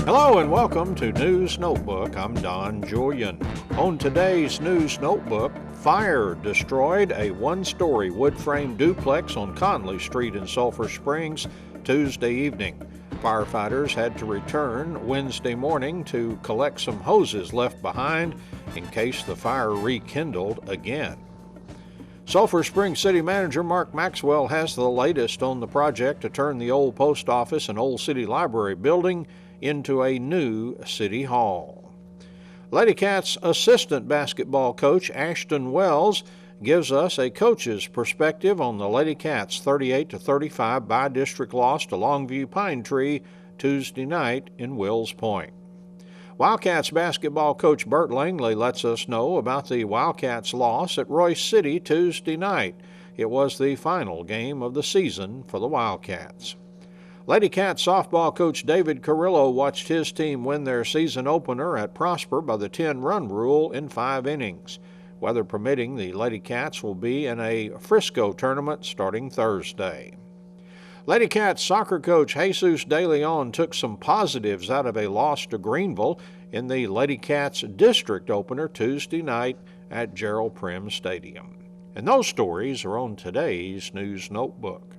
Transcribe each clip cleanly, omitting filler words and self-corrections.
Hello and welcome to News Notebook. I'm Don Julian. On today's News Notebook, fire destroyed a one-story wood-frame duplex on Conley Street in Sulphur Springs Tuesday evening. Firefighters had to return Wednesday morning to collect some hoses left behind in case the fire rekindled again. Sulphur Springs City Manager Mark Maxwell has the latest on the project to turn the old post office and old city library building into a new city hall. Lady Cats assistant basketball coach Ashton Wells gives us a coach's perspective on the Lady Cats 38-35 by-district loss to Longview Pine Tree Tuesday night in Wills Point. Wildcats basketball coach Bert Langley lets us know about the Wildcats' loss at Royce City Tuesday night. It was the final game of the season for the Wildcats. Lady Cats softball coach David Carrillo watched his team win their season opener at Prosper by the 10-run rule in 5 innings. Weather permitting, the Lady Cats will be in a Frisco tournament starting Thursday. Lady Cats soccer coach Jesus De Leon took some positives out of a loss to Greenville in the Lady Cats district opener Tuesday night at Gerald Prim Stadium. And those stories are on today's News Notebook.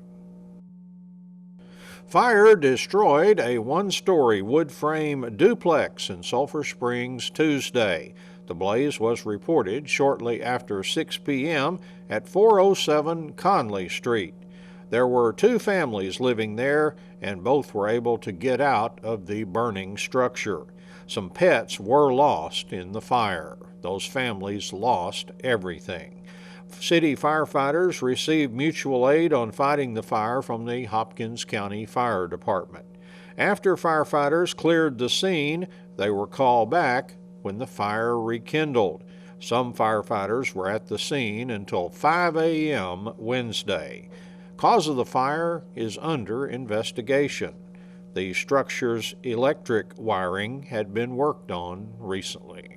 Fire destroyed a one-story wood-frame duplex in Sulphur Springs Tuesday. The blaze was reported shortly after 6 p.m. at 407 Conley Street. There were 2 families living there, and both were able to get out of the burning structure. Some pets were lost in the fire. Those families lost everything. City firefighters received mutual aid on fighting the fire from the Hopkins County Fire Department. After firefighters cleared the scene, they were called back when the fire rekindled. Some firefighters were at the scene until 5 a.m. Wednesday. Cause of the fire is under investigation. The structure's electric wiring had been worked on recently.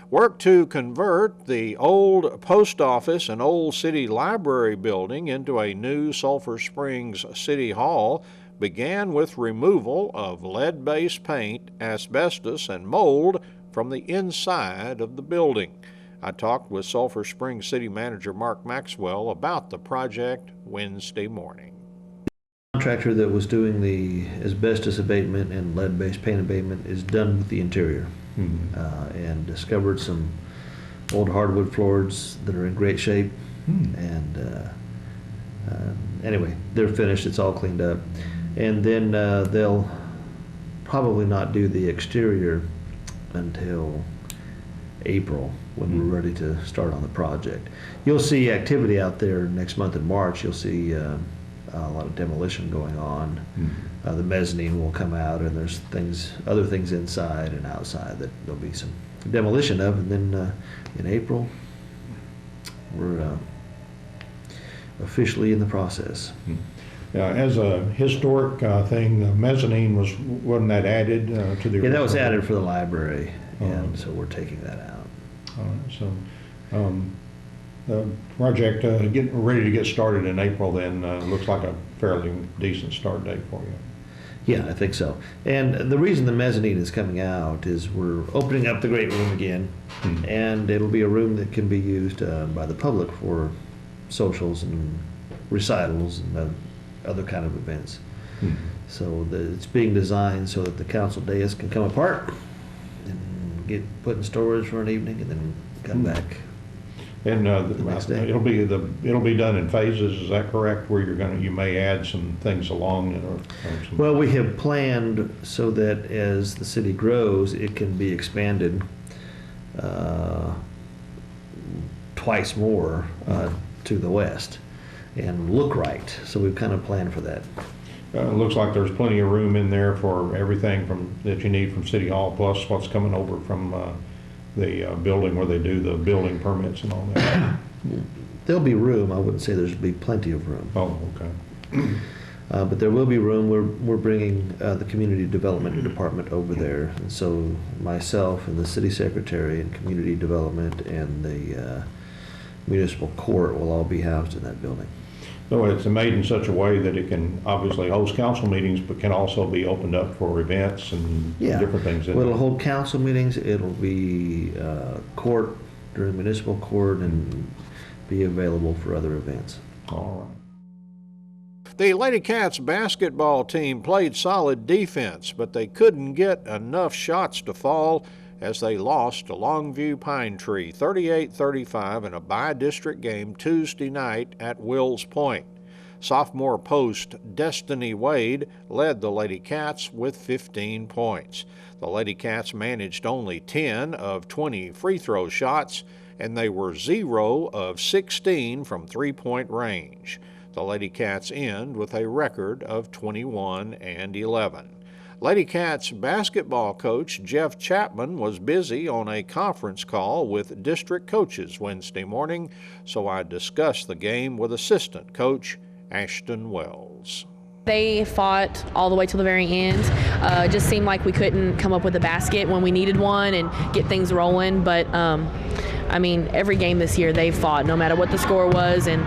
Work to convert the old post office and old city library building into a new Sulphur Springs City Hall began with removal of lead-based paint, asbestos, and mold from the inside of the building. I talked with Sulphur Springs City Manager Mark Maxwell about the project Wednesday morning. The contractor that was doing the asbestos abatement and lead-based paint abatement is done with the interior. And discovered some old hardwood floors that are in great shape. And anyway, they're finished. It's all cleaned up. And then they'll probably not do the exterior until April when we're ready to start on the project. You'll see activity out there next month in March. You'll see a lot of demolition going on. The mezzanine will come out, and there's other things inside and outside that there'll be some demolition of. And then in April, we're officially in the process. As a historic thing, the mezzanine wasn't that added to the? Yeah, that was added for the library, and so we're taking that out. The project getting ready to get started in April then looks like a fairly decent start date for you. Yeah, I think so. And the reason the mezzanine is coming out is we're opening up the great room again, and it'll be a room that can be used by the public for socials and recitals and other kind of events. So it's being designed so that the council dais can come apart and get put in storage for an evening and then come back. And the next day. it'll be done in phases. Is that correct? Where you may add some things along it, or well, we have planned so that as the city grows, it can be expanded twice more to the west and look right. So we've kind of planned for that. It looks like there's plenty of room in there for everything that you need from City Hall, plus what's coming over from the building where they do the building permits and all that. There'll be room. I wouldn't say there'll be plenty of room. Oh, okay. But there will be room. We're bringing the community development department over there, and so myself and the city secretary and community development and the municipal court will all be housed in that building. So it's made in such a way that it can obviously host council meetings, but can also be opened up for events and different things. Well, it'll hold council meetings. It'll be court during municipal court and be available for other events. All right. The Lady Cats basketball team played solid defense, but they couldn't get enough shots to fall as they lost to Longview Pine Tree 38-35 in a bi-district game Tuesday night at Wills Point. Sophomore post Destiny Wade led the Lady Cats with 15 points. The Lady Cats managed only 10 of 20 free throw shots, and they were 0 of 16 from three-point range. The Lady Cats end with a record of 21-11. Lady Cats basketball coach Jeff Chapman was busy on a conference call with district coaches Wednesday morning, so I discussed the game with assistant coach Ashton Wells. They fought all the way till the very end. It just seemed like we couldn't come up with a basket when we needed one and get things rolling, but I mean, every game this year they've fought, no matter what the score was, and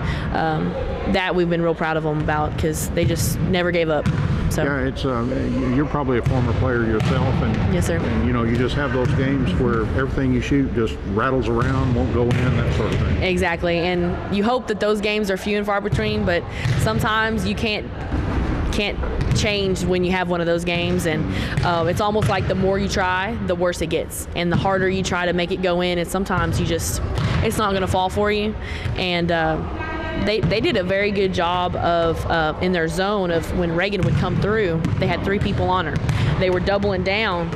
that we've been real proud of them about because they just never gave up. So. Yeah, it's you're probably a former player yourself, and yes, sir. And you just have those games where everything you shoot just rattles around, won't go in, that sort of thing. Exactly, and you hope that those games are few and far between, but sometimes you can't change when you have one of those games, and it's almost like the more you try, the worse it gets, and the harder you try to make it go in, and sometimes it's not going to fall for you. And they did a very good job of in their zone of when Reagan would come through, they had 3 people on her. They were doubling down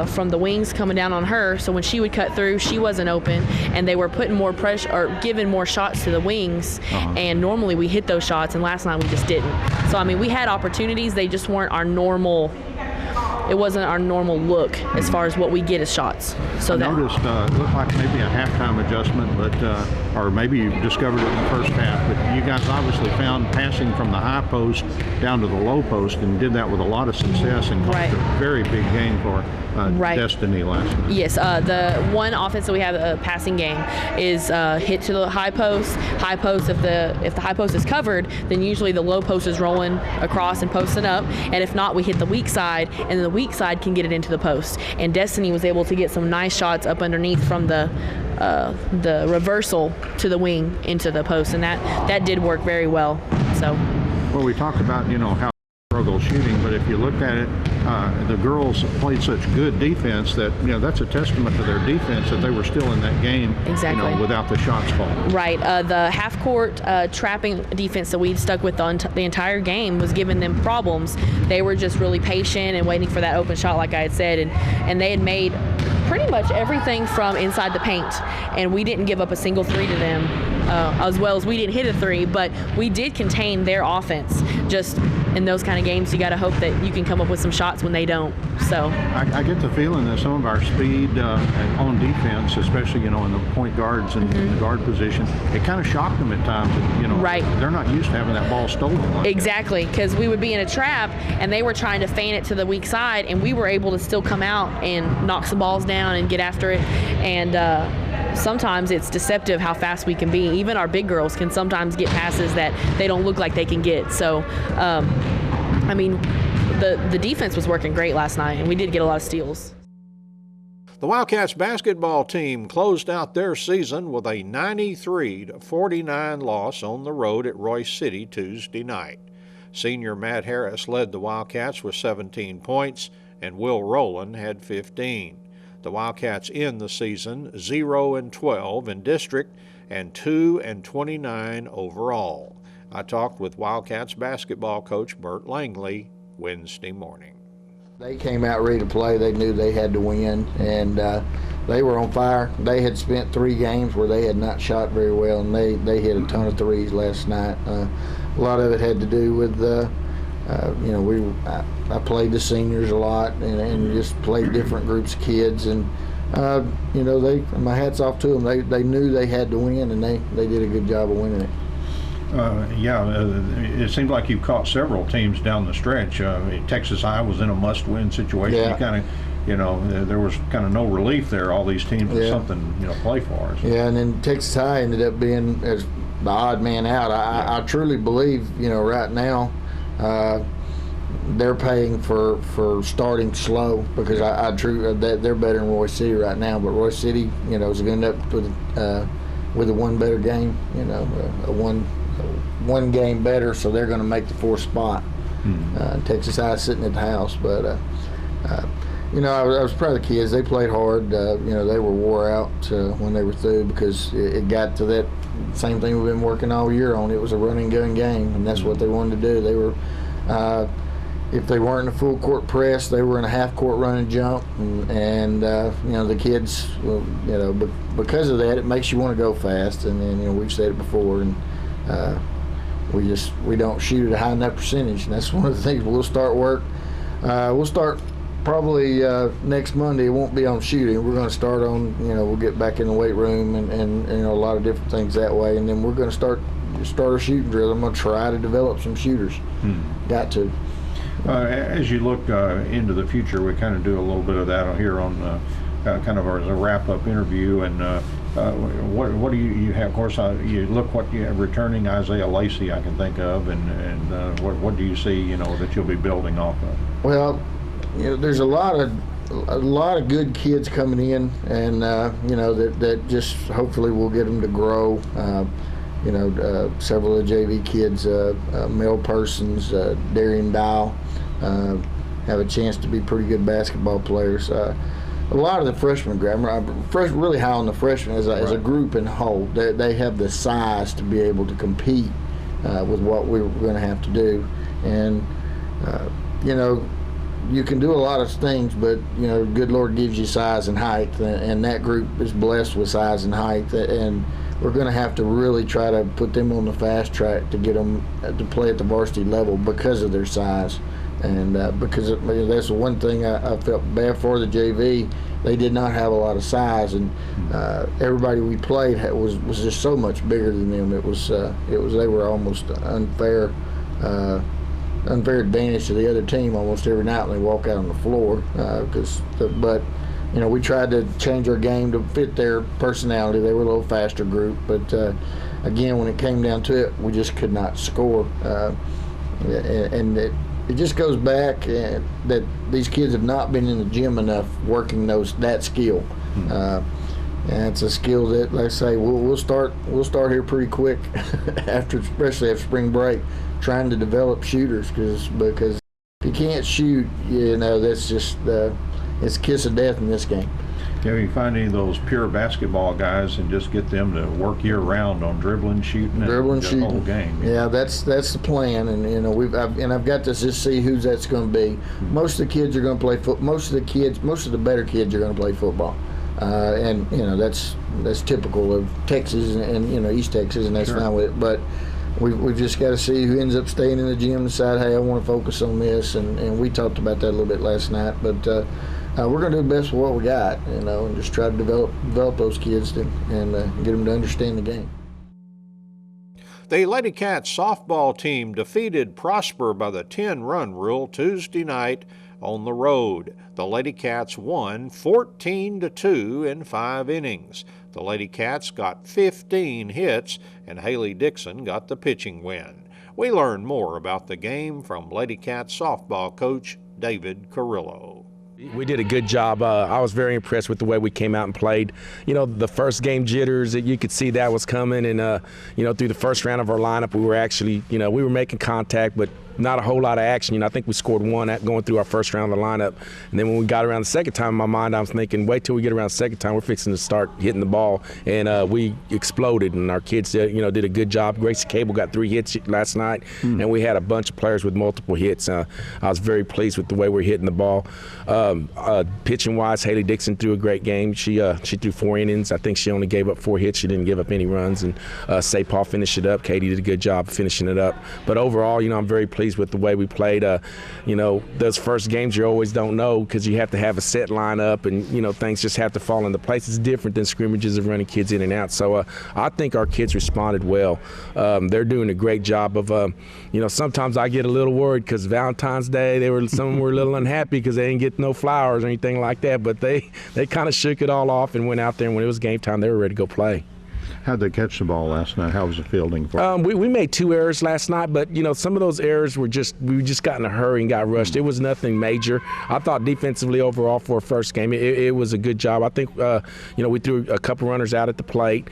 from the wings coming down on her, so when she would cut through, she wasn't open, and they were putting more pressure or giving more shots to the wings. And normally we hit those shots, and last night we just didn't. So I mean, we had opportunities, they just weren't our normal. It wasn't our normal look as far as what we get as shots. So I noticed it looked like maybe a halftime adjustment, but or maybe you discovered it in the first half. But you guys obviously found passing from the high post down to the low post and did that with a lot of success and caused a very big game for Destiny last night. Yes, the one offense that we have a passing game is hit to the high post. High post, if the high post is covered, then usually the low post is rolling across and posting up, and if not, we hit the weak side, and then the weak side can get it into the post. And Destiny was able to get some nice shots up underneath from the reversal to the wing into the post, and that did work very well. So. Well, we talked about how struggle shooting, but if you looked at it, the girls played such good defense that that's a testament to their defense that they were still in that game. Exactly. Without the shots falling. Right. The half-court trapping defense that we'd stuck with the entire game was giving them problems. They were just really patient and waiting for that open shot, like I had said, and they had made pretty much everything from inside the paint, and we didn't give up a single 3 to them, as well as we didn't hit a 3, but we did contain their offense. Just in those kind of games, you got to hope that you can come up with some shots when they don't. So I get the feeling that some of our speed on defense, especially in the point guards and the guard position, it kind of shocked them at times. They're not used to having that ball stolen. Like exactly, because we would be in a trap and they were trying to feign it to the weak side, and we were able to still come out and knock some balls down and get after it. And sometimes it's deceptive how fast we can be. Even our big girls can sometimes get passes that they don't look like they can get. So, I mean, the defense was working great last night, and we did get a lot of steals. The Wildcats basketball team closed out their season with a 93-49 loss on the road at Royce City Tuesday night. Senior Matt Harris led the Wildcats with 17 points, and Will Rowland had 15. The Wildcats end the season 0-12 in district and 2-29 overall. I talked with Wildcats basketball coach Bert Langley Wednesday morning. They came out ready to play. They knew they had to win, and they were on fire. They had spent 3 games where they had not shot very well, and they hit a ton of threes last night. A lot of it had to do with I played the seniors a lot and just played different groups of kids, and my hat's off to them. They knew they had to win, and they did a good job of winning it. It seemed like you caught several teams down the stretch. Texas High was in a must-win situation. Yeah. You kind of, there was kind of no relief there. All these teams with something, play for. Yeah, and then Texas High ended up being, as the odd man out. I truly believe, right now, they're paying for starting slow, because I true that they're better than Royce City right now. But Royce City, is going to end up with a one better game, a one game better, so they're going to make the fourth spot. Texas High sitting at the house, but I was proud of the kids. They played hard. They were wore out when they were through, because it got to that same thing we've been working all year on. It was a run and gun game, and that's what they wanted to do. They were, if they weren't in a full court press, they were in a half court run and jump, and the kids, because of that, it makes you want to go fast. And then we've said it before, and we don't shoot at a high enough percentage, and that's one of the things we'll start work. We'll start probably next Monday. It won't be on shooting. We're going to start on, we'll get back in the weight room and a lot of different things that way, and then we're going to start a shooting drill. I'm going to try to develop some shooters. Got to. As you look into the future, we kind of do a little bit of that here on kind of as a wrap-up interview. And what do you have? Of course, you look what you have returning Isaiah Lacey, I can think of, and what do you see, that you'll be building off of? Well, there's a lot of good kids coming in, and that just hopefully will get them to grow. Several of the JV kids, Mel Persons, Darian Dial, have a chance to be pretty good basketball players. A lot of the freshmen, I'm really high on the freshmen as a group in whole. They have the size to be able to compete with what we're going to have to do. And, you can do a lot of things, but, good Lord gives you size and height, and that group is blessed with size and height. And we're going to have to really try to put them on the fast track to get them to play at the varsity level because of their size. And because that's the one thing I felt bad for the JV. They did not have a lot of size, and everybody we played was just so much bigger than them. It was they were almost unfair advantage to the other team almost every night when they walk out on the floor. But we tried to change our game to fit their personality. They were a little faster group, but again, when it came down to it, we just could not score. And it just goes back that these kids have not been in the gym enough working that skill. And it's a skill that, like I say, we'll start here pretty quick especially after spring break, trying to develop shooters, because if you can't shoot, that's just it's kiss of death in this game. Yeah, you find any of those pure basketball guys and just get them to work year round on dribbling, shooting, the whole game. Yeah, that's the plan, and I've got to just see who's that's going to be. Most of the kids are going to play football. Most of the better kids are going to play football, and that's typical of Texas and East Texas, and that's fine with it. But we've just got to see who ends up staying in the gym and decide, hey, I want to focus on this, and we talked about that a little bit last night, but. We're going to do the best with what we got, and just try to develop those kids and get them to understand the game. The Lady Cats softball team defeated Prosper by the 10-run rule Tuesday night on the road. The Lady Cats won 14-2 in 5 innings. The Lady Cats got 15 hits, and Haley Dixon got the pitching win. We learned more about the game from Lady Cats softball coach David Carrillo. We did a good job. I was very impressed with the way we came out and played. The first game jitters, you could see that was coming, and through the first round of our lineup, we were actually, we were making contact, but not a whole lot of action. I think we scored one going through our first round of the lineup. And then when we got around the second time, in my mind, I was thinking, wait till we get around the second time. We're fixing to start hitting the ball. And we exploded, and our kids, did a good job. Gracie Cable got 3 hits last night, and we had a bunch of players with multiple hits. I was very pleased with the way we're hitting the ball. Pitching-wise, Haley Dixon threw a great game. She threw 4 innings. I think she only gave up 4 hits. She didn't give up any runs. And St. Paul finished it up. Katie did a good job finishing it up. But overall, I'm very pleased with the way we played. Those first games you always don't know, because you have to have a set lineup, and things just have to fall into place. It's different than scrimmages of running kids in and out. So I think our kids responded well. They're doing a great job of sometimes I get a little worried because Valentine's Day some were a little unhappy because they didn't get no flowers or anything like that, but they kind of shook it all off and went out there, and when it was game time they were ready to go play. How'd they catch the ball last night? How was the fielding for you? We made 2 errors last night, but some of those errors we just got in a hurry and got rushed. It was nothing major. I thought defensively overall for a first game, it was a good job. I think we threw a couple runners out at the plate.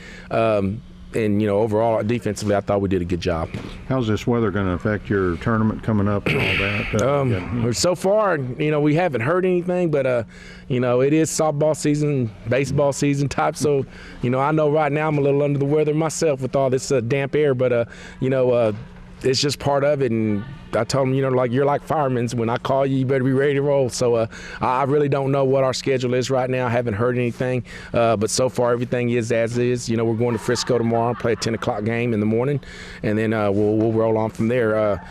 And overall defensively, I thought we did a good job. How's this weather going to affect your tournament coming up and all that? So far, we haven't heard anything, but it is softball season, baseball season type. So, I know right now I'm a little under the weather myself with all this damp air, but it's just part of it. And I told them, you're like firemen. When I call you, you better be ready to roll. So I really don't know what our schedule is right now. I haven't heard anything. But so far, everything is as is. We're going to Frisco tomorrow and play a 10 o'clock game in the morning. And then we'll roll on from there.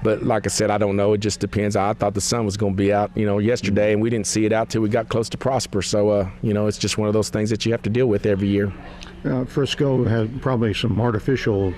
But like I said, I don't know. It just depends. I thought the sun was going to be out, yesterday, and we didn't see it out till we got close to Prosper. So, it's just one of those things that you have to deal with every year. Frisco had probably some artificial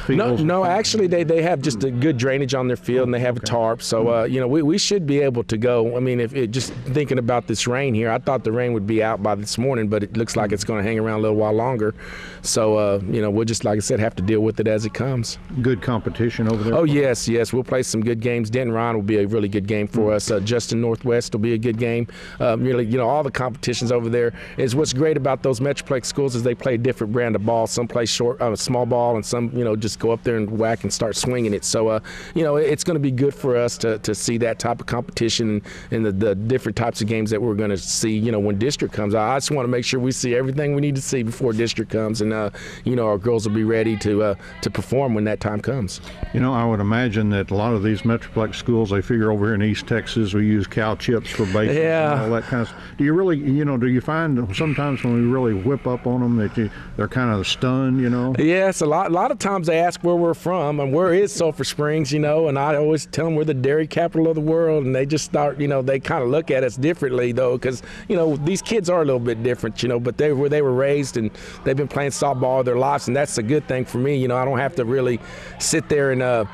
fields. No, actually they have just a good drainage on their field, and they have a tarp. So we should be able to go. I mean, if just thinking about this rain here, I thought the rain would be out by this morning, but it looks like it's going to hang around a little while longer. So we'll just, like I said, have to deal with it as it comes. Good competition over there. Oh yes, we'll play some good games. Denton Ryan will be a really good game for us. Justin Northwest will be a good game. Really, all the competitions over there is what's great about those Metroplex schools is they play a different brand of ball. Some play short, small ball, and some just go up there and whack and start swinging it. So it's going to be good for us to see that type of competition and the different types of games that we're going to see when district comes out. I just want to make sure we see everything we need to see before district comes, and our girls will be ready to perform when that time comes. I would imagine that a lot of these Metroplex schools, they figure over here in East Texas we use cow chips for bases and all that kind of stuff. Do you really, do you find sometimes when we really whip up on them that they're kind of stunned, Yes, a lot of times they ask where we're from and where is Sulphur Springs, and I always tell them we're the dairy capital of the world, and they just start, they kind of look at us differently though, because these kids are a little bit different, but they were raised and they've been playing softball all their lives, and that's a good thing for me. I don't have to really sit there and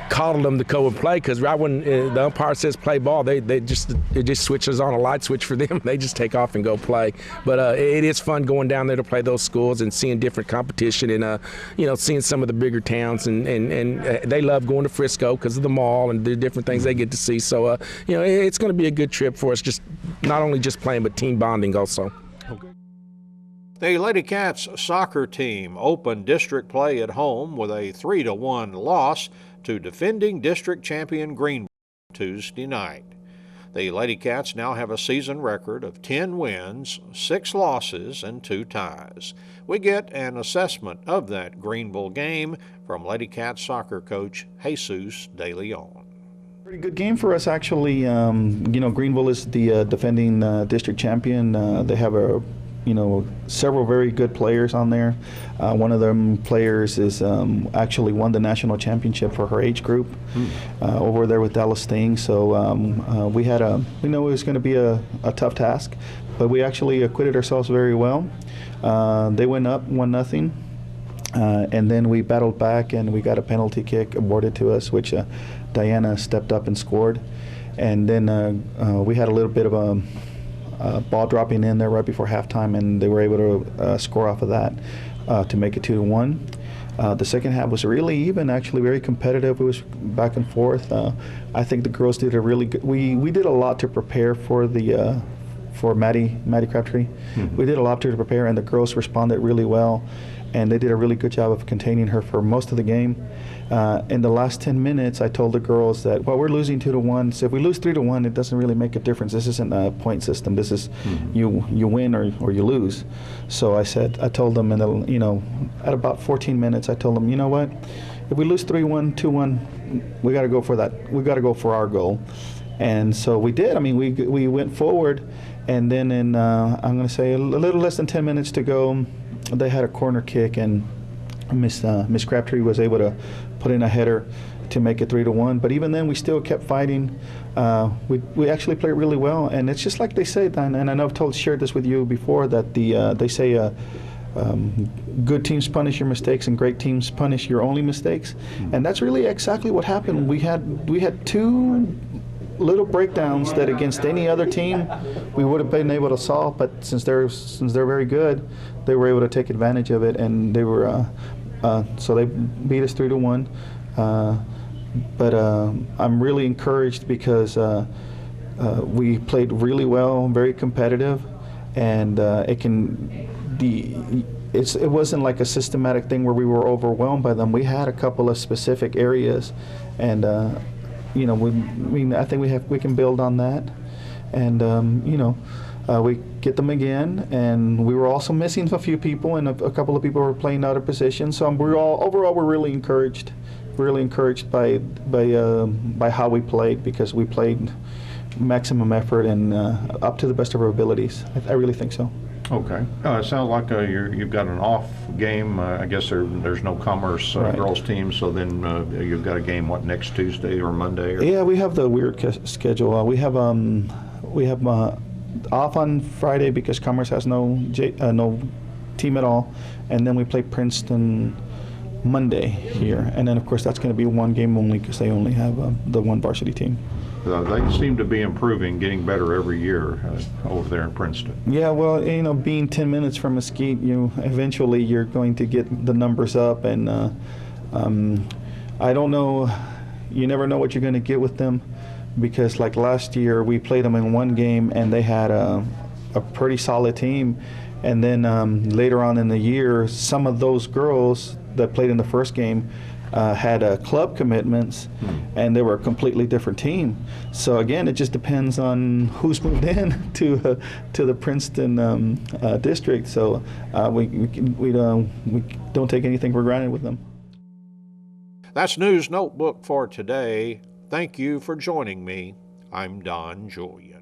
coddle them to go and play, because right when the umpire says play ball, it just switches on a light switch for them. They just take off and go play. But it is fun going down there to play those schools and seeing different competition and seeing some of the bigger towns, and they love going to Frisco because of the mall and the different things they get to see. So it's going to be a good trip for us, just not only just playing but team bonding also. The Lady Cats soccer team opened district play at home with a 3-1 loss to defending district champion Greenville Tuesday night. The Lady Cats now have a season record of 10 wins, 6 losses, and 2 ties. We get an assessment of that Greenville game from Lady Cats soccer coach Jesus De Leon. Pretty good game for us, actually. Greenville is the defending district champion. They have several very good players on there. One of them players is actually won the national championship for her age group over there with Dallas Sting. So we know it was going to be a tough task, but we actually acquitted ourselves very well. They went up 1-0. And then we battled back, and we got a penalty kick awarded to us, which Diana stepped up and scored. And then we had a little bit of a ball dropping in there right before halftime, and they were able to score off of that to make it 2-1. The second half was really even, actually very competitive. It was back and forth. I think the girls did a really good. We did a lot to prepare for Maddie Crabtree. Mm-hmm. We did a lot to prepare, and the girls responded really well, and they did a really good job of containing her for most of the game. In the last 10 minutes, I told the girls that, we're losing 2-1. So if we lose 3-1, it doesn't really make a difference. This isn't a point system. This is you win or you lose. So I told them at about 14 minutes, I told them, you know what? If we lose 3-1, 2-1, we got to go for that. We got to go for our goal. And so we did. I mean, we went forward, and then in I'm going to say a little less than 10 minutes to go, they had a corner kick, and Miss Crabtree was able to put in a header to make it 3-1. But even then, we still kept fighting. We actually played really well, and it's just like they say, and I know I've shared this with you before, that they say good teams punish your mistakes and great teams punish your only mistakes, and that's really exactly what happened. We had two little breakdowns that against any other team we would have been able to solve, but since they're very good, they were able to take advantage of it, and they were so they beat us 3-1. But I'm really encouraged because we played really well, very competitive, and it wasn't like a systematic thing where we were overwhelmed by them. We had a couple of specific areas, and I think we can build on that, and we get them again. And we were also missing a few people, and a couple of people were playing out of position. So overall we're really encouraged by how we played, because we played maximum effort and up to the best of our abilities. I really think so. Okay. It sounds like you've got an off game. I guess there's no Commerce Right. girls team, so then you've got a game, next Tuesday or Monday? Or? Yeah, we have the weird schedule. We have off on Friday because Commerce has no team at all, and then we play Princeton Monday here, and then of course that's going to be one game only because they only have the one varsity team. They seem to be improving, getting better every year over there in Princeton. Yeah, well, being 10 minutes from Mesquite, eventually you're going to get the numbers up, and I don't know, you never know what you're going to get with them, because like last year we played them in one game and they had a pretty solid team, and then later on in the year some of those girls that played in the first game had club commitments, and they were a completely different team. So again, it just depends on who's moved in to the Princeton district. So we don't take anything for granted with them. That's News Notebook for today. Thank you for joining me. I'm Don Julian.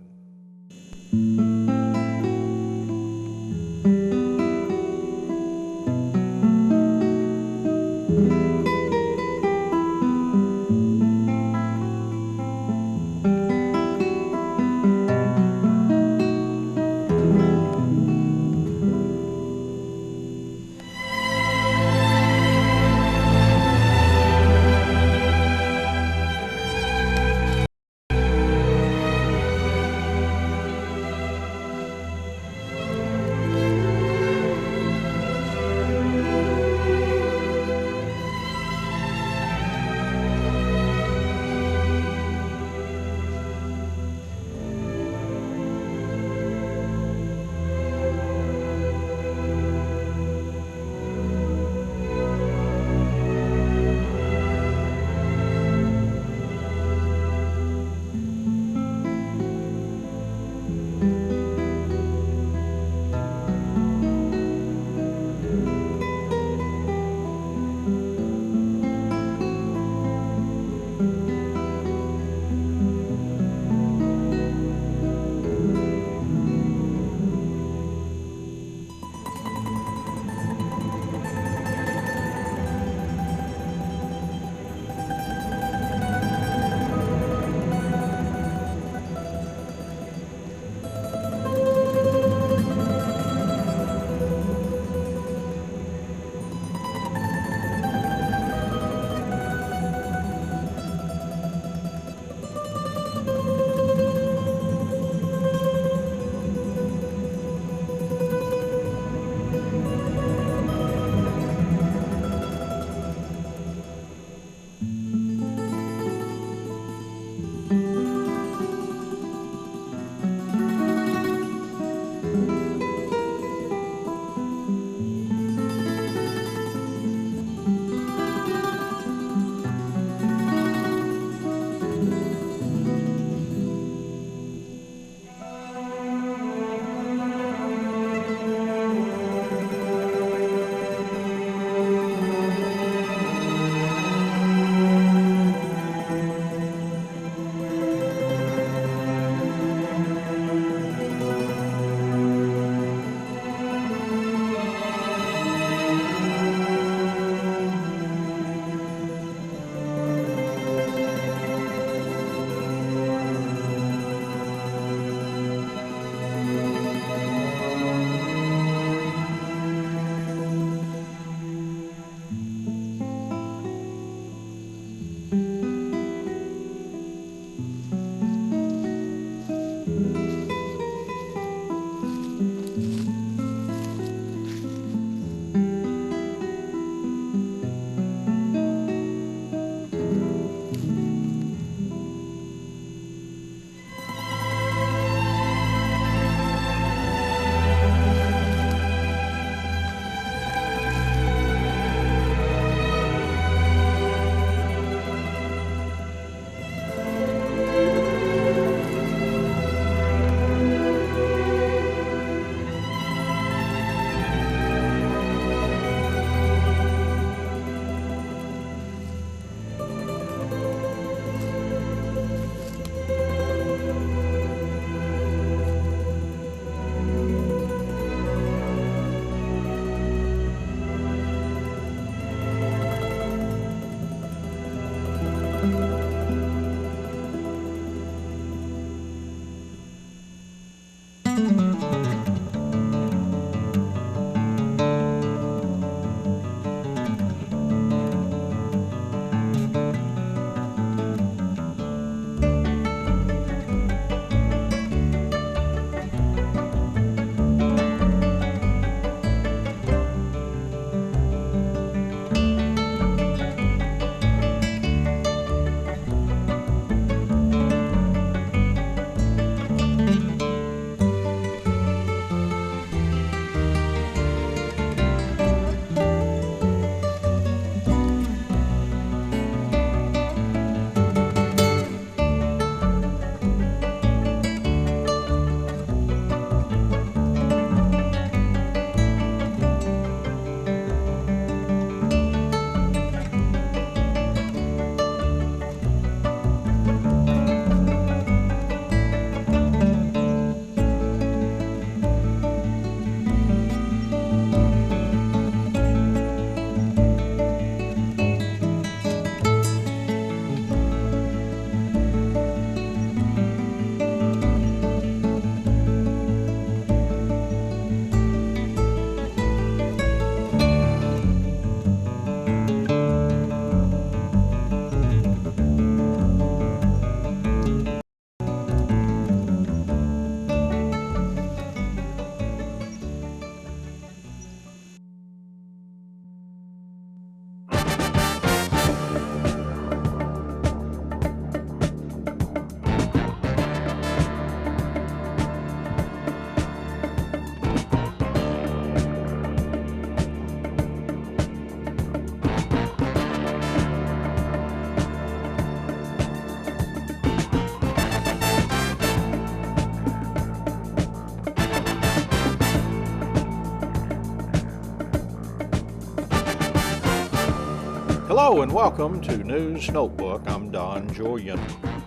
Hello and welcome to News Notebook. I'm Don Julian.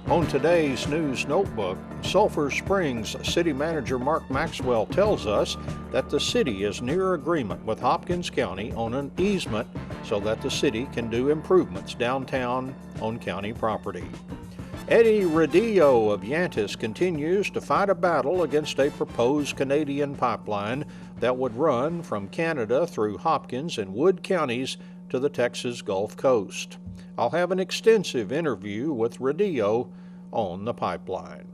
On today's News Notebook, Sulphur Springs City Manager Mark Maxwell tells us that the city is near agreement with Hopkins County on an easement so that the city can do improvements downtown on county property. Eddie Redillo of Yantis continues to fight a battle against a proposed Canadian pipeline that would run from Canada through Hopkins and Wood counties to the Texas Gulf Coast. I'll have an extensive interview with Redillo on the pipeline.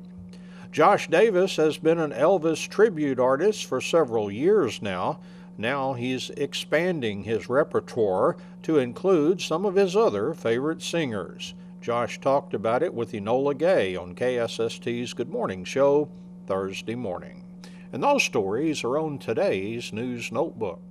Josh Davis has been an Elvis tribute artist for several years now. Now he's expanding his repertoire to include some of his other favorite singers. Josh talked about it with Enola Gay on KSST's Good Morning Show Thursday morning. And those stories are on today's News Notebook.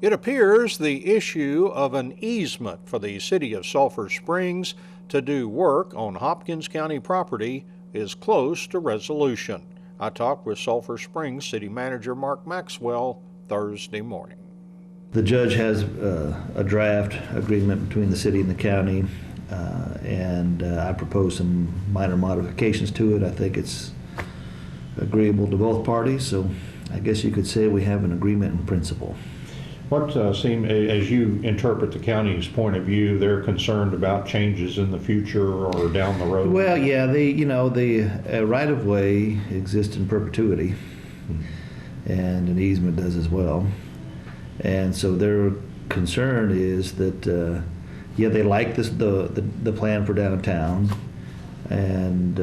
It appears the issue of an easement for the city of Sulphur Springs to do work on Hopkins County property is close to resolution. I talked with Sulphur Springs City Manager Mark Maxwell Thursday morning. The judge has a draft agreement between the city and the county, and I proposed some minor modifications to it. I think it's agreeable to both parties, so I guess you could say we have an agreement in principle. What as you interpret the county's point of view, they're concerned about changes in the future or down the road? Well, yeah, the right-of-way exists in perpetuity, and an easement does as well. And so their concern is that, they like this, the plan for downtown, and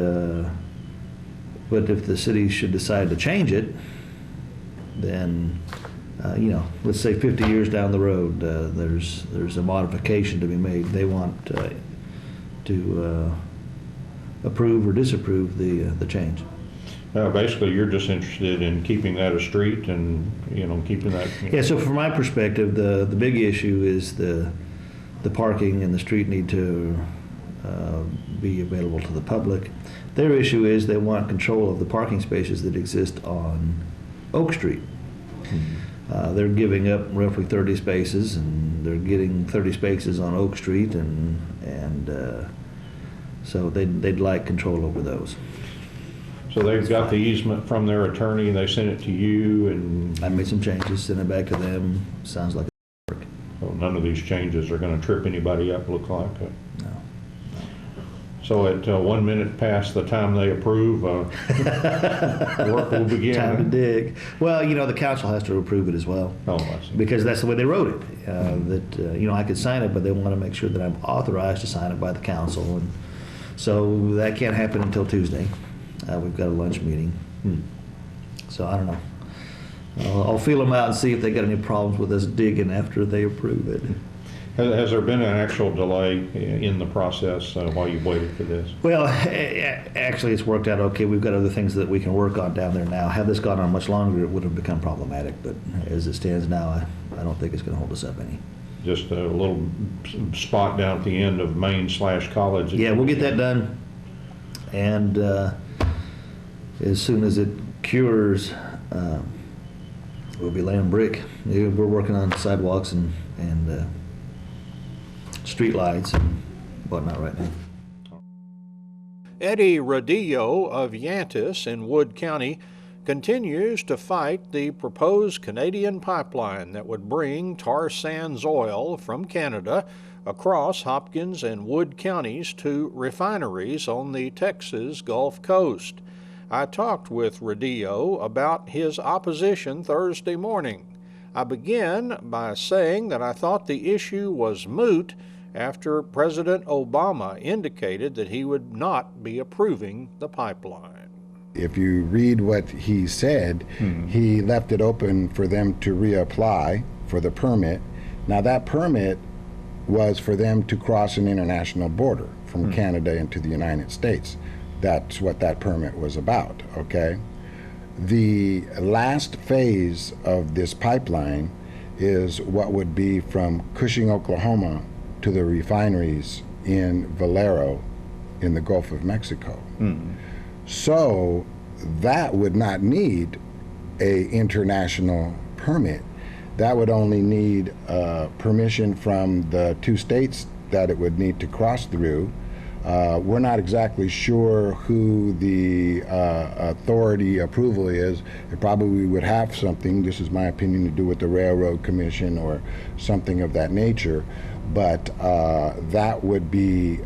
but if the city should decide to change it, then let's say 50 years down the road, there's a modification to be made. They want to approve or disapprove the change. Basically, you're just interested in keeping that a street and keeping that. Yeah. So from my perspective, the big issue is the parking and the street need to be available to the public. Their issue is they want control of the parking spaces that exist on Oak Street. They're giving up roughly 30 spaces, and they're getting 30 spaces on Oak Street, and so they'd like control over those. So they've got the easement from their attorney, they sent it to you, and I made some changes, sent it back to them. Sounds like it worked. well, none of these changes are going to trip anybody up, look like. No. So at 1 minute past the time they approve, work will begin. Time to dig. Well, the council has to approve it as well. Oh, I see. Because that's the way they wrote it. That I could sign it, but they want to make sure that I'm authorized to sign it by the council, and so that can't happen until Tuesday. We've got a lunch meeting, so I don't know. I'll feel them out and see if they got any problems with us digging after they approve it. Has there been an actual delay in the process while you've waited for this? Well, actually, it's worked out okay. We've got other things that we can work on down there now. Had this gone on much longer, it would have become problematic. But as it stands now, I don't think it's going to hold us up any. Just a little spot down at the end of Main/College. Yeah, we'll get that done. And as soon as it cures, we'll be laying brick. We're working on sidewalks and street lights and whatnot right now. Eddie Redillo of Yantis in Wood County continues to fight the proposed Canadian pipeline that would bring tar sands oil from Canada across Hopkins and Wood counties to refineries on the Texas Gulf Coast. I talked with Redillo about his opposition Thursday morning. I begin by saying that I thought the issue was moot after President Obama indicated that he would not be approving the pipeline. If you read what he said, he left it open for them to reapply for the permit. Now that permit was for them to cross an international border from Canada into the United States. That's what that permit was about, okay? The last phase of this pipeline is what would be from Cushing, Oklahoma to the refineries in Valero in the Gulf of Mexico. So that would not need a international permit. that would only need permission from the two states that it would need to cross through. We're not exactly sure who the authority approval is. It probably would have something, this is my opinion, to do with the Railroad Commission or something of that nature. But that would be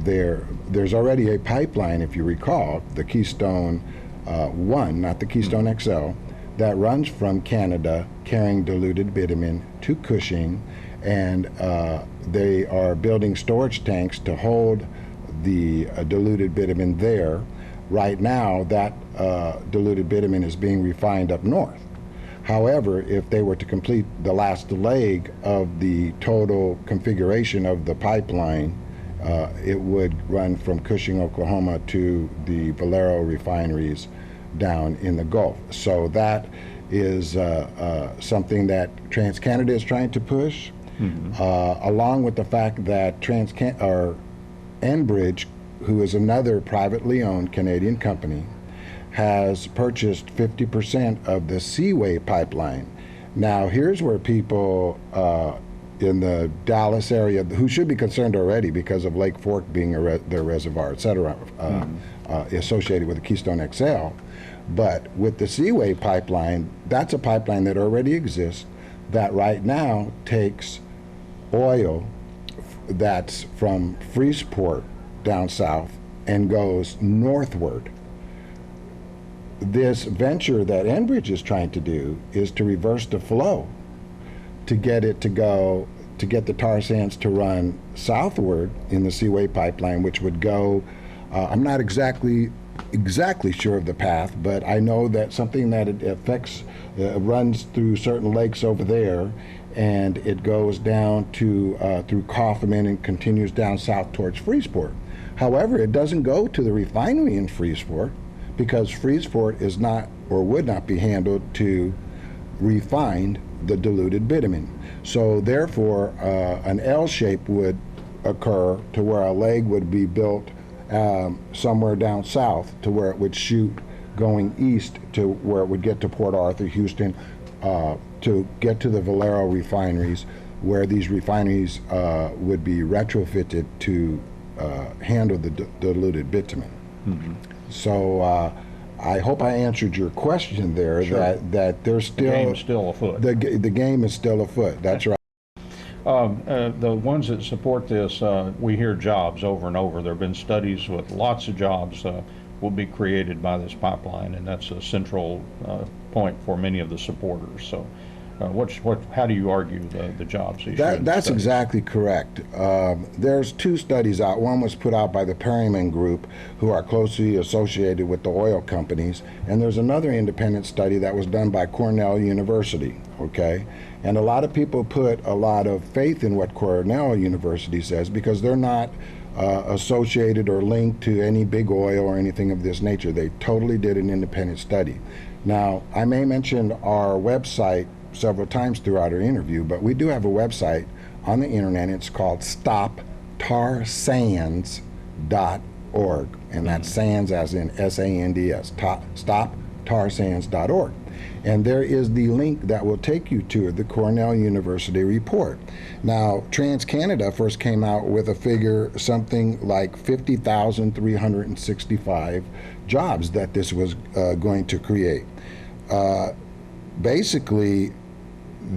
there's already a pipeline, if you recall, the Keystone 1, not the Keystone XL, that runs from Canada carrying diluted bitumen to Cushing, and they are building storage tanks to hold the diluted bitumen there. Right now, that diluted bitumen is being refined up north. However, if they were to complete the last leg of the total configuration of the pipeline, it would run from Cushing, Oklahoma to the Valero refineries down in the Gulf. So that is something that TransCanada is trying to push, along with the fact that Enbridge, who is another privately owned Canadian company, has purchased 50% of the Seaway pipeline. Now, here's where people in the Dallas area, who should be concerned already because of Lake Fork being their reservoir, et cetera, associated with the Keystone XL. But with the Seaway pipeline, that's a pipeline that already exists that right now takes oil that's from Freeport down south and goes northward. This venture that Enbridge is trying to do is to reverse the flow to get it to go, to get the tar sands to run southward in the Seaway pipeline, which would go, I'm not exactly sure of the path, but I know that something that it affects, runs through certain lakes over there, and it goes down to through Kaufman and continues down south towards Freeport. However, it doesn't go to the refinery in Freeport, because Freeport is not, or would not be handled to refine the diluted bitumen. So therefore, an L shape would occur to where a leg would be built somewhere down south to where it would shoot going east to where it would get to Port Arthur, Houston, to get to the Valero refineries, where these refineries would be retrofitted to handle the diluted bitumen. So I hope I answered your question there. Sure. That there's still the game's still afoot. The game is still afoot. That's right. The ones that support this, we hear jobs over and over. There have been studies with lots of jobs will be created by this pipeline, and that's a central point for many of the supporters. So how do you argue the jobs issue? That's exactly correct. There's two studies out. One was put out by the Perryman Group, who are closely associated with the oil companies, and there's another independent study that was done by Cornell University, okay? And a lot of people put a lot of faith in what Cornell University says because they're not associated or linked to any big oil or anything of this nature. They totally did an independent study. Now, I may mention our website several times throughout our interview, but we do have a website on the internet. It's called stoptarsands.org, and that's sands as in S-A-N-D-S, stoptarsands.org. And there is the link that will take you to the Cornell University report. Now, TransCanada first came out with a figure, something like 50,365 jobs that this was going to create. Basically,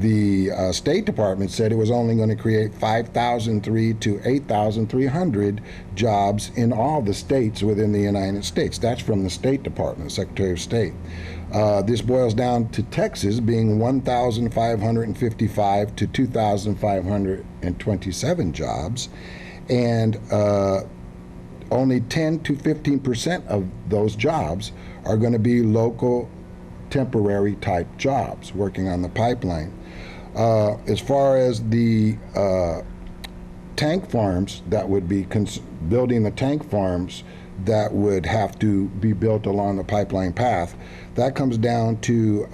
the State Department said it was only going to create 5,003 to 8,300 jobs in all the states within the United States. That's from the State Department, Secretary of State. This boils down to Texas being 1,555 to 2,527 jobs, and only 10 to 15% of those jobs are going to be local temporary type jobs working on the pipeline. As far as the tank farms that would be building the tank farms that would have to be built along the pipeline path, that comes down to,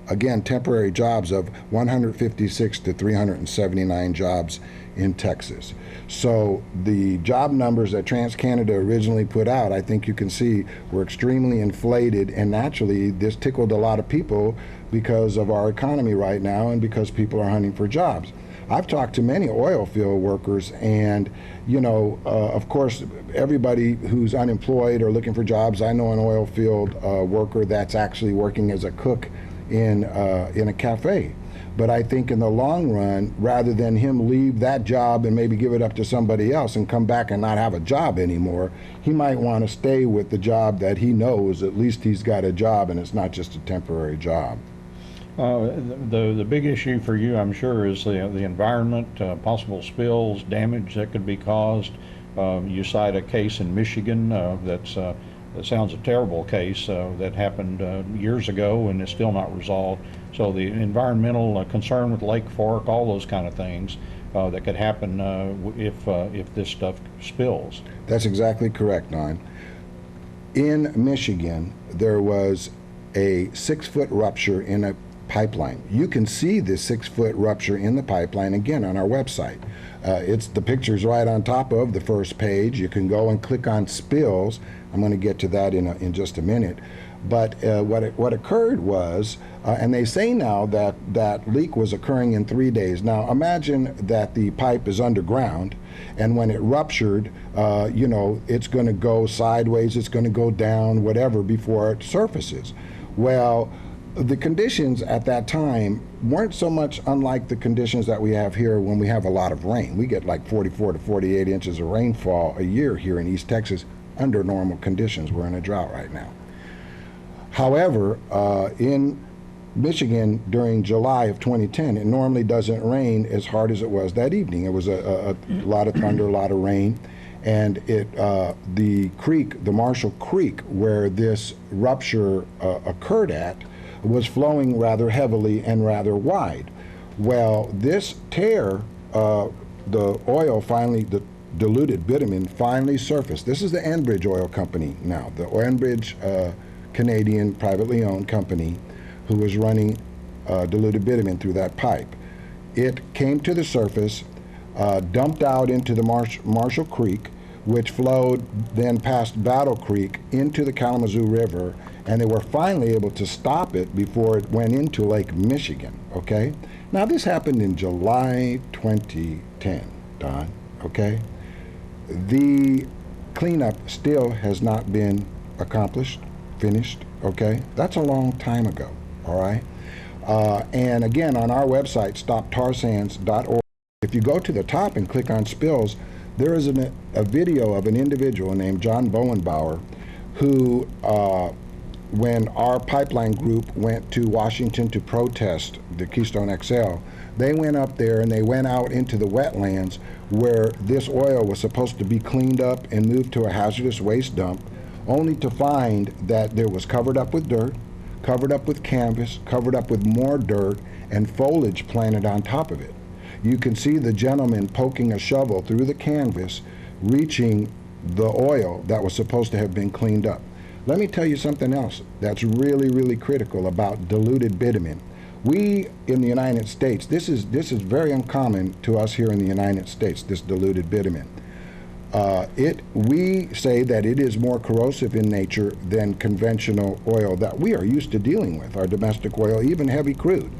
again, temporary jobs of 156 to 379 jobs in Texas. So the job numbers that TransCanada originally put out, I think you can see, were extremely inflated, and naturally this tickled a lot of people because of our economy right now and because people are hunting for jobs. I've talked to many oil field workers, and of course, everybody who's unemployed or looking for jobs, I know an oil field worker that's actually working as a cook in a cafe. But I think in the long run, rather than him leave that job and maybe give it up to somebody else and come back and not have a job anymore, he might want to stay with the job that he knows at least he's got a job and it's not just a temporary job. The big issue for you, I'm sure, is the environment, possible spills, damage that could be caused. You cite a case in Michigan that sounds a terrible case that happened years ago and is still not resolved. So the environmental concern with Lake Fork, all those kind of things that could happen if this stuff spills. That's exactly correct, Don. In Michigan, there was a 6-foot rupture in a pipeline. You can see this 6-foot rupture in the pipeline again on our website. The picture's right on top of the first page. You can go and click on spills. I'm going to get to that in just a minute. But what occurred was, and they say now that that leak was occurring in 3 days. Now imagine that the pipe is underground, and when it ruptured, it's going to go sideways, it's going to go down, whatever, before it surfaces. Well, the conditions at that time weren't so much unlike the conditions that we have here when we have a lot of rain. We get like 44 to 48 inches of rainfall a year here in East Texas under normal conditions. We're in a drought right now. However, in Michigan during July of 2010, it normally doesn't rain as hard as it was that evening. It was a lot of thunder, a lot of rain, and the creek, the Marshall Creek, where this rupture occurred at, was flowing rather heavily and rather wide. Well, this tear, the oil finally, the diluted bitumen finally surfaced. This is the Enbridge Oil Company now, the Enbridge Canadian privately owned company who was running diluted bitumen through that pipe. It came to the surface, dumped out into the Marshall Creek, which flowed then past Battle Creek into the Kalamazoo River, and they were finally able to stop it before it went into Lake Michigan, okay? Now this happened in July 2010, Don, okay? The cleanup still has not been accomplished, finished, okay? That's a long time ago, all right? And again, on our website, stoptarsands.org, if you go to the top and click on spills, there is a video of an individual named John Bowenbauer who, when our pipeline group went to Washington to protest the Keystone XL, they went up there and they went out into the wetlands where this oil was supposed to be cleaned up and moved to a hazardous waste dump, only to find that there was covered up with dirt, covered up with canvas, covered up with more dirt, and foliage planted on top of it. You can see the gentleman poking a shovel through the canvas, reaching the oil that was supposed to have been cleaned up. Let me tell you something else that's really, really critical about diluted bitumen. We in the United States, this is very uncommon to us here in the United States, this diluted bitumen. We say that it is more corrosive in nature than conventional oil that we are used to dealing with, our domestic oil, even heavy crude.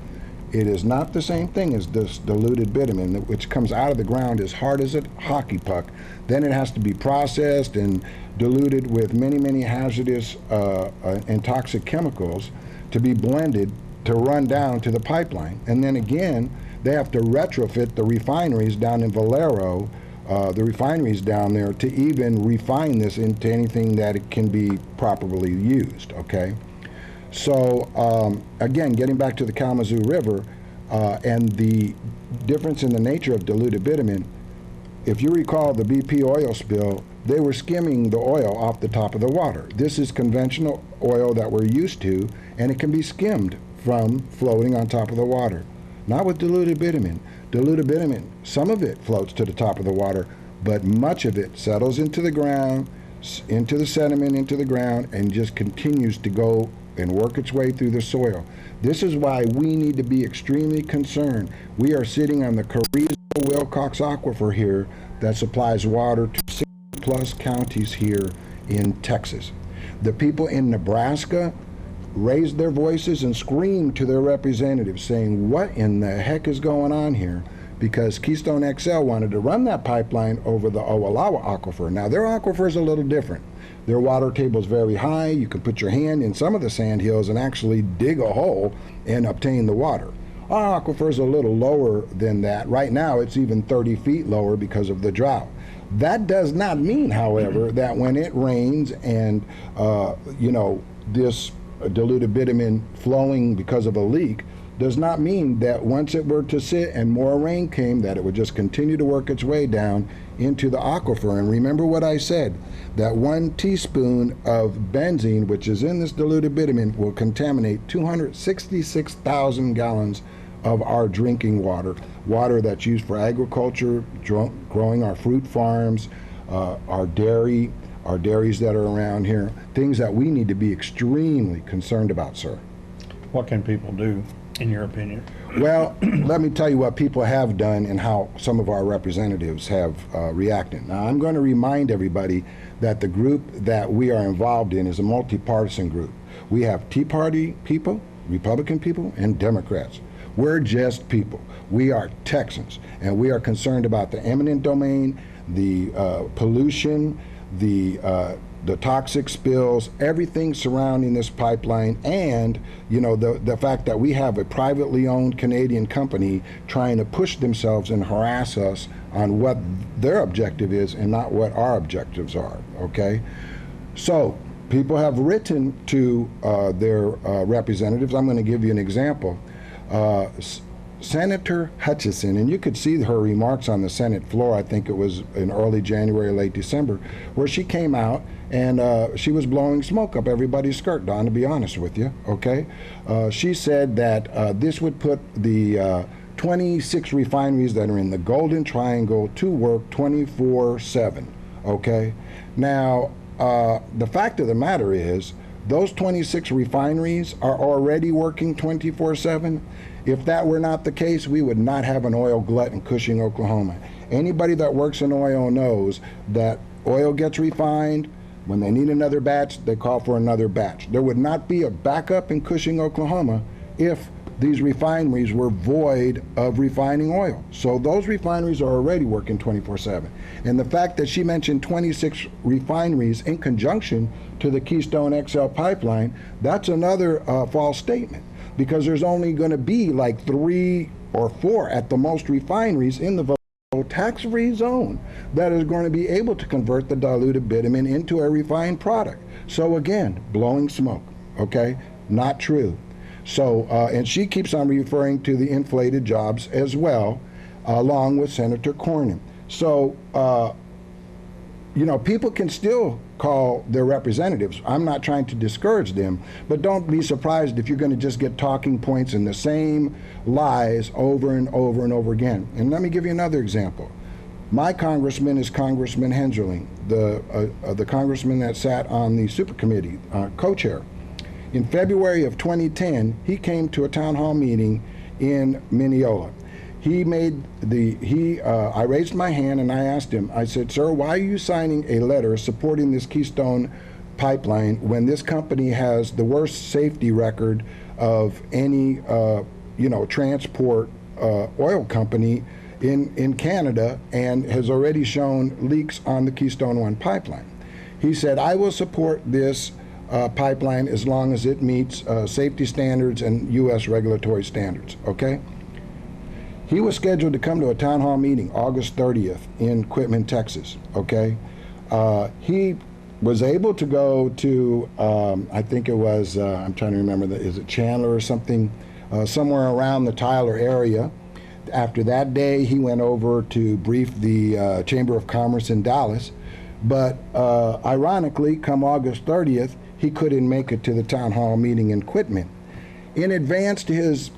It is not the same thing as this diluted bitumen, which comes out of the ground as hard as a hockey puck. Then it has to be processed and diluted with many, many hazardous and toxic chemicals to be blended to run down to the pipeline. And then again, they have to retrofit the refineries down in Valero, the refineries down there, to even refine this into anything that it can be properly used, okay? So again, getting back to the Kalamazoo River and the difference in the nature of diluted bitumen, if you recall the BP oil spill, they were skimming the oil off the top of the water. This is conventional oil that we're used to, and it can be skimmed from floating on top of the water. Not with diluted bitumen. Diluted bitumen, some of it floats to the top of the water, but much of it settles into the ground, into the sediment, into the ground, and just continues to go and work its way through the soil. This is why we need to be extremely concerned. We are sitting on the Carrizo-Wilcox Aquifer here that supplies water to 6+ counties here in Texas. The people in Nebraska raised their voices and screamed to their representatives saying, what in the heck is going on here? Because Keystone XL wanted to run that pipeline over the Oalawa aquifer. Now their aquifer is a little different. Their water table is very high. You can put your hand in some of the sand hills and actually dig a hole and obtain the water. Our aquifer is a little lower than that. Right now it's even 30 feet lower because of the drought. That does not mean, however, that when it rains and this diluted bitumen flowing because of a leak does not mean that once it were to sit and more rain came, that it would just continue to work its way down into the aquifer. And remember what I said, that 1 teaspoon of benzene, which is in this diluted bitumen, will contaminate 266,000 gallons of our drinking water, water that's used for agriculture, growing our fruit farms, our dairies that are around here, things that we need to be extremely concerned about, sir. What can people do, in your opinion? Well, let me tell you what people have done and how some of our representatives have reacted. Now, I'm going to remind everybody that the group that we are involved in is a multi-partisan group. We have Tea Party people, Republican people, and Democrats. We're just people. We are Texans, and we are concerned about the eminent domain, the pollution, the toxic spills, everything surrounding this pipeline, and the fact that we have a privately owned Canadian company trying to push themselves and harass us on what their objective is and not what our objectives are, okay? So people have written to their representatives. I'm going to give you an example. Senator Hutchison, and you could see her remarks on the Senate floor, I think it was in early January, late December, where she came out and she was blowing smoke up everybody's skirt, Don, to be honest with you, okay? She said that this would put the 26 refineries that are in the Golden Triangle to work 24/7, okay? Now, the fact of the matter is, those 26 refineries are already working 24/7. If that were not the case, we would not have an oil glut in Cushing, Oklahoma. Anybody that works in oil knows that oil gets refined. When they need another batch, they call for another batch. There would not be a backup in Cushing, Oklahoma if these refineries were void of refining oil. So those refineries are already working 24/7. And the fact that she mentioned 26 refineries in conjunction to the Keystone XL pipeline, that's another false statement, because there's only going to be like 3 or 4 at the most refineries in the tax-free zone that is going to be able to convert the diluted bitumen into a refined product. So again, blowing smoke, okay? Not true. So, and she keeps on referring to the inflated jobs as well, along with Senator Cornyn. So, people can still call their representatives. I'm not trying to discourage them, but don't be surprised if you're going to just get talking points and the same lies over and over and over again. And let me give you another example. My congressman is Congressman Henderling, the congressman that sat on the super committee, co-chair. In February of 2010, he came to a town hall meeting in Mineola. I raised my hand and I asked him, I said, sir, why are you signing a letter supporting this Keystone pipeline when this company has the worst safety record of any, transport oil company in Canada, and has already shown leaks on the Keystone 1 pipeline? He said, I will support this pipeline as long as it meets safety standards and U.S. regulatory standards, okay? He was scheduled to come to a town hall meeting August 30th in Quitman, Texas, okay? He was able to go to, I think it was, I'm trying to remember, is it Chandler or something, somewhere around the Tyler area. After that day, he went over to brief the Chamber of Commerce in Dallas. But ironically, come August 30th, he couldn't make it to the town hall meeting in Quitman. In advance to his,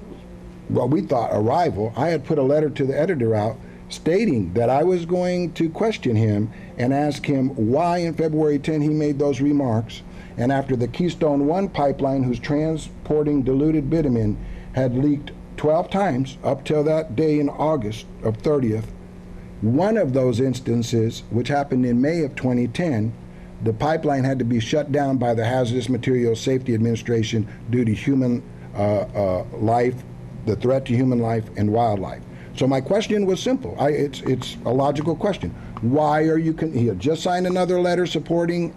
what we thought, arrival, I had put a letter to the editor out stating that I was going to question him and ask him why in February 10 he made those remarks, and after the Keystone 1 pipeline, who's transporting diluted bitumen, had leaked 12 times up till that day in August of 30th. One of those instances, which happened in May of 2010, the pipeline had to be shut down by the Hazardous Materials Safety Administration due to human life, the threat to human life and wildlife. So my question was simple. It's a logical question. Why are you? He had just signed another letter supporting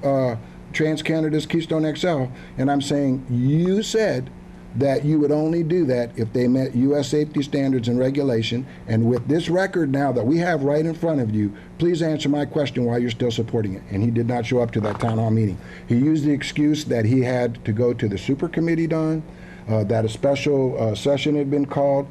TransCanada's Keystone XL, and I'm saying you said that you would only do that if they met U.S. safety standards and regulation. And with this record now that we have right in front of you, please answer my question why you're still supporting it. And he did not show up to that town hall meeting. He used the excuse that he had to go to the super committee, Don, that a special session had been called.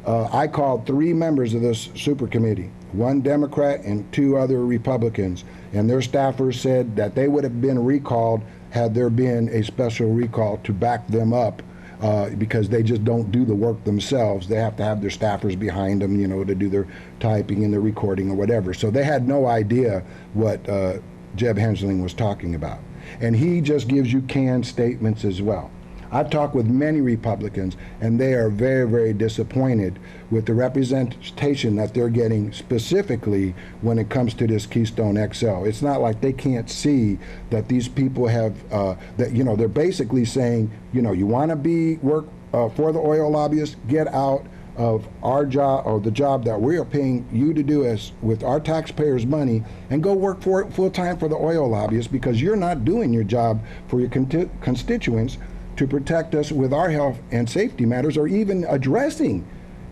I called 3 members of this super committee, 1 Democrat and 2 other Republicans, and their staffers said that they would have been recalled had there been a special recall to back them up. Because they just don't do the work themselves. They have to have their staffers behind them, you know, to do their typing and the recording or whatever. So they had no idea what Jeb Hensling was talking about. And he just gives you canned statements as well. I've talked with many Republicans, and they are very, very disappointed with the representation that they're getting specifically when it comes to this Keystone XL. It's not like they can't see that these people have, that, you know, they're basically saying, you know, you want to work for the oil lobbyists, get out of our job, or the job that we are paying you to do as with our taxpayers' money, and go work for it full time for the oil lobbyists, because you're not doing your job for your constituents to protect us with our health and safety matters, or even addressing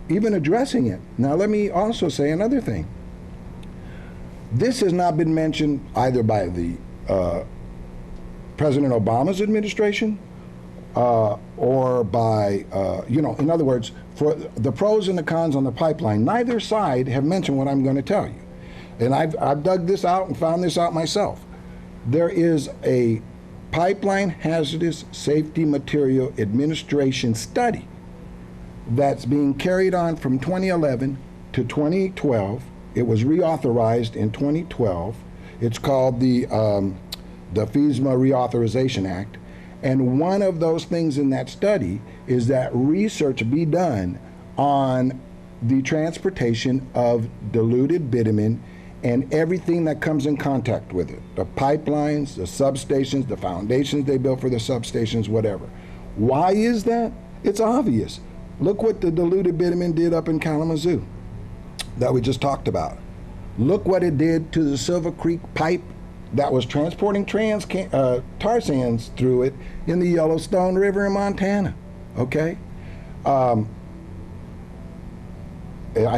it. Now, let me also say another thing. This has not been mentioned either by the President Obama's administration or by, you know, in other words, for the pros and the cons on the pipeline, neither side have mentioned what I'm going to tell you. And I've dug this out and found this out myself. There is a Pipeline Hazardous Safety Material Administration study that's being carried on from 2011 to 2012. It was reauthorized in 2012. It's called the FEMA Reauthorization Act. And one of those things in that study is that research be done on the transportation of diluted bitumen and everything that comes in contact with it. The pipelines, the substations, the foundations they built for the substations, whatever. Why is that? It's obvious. Look what the diluted bitumen did up in Kalamazoo that we just talked about. Look what it did to the Silver Creek pipe that was transporting tar sands through it in the Yellowstone River in Montana, okay? I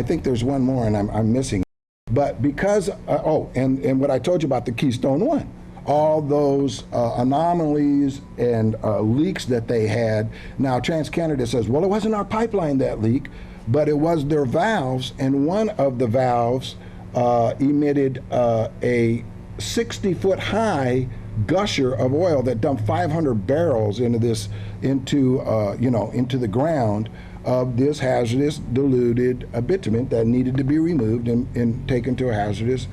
think there's one more and I'm missing. But because, and what I told you about the Keystone 1, all those anomalies and leaks that they had. Now, TransCanada says, well, it wasn't our pipeline that leaked, but it was their valves, and one of the valves emitted a 60-foot high gusher of oil that dumped 500 barrels into the ground of this hazardous diluted bitumen that needed to be removed and taken to a hazardous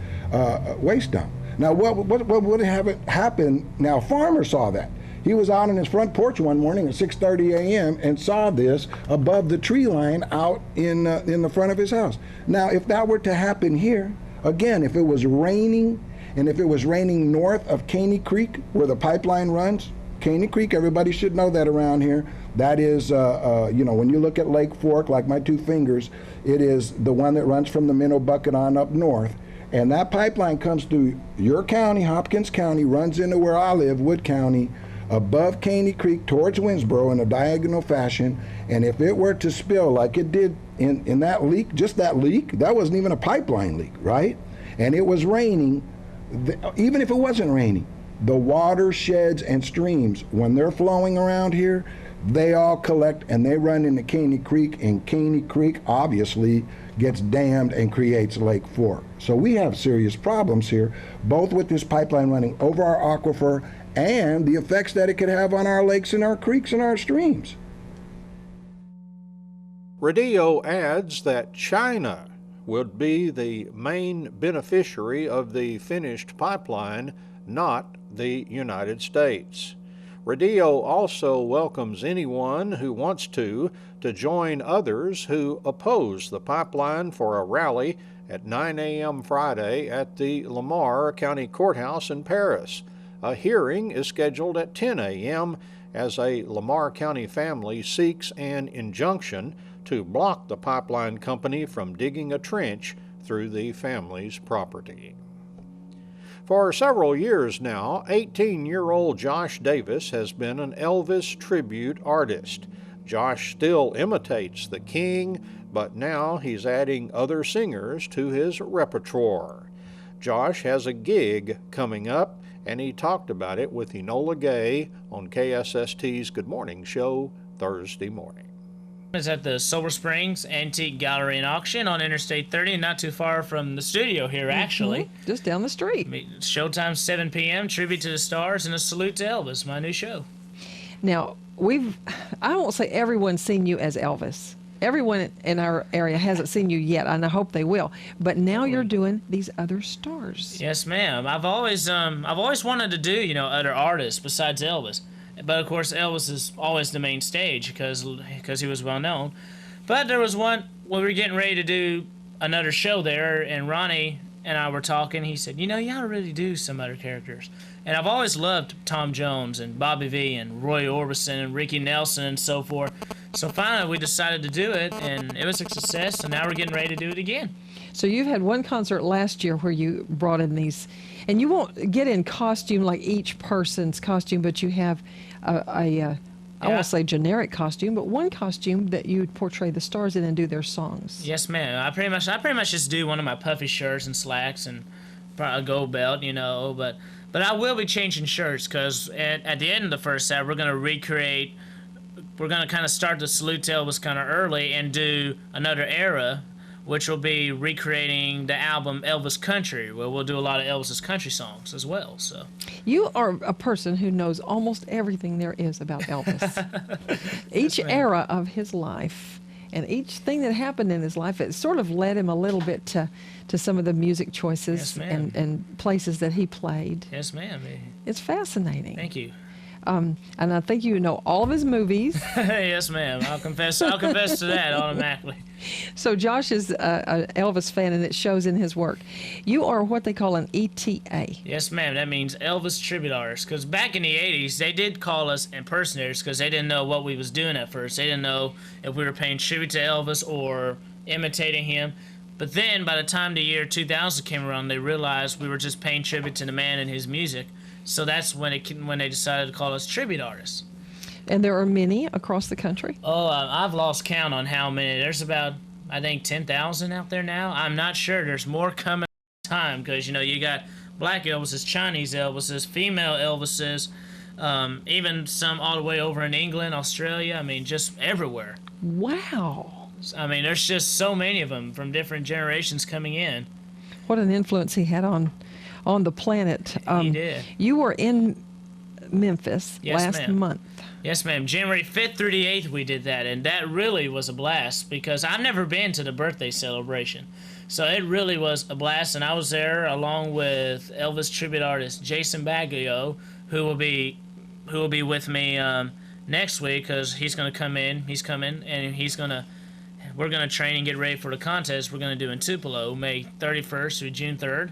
waste dump. Now, what would have happened? Now, a farmer saw that. He was out on his front porch one morning at 6:30 a.m. and saw this above the tree line out in the front of his house. Now, if that were to happen here, again, if it was raining, and if it was raining north of Caney Creek, where the pipeline runs, Caney Creek, everybody should know that around here. That is, when you look at Lake Fork, like my 2 fingers, it is the one that runs from the Minnow Bucket on up north. And that pipeline comes through your county, Hopkins County, runs into where I live, Wood County, above Caney Creek towards Winsboro in a diagonal fashion. And if it were to spill like it did in that leak, just that leak, that wasn't even a pipeline leak, right? And it was raining, even if it wasn't raining, the watersheds and streams, when they're flowing around here, they all collect and they run into Caney Creek, and Caney Creek obviously gets dammed and creates Lake Fork. So we have serious problems here, both with this pipeline running over our aquifer and the effects that it could have on our lakes and our creeks and our streams. Radillo adds that China would be the main beneficiary of the finished pipeline, not the United States. Radillo also welcomes anyone who wants to join others who oppose the pipeline for a rally at 9 a.m. Friday at the Lamar County Courthouse in Paris. A hearing is scheduled at 10 a.m. as a Lamar County family seeks an injunction to block the pipeline company from digging a trench through the family's property. For several years now, 18-year-old Josh Davis has been an Elvis tribute artist. Josh still imitates the King, but now he's adding other singers to his repertoire. Josh has a gig coming up, and he talked about it with Enola Gay on KSST's Good Morning Show Thursday morning. Is at the Silver Springs Antique Gallery and Auction on Interstate 30, not too far from the studio here, actually. Just down the street. Showtime 7 p.m., Tribute to the Stars, and a salute to Elvis, my new show. Now, I won't say everyone's seen you as Elvis. Everyone in our area hasn't seen you yet, and I hope they will. But now you're doing these other stars. Yes, ma'am. I've always wanted to do, other artists besides Elvis. But of course, Elvis is always the main stage because he was well known. But there was one when we were getting ready to do another show there, and Ronnie and I were talking. He said, you ought to really do some other characters. And I've always loved Tom Jones and Bobby V and Roy Orbison and Ricky Nelson and so forth. So finally, we decided to do it, and it was a success. And now we're getting ready to do it again. So you've had one concert last year where you brought in these, and you won't get in costume like each person's costume, but you have I won't say generic costume, but one costume that you portray the stars in and do their songs. Yes, ma'am. I pretty much just do one of my puffy shirts and slacks and probably a gold belt, But I will be changing shirts because at the end of the first set, we're going to recreate. We're going to kind of start the Salute to Elvis kind of early and do another era, which will be recreating the album Elvis Country, where we'll do a lot of Elvis's country songs as well. So you are a person who knows almost everything there is about Elvis. Each era of his life and each thing that happened in his life, it sort of led him a little bit to some of the music choices and places that he played. Yes, ma'am. It's fascinating. Thank you. And I think you know all of his movies. Yes, ma'am. I'll confess to that automatically. So Josh is an Elvis fan, and it shows in his work. You are what they call an ETA. Yes, ma'am. That means Elvis Tribute Artist. Because back in the 80s, they did call us impersonators because they didn't know what we was doing at first. They didn't know if we were paying tribute to Elvis or imitating him. But then, by the time the year 2000 came around, they realized we were just paying tribute to the man and his music. So that's when they decided to call us tribute artists. And there are many across the country? Oh, I've lost count on how many. There's about, I think, 10,000 out there now. I'm not sure. There's more coming time because, you got black Elvises, Chinese Elvises, female Elvises, even some all the way over in England, Australia. I mean, just everywhere. Wow. I mean, there's just so many of them from different generations coming in. What an influence he had on the planet. He did. You were in Memphis last month. Yes, ma'am. January 5th through the 8th we did that, and that really was a blast because I've never been to the birthday celebration. So it really was a blast, and I was there along with Elvis tribute artist Jason Baglio, who will be with me next week because he's going to come in. He's coming, and we're going to train and get ready for the contest we're going to do in Tupelo, May 31st through June 3rd.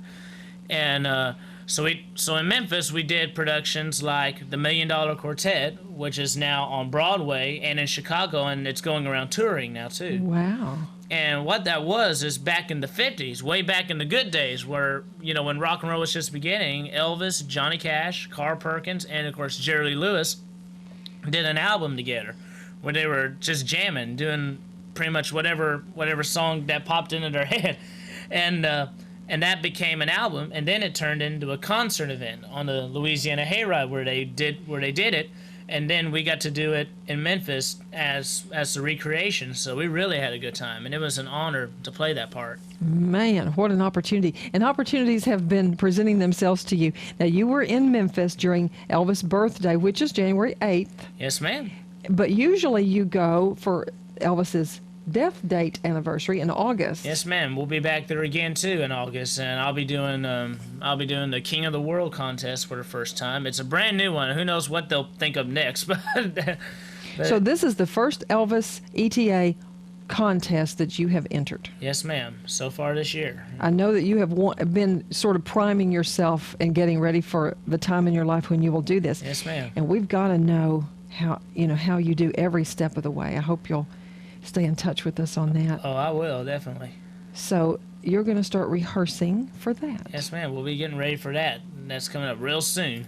And so in Memphis, we did productions like The $1 Million Quartet, which is now on Broadway, and in Chicago, and it's going around touring now, too. Wow. And what that was is back in the 50s, way back in the good days where, when rock and roll was just beginning, Elvis, Johnny Cash, Carl Perkins, and, of course, Jerry Lee Lewis did an album together where they were just jamming, doing pretty much whatever song that popped into their head. And that became an album, and then it turned into a concert event on the Louisiana Hayride where they did it, and then we got to do it in Memphis as the recreation. So we really had a good time, and it was an honor to play that part. Man, what an opportunity. And opportunities have been presenting themselves to you. Now, you were in Memphis during Elvis' birthday, which is January 8th. Yes, ma'am. But usually you go for Elvis's death date anniversary in August. Yes, ma'am. We'll be back there again too in August, and I'll be doing the King of the World contest for the first time. It's a brand new one. Who knows what they'll think of next? But so this is the first Elvis ETA contests that you have entered. Yes, ma'am. So far this year. I know that you have been sort of priming yourself and getting ready for the time in your life when you will do this. Yes, ma'am. And we've got to know how you do every step of the way. I hope you'll stay in touch with us on that. Oh, I will, definitely. So you're going to start rehearsing for that. Yes, ma'am. We'll be getting ready for that. That's coming up real soon.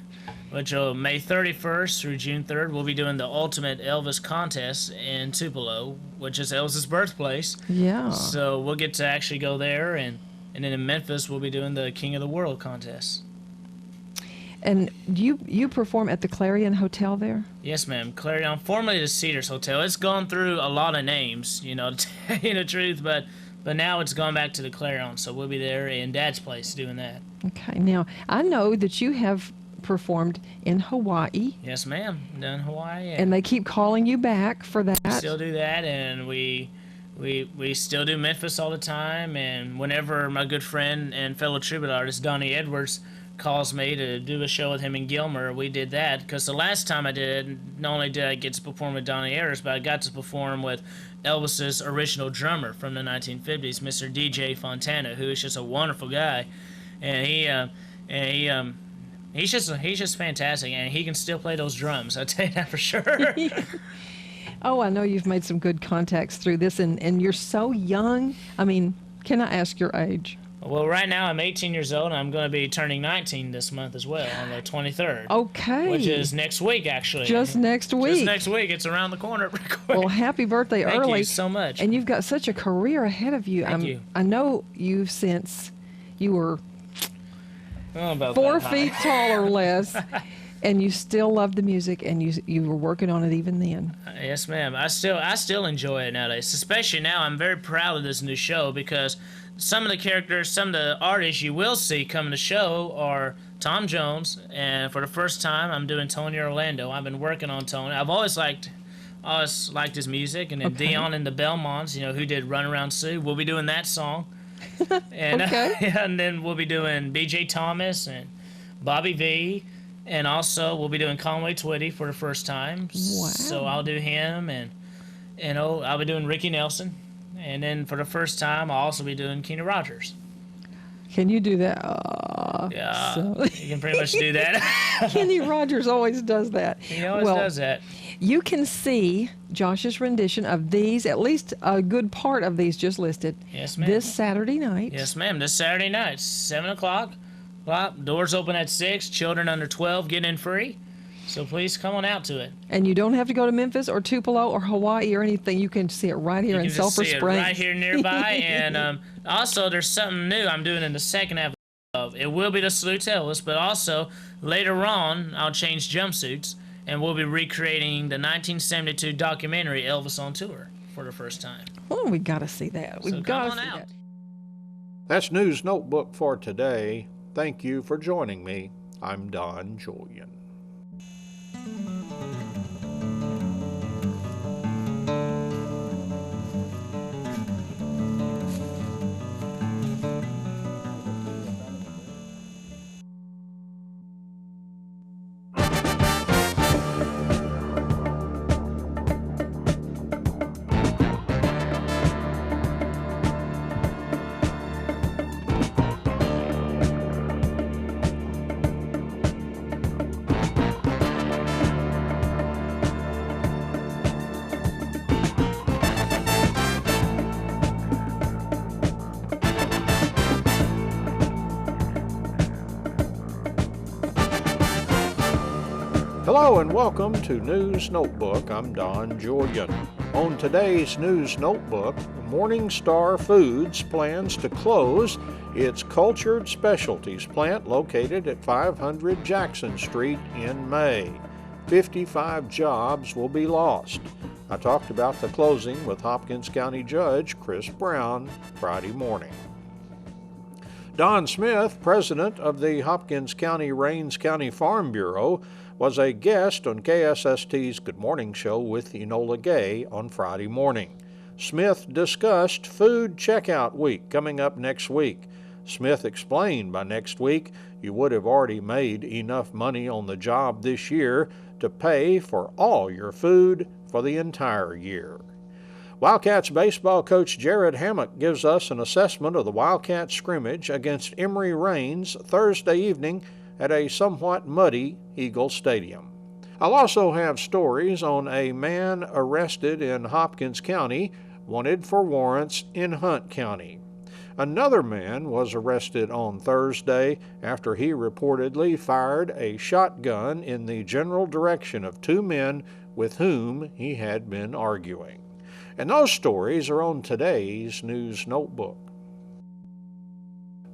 Which May 31st through June 3rd, we'll be doing the Ultimate Elvis Contest in Tupelo, which is Elvis's birthplace. Yeah. So we'll get to actually go there, and then in Memphis, we'll be doing the King of the World contest. And you perform at the Clarion Hotel there? Yes, ma'am. Clarion, formerly the Cedars Hotel. It's gone through a lot of names, to tell you the truth, but now it's gone back to the Clarion, so we'll be there in Dad's place doing that. Okay. Now, I know that you have performed in Hawaii. Yes, ma'am. Done Hawaii. And they keep calling you back for that. Still do that, and we still do Memphis all the time, and whenever my good friend and fellow tribute artist Donnie Edwards calls me to do a show with him in Gilmer, we did that, because the last time I did, not only did I get to perform with Donnie Edwards, but I got to perform with Elvis's original drummer from the 1950s, Mr. DJ Fontana, who is just a wonderful guy, and he's just fantastic, and he can still play those drums. I'll tell you that for sure. Oh, I know you've made some good contacts through this, and you're so young. I mean, can I ask your age? Well, right now I'm 18 years old, and I'm going to be turning 19 this month as well, on the 23rd. Okay. Which is next week, actually. Just next week. Just next week. It's around the corner. Well, happy birthday early. Thank you so much. And you've got such a career ahead of you. Thank you. I know you since you were about 4 feet tall or less, and you still love the music, and you were working on it even then. Yes, ma'am. I still enjoy it nowadays. Especially now, I'm very proud of this new show, because some of the characters, some of the artists you will see come in the show are Tom Jones, and for the first time, I'm doing Tony Orlando. I've been working on Tony. I've always liked his music, and then Dion and the Belmonts, who did Run Around Sue. We'll be doing that song. And, and then we'll be doing B.J. Thomas and Bobby V, and also we'll be doing Conway Twitty for the first time. Wow. So I'll do him, and I'll be doing Ricky Nelson, and then for the first time I'll also be doing Kenny Rogers. Can you do that? Yeah, so. you can pretty much do that. Kenny Rogers always does that. He always does that. You can see Josh's rendition of these, at least a good part of these just listed, Yes, ma'am. this Saturday night. Yes, ma'am. This Saturday night, 7 o'clock. Doors open at 6. Children under 12 get in free. So please come on out to it. And you don't have to go to Memphis or Tupelo or Hawaii or anything. You can see it right here in Sulphur Springs. You can just see it right here nearby. And also, there's something new I'm doing in the second half of it. Will be the Salute to Elvis, but also later on, I'll change jumpsuits, and we'll be recreating the 1972 documentary Elvis on Tour for the first time. Oh, we got to see that. We've got to see that. That's News Notebook for today. Thank you for joining me. I'm Don Julian. Hello and welcome to News Notebook. I'm Don Julian. On today's News Notebook, Morningstar Foods plans to close its cultured specialties plant located at 500 Jackson Street in May. 55 jobs will be lost. I talked about the closing with Hopkins County Judge Chris Brown Friday morning. Don Smith, president of the Hopkins County Rains County Farm Bureau, was a guest on KSST's Good Morning Show with Enola Gay on Friday morning. Smith discussed food checkout week coming up next week. Smith explained by next week you would have already made enough money on the job this year to pay for all your food for the entire year. Wildcats baseball coach Jared Hammock gives us an assessment of the Wildcats scrimmage against Emory Reigns Thursday evening at a somewhat muddy Eagle Stadium. I'll also have stories on a man arrested in Hopkins County, wanted for warrants in Hunt County. Another man was arrested on Thursday after he reportedly fired a shotgun in the general direction of two men with whom he had been arguing. And those stories are on today's News Notebook.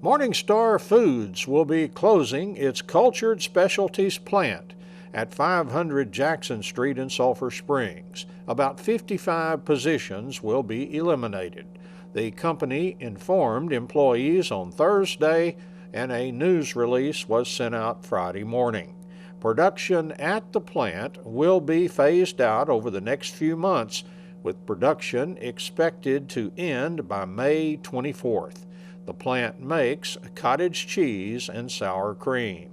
Morningstar Foods will be closing its cultured specialties plant at 500 Jackson Street in Sulphur Springs. About 55 positions will be eliminated. The company informed employees on Thursday, and a news release was sent out Friday morning. Production at the plant will be phased out over the next few months, with production expected to end by May 24th. The plant makes cottage cheese and sour cream.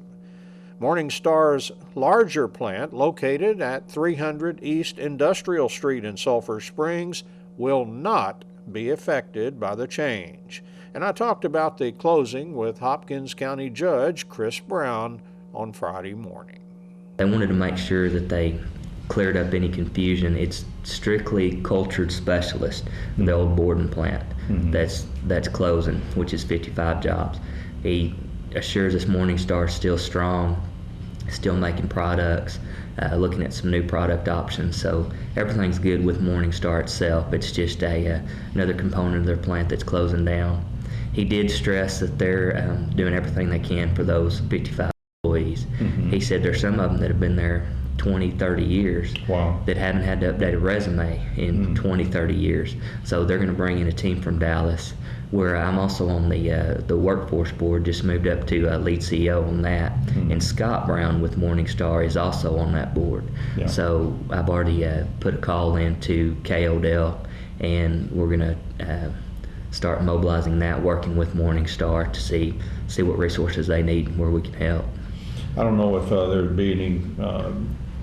Morningstar's larger plant, located at 300 East Industrial Street in Sulphur Springs, will not be affected by the change. And I talked about the closing with Hopkins County Judge Chris Brown on Friday morning. They wanted to make sure that they cleared up any confusion. It's strictly cultured specialist, the old Borden plant that's closing, which is 55 jobs. He assures us Morningstar is still strong, still making products, looking at some new product options. So everything's good with Morningstar itself. It's just another component of their plant that's closing down. He did stress that they're doing everything they can for those 55 employees. He said there's some of them that have been there 20, 30 years that haven't had to update a resume in 20, 30 years. So they're going to bring in a team from Dallas, where I'm also on the workforce board, just moved up to lead CEO on that. And Scott Brown with Morningstar is also on that board. So I've already put a call in to Kay Odell, and we're going to start mobilizing that, working with Morningstar to see what resources they need and where we can help. I don't know if there'd be any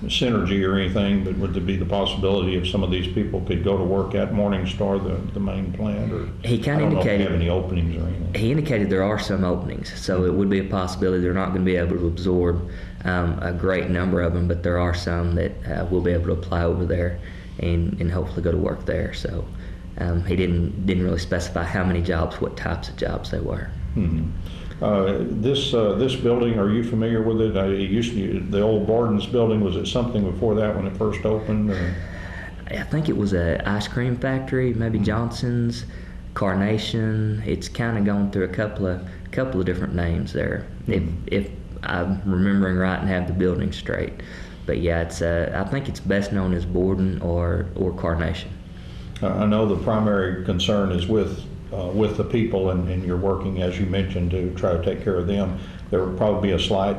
synergy or anything, but would there be the possibility if some of these people could go to work at Morningstar, the main plant, or he kind of indicated, I don't know if they have any openings or anything. He indicated there are some openings, so it would be a possibility. They're not going to be able to absorb a great number of them, but there are some that will be able to apply over there and hopefully go to work there. So he didn't really specify how many jobs, what types of jobs they were. This building, are you familiar with it? It used to be the old Borden's building. Was it something before that when it first opened? Or? I think it was an ice cream factory, maybe Johnson's, Carnation. It's kind of gone through a couple of different names there, if I'm remembering right and have the building straight. But yeah, it's I think it's best known as Borden or Carnation. I know the primary concern is with the people, and you're working, as you mentioned, to try to take care of them. There will probably be a slight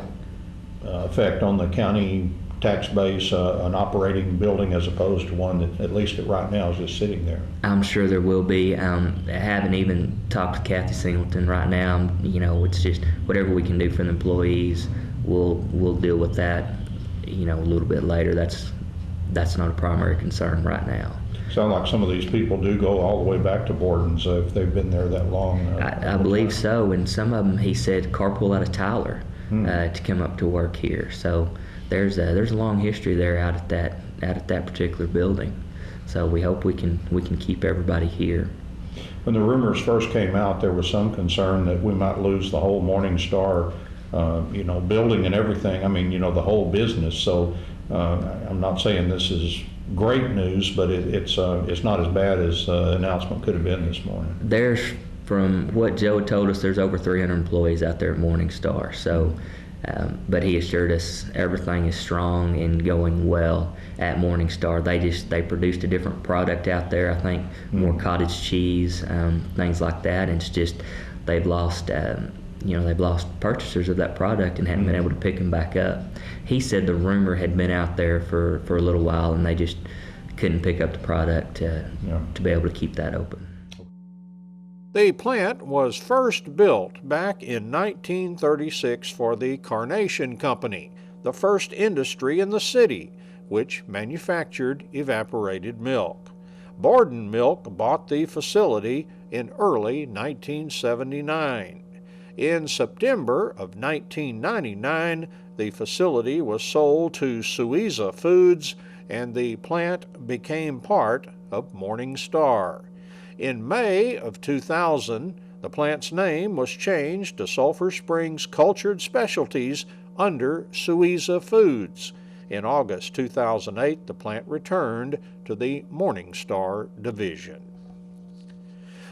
effect on the county tax base, an operating building as opposed to one that, at least right now, is just sitting there. I'm sure there will be. I haven't even talked to Kathy Singleton right now. It's just whatever we can do for the employees, we'll deal with that, a little bit later. That's not a primary concern right now. Sound like some of these people do go all the way back to Borden's if they've been there that long. I believe so, and some of them, he said, carpool out of Tyler to come up to work here. So there's a long history there out at that particular building. So we hope we can keep everybody here. When the rumors first came out, there was some concern that we might lose the whole Morningstar, building and everything. I mean, the whole business. So I'm not saying this is great news, but it's not as bad as the announcement could have been this morning. There's, from what Joe told us, there's over 300 employees out there at Morningstar. So, but he assured us everything is strong and going well at Morningstar. They produced a different product out there. I think more cottage cheese, things like that. And it's just they've lost. They've lost purchasers of that product and hadn't been able to pick them back up. He said the rumor had been out there for a little while, and they just couldn't pick up the product to be able to keep that open. The plant was first built back in 1936 for the Carnation Company, the first industry in the city, which manufactured evaporated milk. Borden Milk bought the facility in early 1979. In September of 1999, the facility was sold to Suiza Foods, and the plant became part of Morning Star. In May of 2000, the plant's name was changed to Sulphur Springs Cultured Specialties under Suiza Foods. In August 2008, the plant returned to the Morning Star division.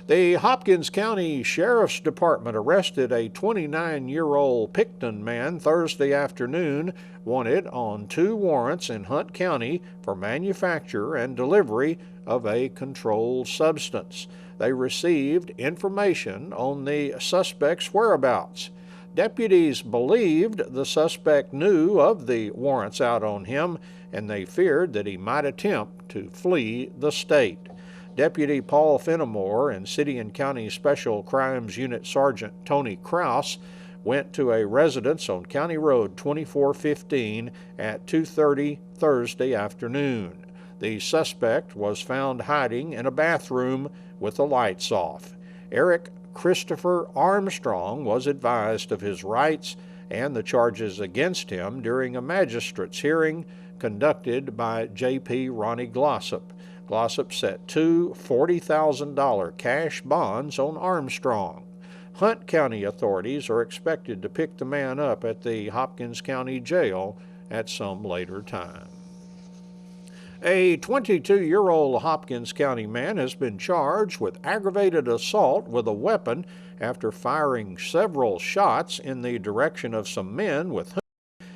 The Hopkins County Sheriff's Department arrested a 29-year-old Picton man Thursday afternoon, wanted on 2 warrants in Hunt County for manufacture and delivery of a controlled substance. They received information on the suspect's whereabouts. Deputies believed the suspect knew of the warrants out on him, and they feared that he might attempt to flee the state. Deputy Paul Fenimore and City and County Special Crimes Unit Sergeant Tony Kraus went to a residence on County Road 2415 at 2:30 Thursday afternoon. The suspect was found hiding in a bathroom with the lights off. Eric Christopher Armstrong was advised of his rights and the charges against him during a magistrate's hearing conducted by J.P. Ronnie Glossop. Glossop set 2 $40,000 cash bonds on Armstrong. Hunt County authorities are expected to pick the man up at the Hopkins County Jail at some later time. A 22-year-old Hopkins County man has been charged with aggravated assault with a weapon after firing several shots in the direction of some men with whom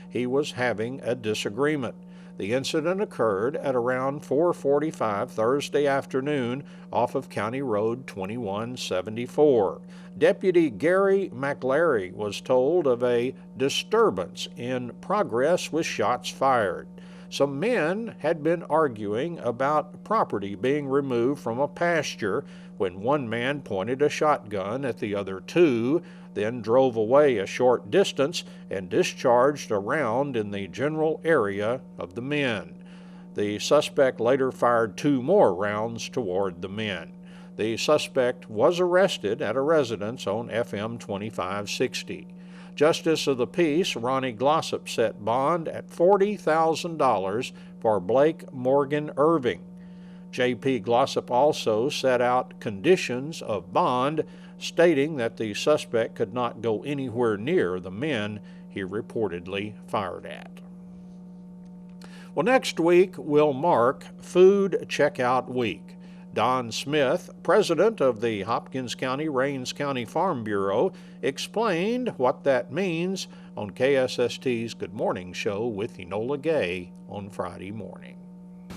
he was having a disagreement. The incident occurred at around 4:45 Thursday afternoon off of County Road 2174. Deputy Gary McLary was told of a disturbance in progress with shots fired. Some men had been arguing about property being removed from a pasture when one man pointed a shotgun at the other 2, then drove away a short distance and discharged a round in the general area of the men. The suspect later fired 2 more rounds toward the men. The suspect was arrested at a residence on FM 2560. Justice of the Peace Ronnie Glossop set bond at $40,000 for Blake Morgan Irving. J.P. Glossop also set out conditions of bond, stating that the suspect could not go anywhere near the men he reportedly fired at. Well, next week will mark Food Checkout Week. Don Smith, president of the Hopkins County Rains County Farm Bureau, explained what that means on KSST's Good Morning Show with Enola Gay on Friday morning.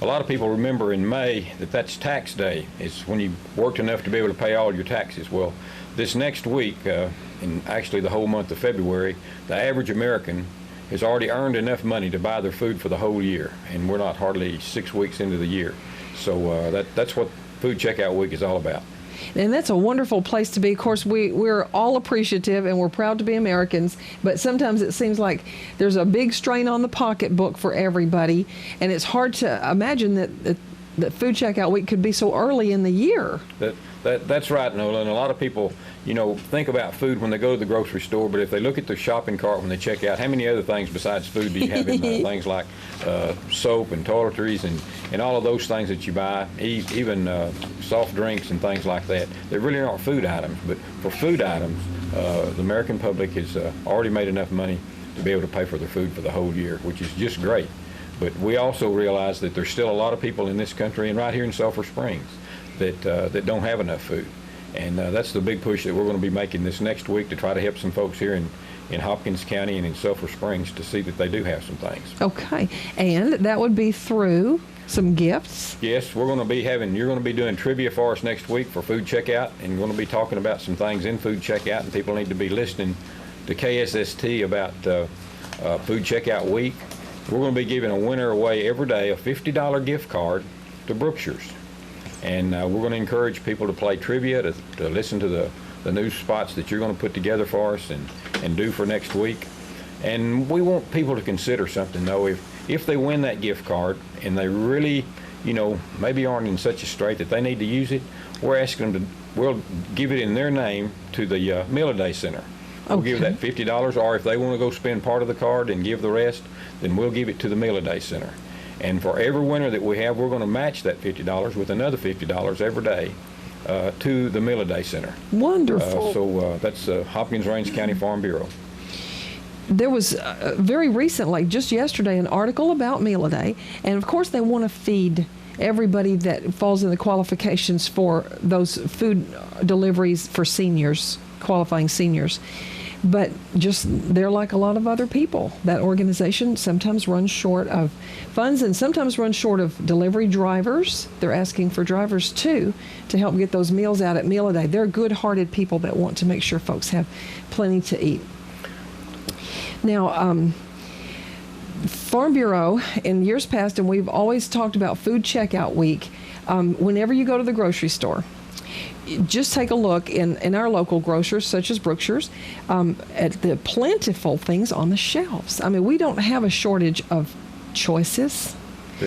A lot of people remember in May that's tax day. It's when you worked enough to be able to pay all your taxes. Well, this next week, and actually the whole month of February, the average American has already earned enough money to buy their food for the whole year, and we're not hardly 6 weeks into the year. So that's what Food Checkout Week is all about. And that's a wonderful place to be. Of course, we're all appreciative and we're proud to be Americans, but sometimes it seems like there's a big strain on the pocketbook for everybody, and it's hard to imagine that Food Checkout Week could be so early in the year. That's right, Nola, and a lot of people, think about food when they go to the grocery store, but if they look at their shopping cart when they check out, how many other things besides food do you have in there? Things like soap and toiletries and all of those things that you buy, even soft drinks and things like that. They really aren't food items, but for food items, the American public has already made enough money to be able to pay for their food for the whole year, which is just great. But we also realize that there's still a lot of people in this country and right here in Sulphur Springs that don't have enough food. And that's the big push that we're going to be making this next week to try to help some folks here in Hopkins County and in Sulphur Springs to see that they do have some things. Okay, and that would be through some gifts? Yes, you're going to be doing trivia for us next week for Food Checkout, and we're going to be talking about some things in Food Checkout, and people need to be listening to KSST about Food Checkout Week. We're going to be giving a winner away every day a $50 gift card to Brookshire's. And we're going to encourage people to play trivia, to listen to the news spots that you're going to put together for us and do for next week. And we want people to consider something, though. If they win that gift card and they really maybe aren't in such a strait that they need to use it, we're asking them we'll give it in their name to the Meal a Day Center. We'll give that $50, or if they want to go spend part of the card and give the rest, then we'll give it to the Meal a Day Center. And for every winner that we have, we're going to match that $50 with another $50 every day to the Meal a Day Center. Wonderful. So that's Hopkins Range County Farm Bureau. There was very recently, just yesterday, an article about Meal a Day, and of course they want to feed everybody that falls in the qualifications for those food deliveries for seniors, qualifying seniors. But they're like a lot of other people. That organization sometimes runs short of funds and sometimes runs short of delivery drivers. They're asking for drivers too to help get those meals out at Meal a Day. They're good-hearted people that want to make sure folks have plenty to eat. Now, Farm Bureau in years past, and we've always talked about Food Checkout Week, whenever you go to the grocery store, just take a look in our local grocers, such as Brookshire's, at the plentiful things on the shelves. I mean, we don't have a shortage of choices.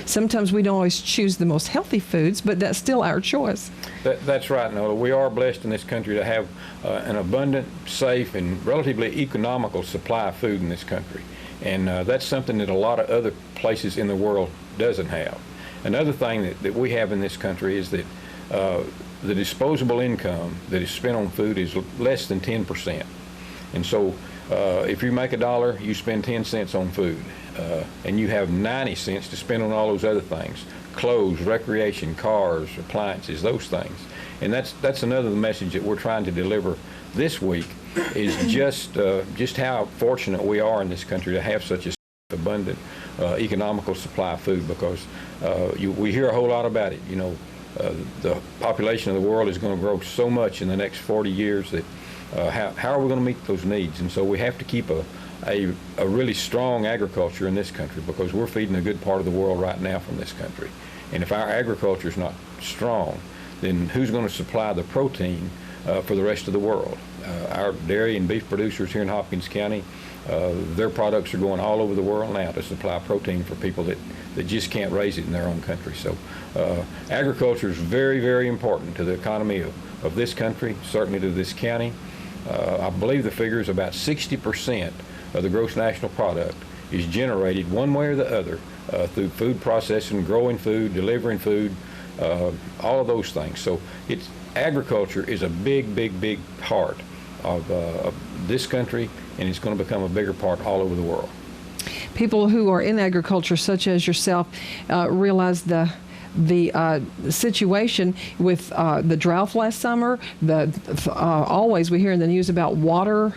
Sometimes we don't always choose the most healthy foods, but that's still our choice. That's right, Nola. We are blessed in this country to have an abundant, safe, and relatively economical supply of food in this country. And that's something that a lot of other places in the world doesn't have. Another thing that we have in this country is that the disposable income that is spent on food is less than 10%. And so if you make $1, you spend 10 cents on food. And you have 90 cents to spend on all those other things: clothes, recreation, cars, appliances, those things. And that's another message that we're trying to deliver this week, is just how fortunate we are in this country to have such a abundant economical supply of food, because we hear a whole lot about it. The population of the world is going to grow so much in the next 40 years that how are we going to meet those needs? And so we have to keep a really strong agriculture in this country, because we're feeding a good part of the world right now from this country. And if our agriculture is not strong, then who's going to supply the protein for the rest of the world? Our dairy and beef producers here in Hopkins County, their products are going all over the world now to supply protein for people that just can't raise it in their own country. So agriculture is very, very important to the economy of this country, certainly to this county. I believe the figure is about 60% of the gross national product is generated one way or the other through food processing, growing food, delivering food, all of those things. So agriculture is a big, big, big part of this country, and it's going to become a bigger part all over the world. People who are in agriculture, such as yourself, realize the situation with the drought last summer. Always we hear in the news about water,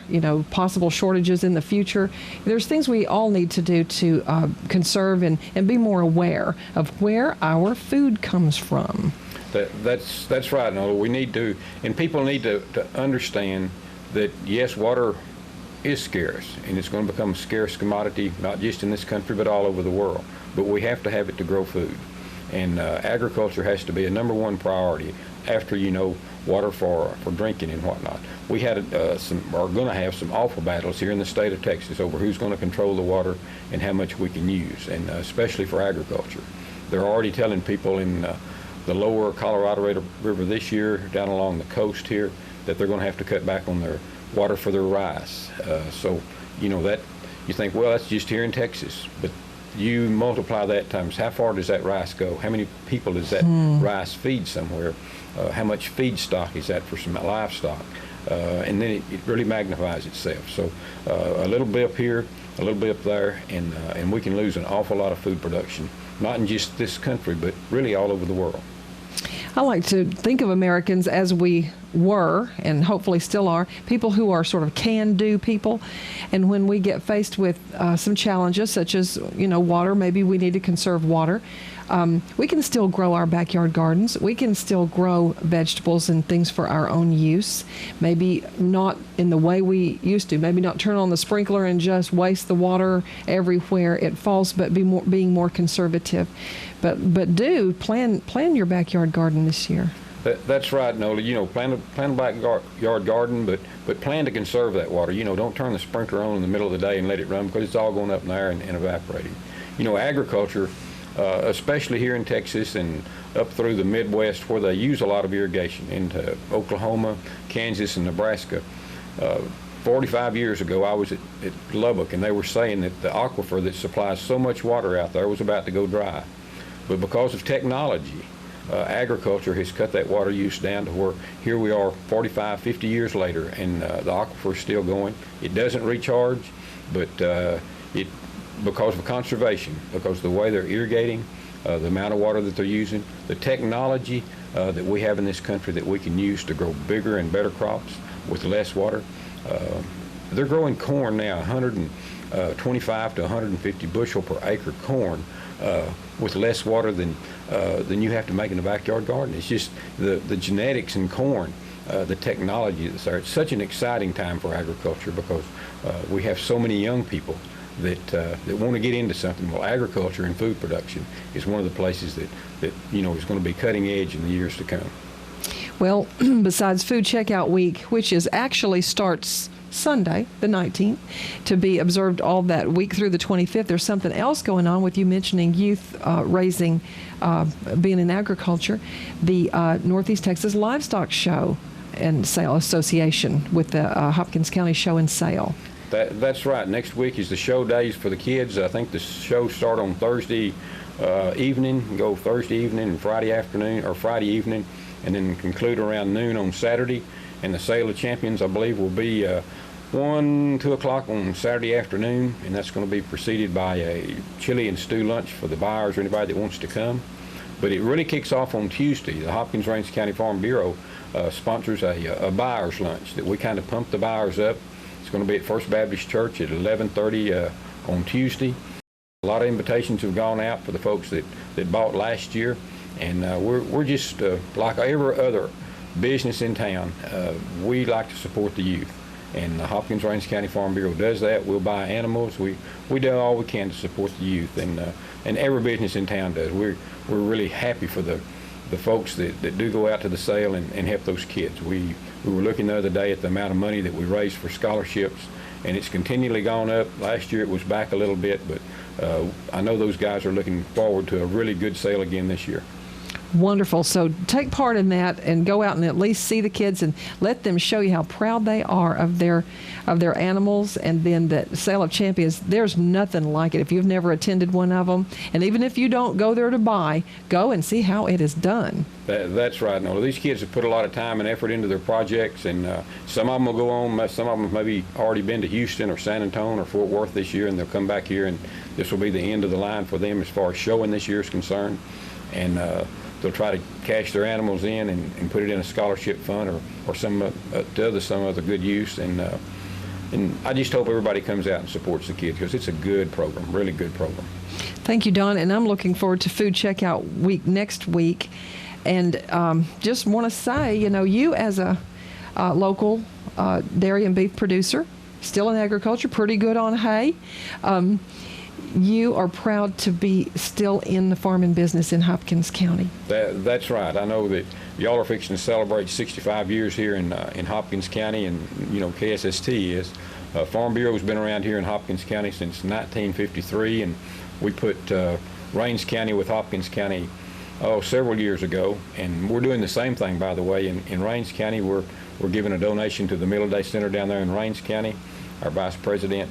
possible shortages in the future. There's things we all need to do to conserve and be more aware of where our food comes from. That's right, Nola. We need to, and people need to understand that, yes, water is scarce, and it's going to become a scarce commodity, not just in this country, but all over the world. But we have to have it to grow food. And agriculture has to be a #1 priority after, water for drinking and whatnot. We are going to have some awful battles here in the state of Texas over who's going to control the water and how much we can use, and especially for agriculture. They're already telling people in the lower Colorado River this year, down along the coast here, that they're going to have to cut back on their water for their rice. So, that you think, well, that's just here in Texas, but you multiply that times how far does that rice go? How many people does that rice feed somewhere? How much feedstock is that for some livestock? And then it really magnifies itself. So a little bit up here, a little bit up there, and we can lose an awful lot of food production, not in just this country, but really all over the world. I like to think of Americans as we were, and hopefully still are, people who are sort of can-do people. And when we get faced with some challenges, such as, water, maybe we need to conserve water, we can still grow our backyard gardens. We can still grow vegetables and things for our own use. Maybe not in the way we used to. Maybe not turn on the sprinkler and just waste the water everywhere it falls, but being more conservative. But do plan your backyard garden this year. That's right, Nola. Plan a backyard garden, but plan to conserve that water. Don't turn the sprinkler on in the middle of the day and let it run, because it's all going up in the air and evaporating. Agriculture especially here in Texas and up through the Midwest where they use a lot of irrigation, into Oklahoma, Kansas, and Nebraska. 45 years ago, I was at Lubbock, and they were saying that the aquifer that supplies so much water out there was about to go dry. But because of technology, agriculture has cut that water use down to where here we are 45, 50 years later, and the aquifer is still going. It doesn't recharge, but because of conservation, because of the way they're irrigating, the amount of water that they're using, the technology that we have in this country that we can use to grow bigger and better crops with less water. They're growing corn now, 125 to 150 bushel per acre corn with less water than you have to make in a backyard garden. It's just the genetics in corn, the technology that's there. It's such an exciting time for agriculture because we have so many young people that want to get into something. Well, agriculture and food production is one of the places that is going to be cutting edge in the years to come. Well, besides Food Checkout Week, which actually starts Sunday, the 19th, to be observed all that week through the 25th, there's something else going on with you mentioning youth raising, being in agriculture. The Northeast Texas Livestock Show and Sale Association with the Hopkins County Show and Sale. That's right. Next week is the show days for the kids. I think the shows start on Thursday evening, go Thursday evening and Friday afternoon, or Friday evening, and then conclude around noon on Saturday. And the Sale of Champions, I believe, will be 1, 2 o'clock on Saturday afternoon, and that's going to be preceded by a chili and stew lunch for the buyers or anybody that wants to come. But it really kicks off on Tuesday. The Hopkins-Raines County Farm Bureau sponsors a buyer's lunch that we kind of pump the buyers up. It's going to be at First Baptist Church at 11:30 on Tuesday. A lot of invitations have gone out for the folks that bought last year, and we're just like every other business in town. We like to support the youth, and the Hopkins-Raines County Farm Bureau does that. We'll buy animals. We do all we can to support the youth, and every business in town does. We're really happy for the folks that do go out to the sale and help those kids. We were looking the other day at the amount of money that we raised for scholarships, and it's continually gone up. Last year it was back a little bit, but I know those guys are looking forward to a really good sale again this year. Wonderful. So take part in that and go out and at least see the kids and let them show you how proud they are of their animals. And then the Sale of Champions, there's nothing like it if you've never attended one of them. And even if you don't go there to buy, go and see how it is done. That's right. No, these kids have put a lot of time and effort into their projects, and some of them will go on. Some of them have maybe already been to Houston or San Antonio or Fort Worth this year, and they'll come back here, and this will be the end of the line for them as far as showing this year is concerned. And they'll try to cash their animals in and put it in a scholarship fund or some other good use. And I just hope everybody comes out and supports the kids because it's a good program, really good program. Thank you, Don. And I'm looking forward to Food Checkout Week next week. And just want to say, you as a local dairy and beef producer, still in agriculture, pretty good on hay, you are proud to be still in the farming business in Hopkins County. That's right. I know that y'all are fixing to celebrate 65 years here in Hopkins County, and KSST is. Farm Bureau has been around here in Hopkins County since 1953, and we put Raines County with Hopkins County several years ago, and we're doing the same thing, by the way. In Raines County, we're giving a donation to the Middle Day Center down there in Raines County. Our Vice President,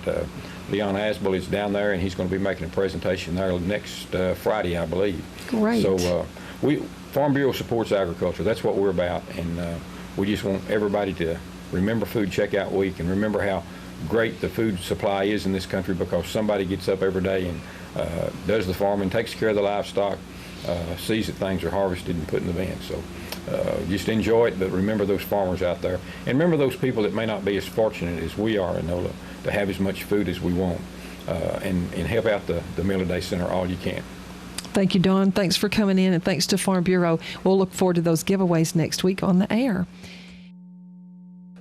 Leon Asbel, is down there, and he's going to be making a presentation there next Friday, I believe. Great. So Farm Bureau supports agriculture. That's what we're about, and we just want everybody to remember Food Checkout Week and remember how great the food supply is in this country, because somebody gets up every day and does the farming, takes care of the livestock, sees that things are harvested and put in the bin. So just enjoy it, but remember those farmers out there, and remember those people that may not be as fortunate as we are and to have as much food as we want, and help out the Middle Day Center all you can. Thank you, Don. Thanks for coming in, and thanks to Farm Bureau. We'll look forward to those giveaways next week on the air.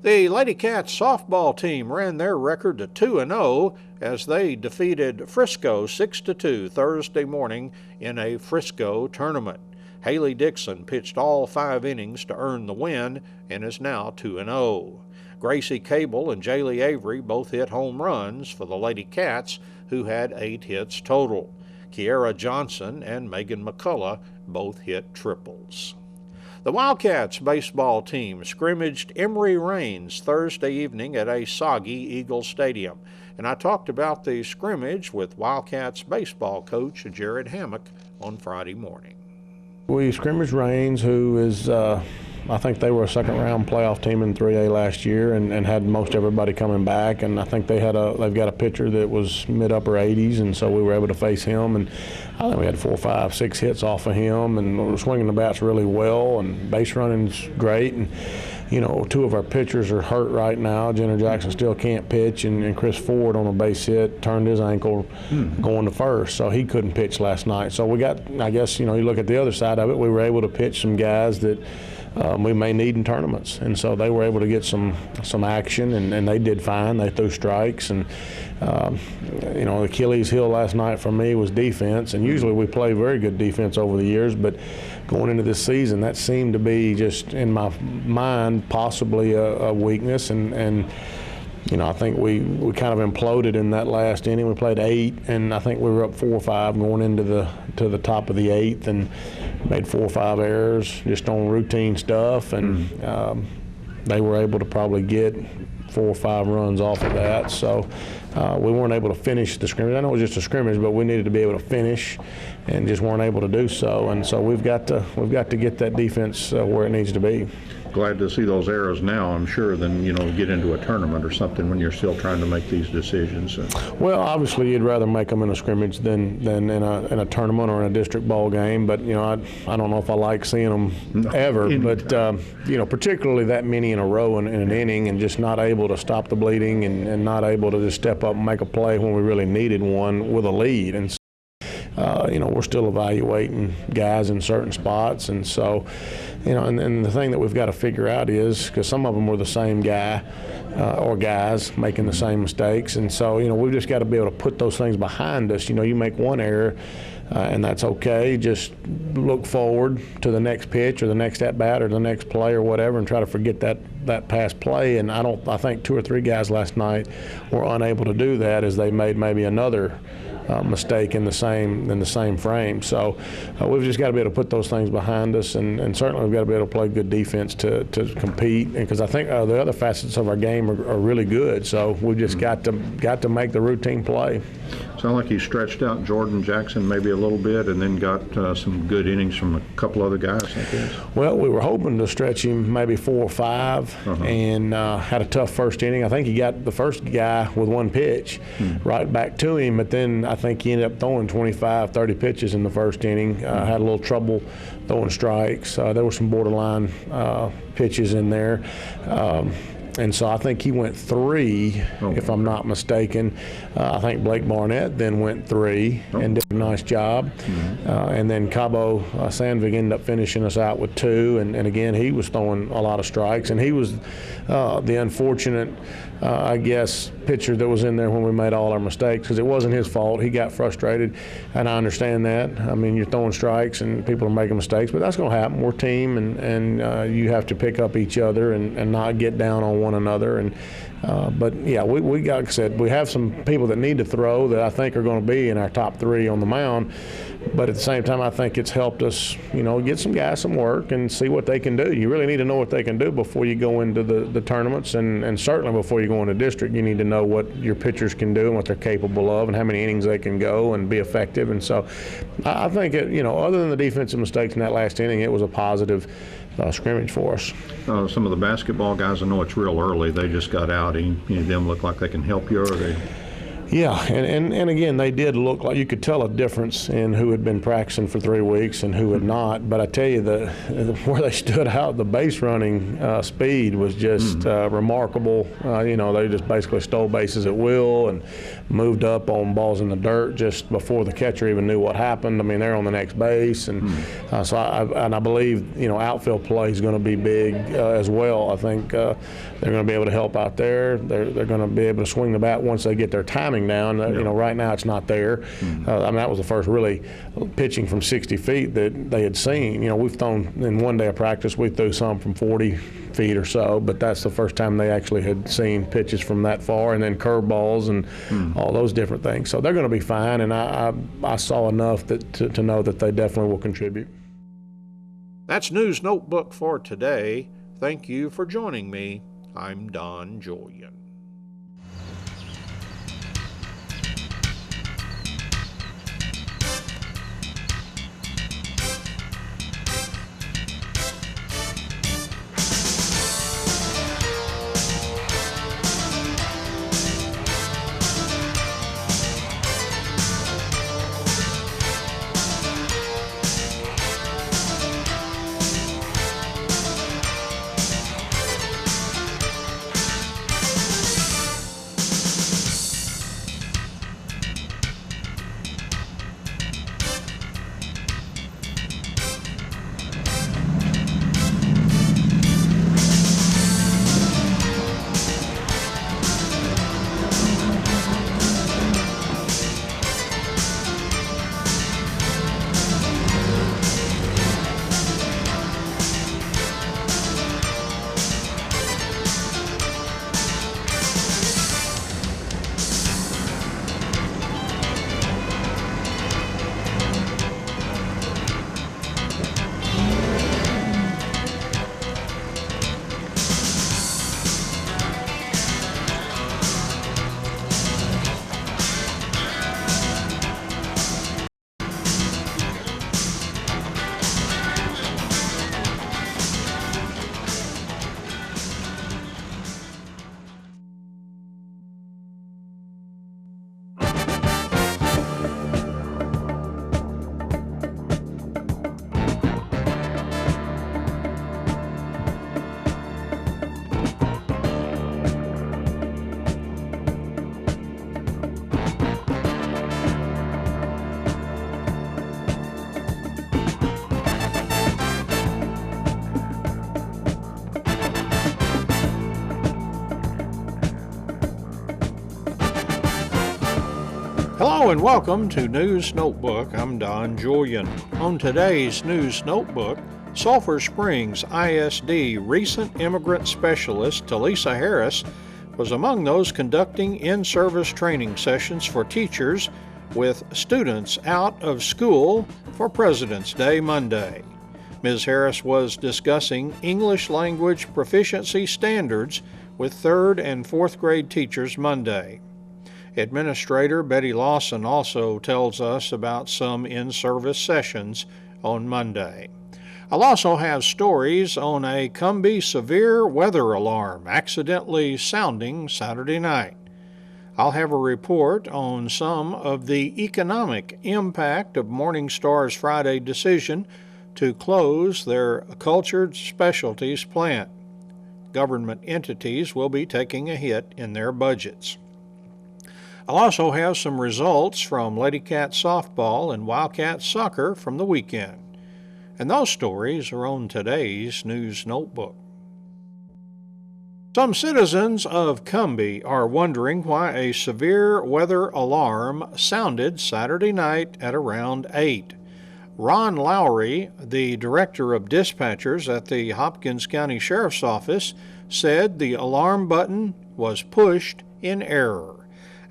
The Lady Cats softball team ran their record to 2-0 as they defeated Frisco 6-2 Thursday morning in a Frisco tournament. Haley Dixon pitched all 5 innings to earn the win and is now 2-0. Gracie Cable and Jaylee Avery both hit home runs for the Lady Cats, who had 8 hits total. Kiera Johnson and Megan McCullough both hit triples. The Wildcats baseball team scrimmaged Emory Rains Thursday evening at a soggy Eagle Stadium. And I talked about the scrimmage with Wildcats baseball coach Jared Hammock on Friday morning. We scrimmaged Rains, who is, I think they were a second-round playoff team in 3A last year, and had most everybody coming back. And I think they've got a pitcher that was mid-upper 80s, and so we were able to face him. And I think we had 4, 5, 6 hits off of him, and we were swinging the bats really well, and base running's great. And you know, 2 of our pitchers are hurt right now. Jenner Jackson still can't pitch, and Chris Ford on a base hit turned his ankle going to first, so he couldn't pitch last night. So we got, I guess, you know, you look at the other side of it, we were able to pitch some guys that we may need in tournaments, and so they were able to get some action, and they did fine. They threw strikes, and you know, the Achilles heel last night for me was defense, and usually we play very good defense over the years, but going into this season, that seemed to be just in my mind possibly a weakness, and you know, I think we kind of imploded in that last inning. We played 8, and I think we were up 4 or 5 going into the top of the 8th, and made 4 or 5 errors just on routine stuff, and they were able to probably get 4 or 5 runs off of that. So we weren't able to finish the scrimmage. I know it was just a scrimmage, but we needed to be able to finish, and just weren't able to do so. And so we've got to get that defense where it needs to be. Glad to see those arrows now, I'm sure, than, you know, get into a tournament or something when you're still trying to make these decisions. Well, obviously you'd rather make them in a scrimmage than in a tournament or in a district ball game, but you know, I don't know if I like seeing them ever, but you know, particularly that many in a row in an inning, and just not able to stop the bleeding, and not able to just step up and make a play when we really needed one with a lead. And you know, we're still evaluating guys in certain spots, and so, you know, and the thing that we've got to figure out is, because some of them were the same guy or guys making the same mistakes, and so, you know, we've just got to be able to put those things behind us. You know, you make one error, and that's okay. Just look forward to the next pitch or the next at-bat or the next play or whatever, and try to forget that past play. And I think 2 or 3 guys last night were unable to do that, as they made maybe another mistake in the same frame. So we've just got to be able to put those things behind us, and certainly we've got to be able to play good defense to compete. And because I think the other facets of our game are really good, so we've just got to make the routine play. Sound like you stretched out Jordan Jackson maybe a little bit, and then got some good innings from a couple other guys, I guess. Well, we were hoping to stretch him maybe 4 or 5, and had a tough first inning. I think he got the first guy with 1 pitch right back to him, but then I think he ended up throwing 25, 30 pitches in the first inning. Had a little trouble throwing strikes. There were some borderline pitches in there. And so I think he went 3, if I'm not mistaken. I think Blake Barnett then went 3 and did a nice job. And then Cabo Sandvig ended up finishing us out with 2. And again, he was throwing a lot of strikes. And he was the unfortunate, I guess, pitcher that was in there when we made all our mistakes, because it wasn't his fault. He got frustrated, and I understand that. I mean, you're throwing strikes and people are making mistakes, but that's going to happen. We're a team, and you have to pick up each other and not get down on one another. And but yeah, we got, like I said, we have some people that need to throw that I think are going to be in our top 3 on the mound. But at the same time, I think it's helped us, you know, get some guys some work and see what they can do. You really need to know what they can do before you go into the tournaments, and certainly before you go into district, you need to know what your pitchers can do and what they're capable of, and how many innings they can go and be effective. And so I think, you know, other than the defensive mistakes in that last inning, it was a positive scrimmage for us. Some of the basketball guys, I know it's real early. They just got out. Any of them look like they can help you, or they? Yeah, and again, they did look like you could tell a difference in who had been practicing for 3 weeks and who had not. But I tell you, where they stood out, the base running speed was just remarkable. You know, they just basically stole bases at will and moved up on balls in the dirt just before the catcher even knew what happened. I mean, they're on the next base, and so I believe, you know, outfield play is going to be big as well. I think they're going to be able to help out there. They're going to be able to swing the bat once they get their timing coming now, and you know, right now it's not there. I mean, that was the first really pitching from 60 feet that they had seen. You know, we've thrown in one day of practice, we threw some from 40 feet or so, but that's the first time they actually had seen pitches from that far, and then curveballs and all those different things. So they're going to be fine, and I saw enough to know that they definitely will contribute. That's News Notebook for today. Thank you for joining me. I'm Don Julian. Hello and welcome to News Notebook. I'm Don Julian. On today's News Notebook, Sulphur Springs ISD recent immigrant specialist Talisa Harris was among those conducting in-service training sessions for teachers with students out of school for President's Day Monday. Ms. Harris was discussing English language proficiency standards with 3rd and 4th grade teachers Monday. Administrator Betty Lawson also tells us about some in-service sessions on Monday. I'll also have stories on a Cumbie severe weather alarm accidentally sounding Saturday night. I'll have a report on some of the economic impact of Morningstar's Friday decision to close their cultured specialties plant. Government entities will be taking a hit in their budgets. I'll also have some results from Lady Cat softball and Wildcat soccer from the weekend. And those stories are on today's News Notebook. Some citizens of Cumbie are wondering why a severe weather alarm sounded Saturday night at around 8. Ron Lowry, the director of dispatchers at the Hopkins County Sheriff's Office, said the alarm button was pushed in error.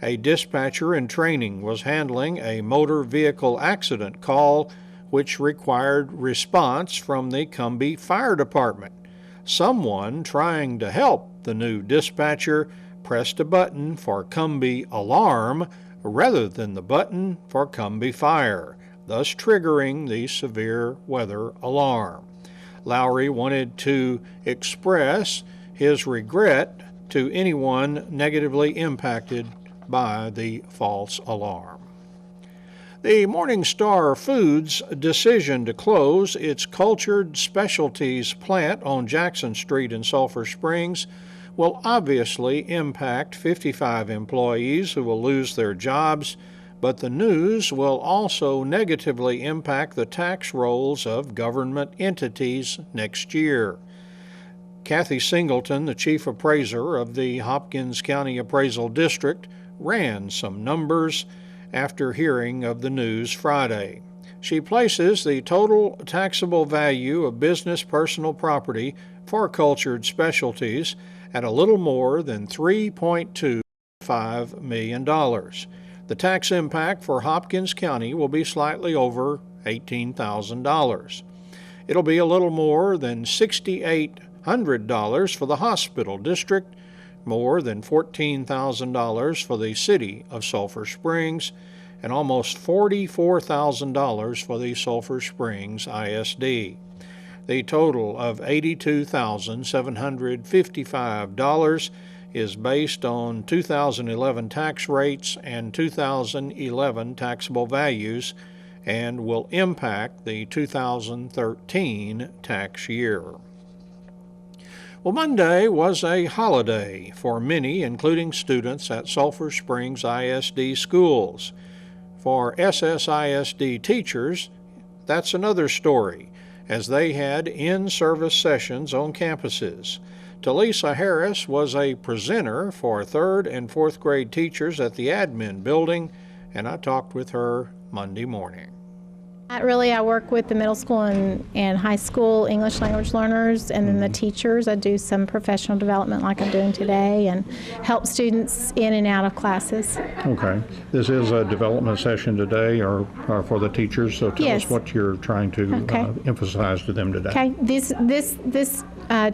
A dispatcher in training was handling a motor vehicle accident call which required response from the Cumbie Fire Department. Someone trying to help the new dispatcher pressed a button for Cumbie Alarm rather than the button for Cumbie Fire, thus triggering the severe weather alarm. Lowry wanted to express his regret to anyone negatively impacted by the false alarm. The Morningstar Foods decision to close its cultured specialties plant on Jackson Street in Sulphur Springs will obviously impact 55 employees who will lose their jobs, but the news will also negatively impact the tax rolls of government entities next year. Kathy Singleton, the chief appraiser of the Hopkins County Appraisal District, ran some numbers after hearing of the news Friday. She places the total taxable value of business personal property for cultured specialties at a little more than $3.25 million. The tax impact for Hopkins County will be slightly over $18,000. It'll be a little more than $6,800 for the hospital district, more than $14,000 for the city of Sulphur Springs, and almost $44,000 for the Sulphur Springs ISD. The total of $82,755 is based on 2011 tax rates and 2011 taxable values and will impact the 2013 tax year. Well, Monday was a holiday for many, including students at Sulphur Springs ISD schools. For SSISD teachers, that's another story, as they had in-service sessions on campuses. Talisa Harris was a presenter for 3rd and 4th grade teachers at the admin building, and I talked with her Monday morning. I work with the middle school and high school English language learners, and then the teachers. I do some professional development like I'm doing today and help students in and out of classes. Okay. This is a development session today or for the teachers, so tell us what you're trying to emphasize to them today. Okay. This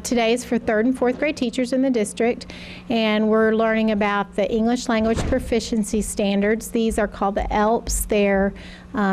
today is for 3rd and 4th grade teachers in the district, and we're learning about the English language proficiency standards. These are called the ELPS. They're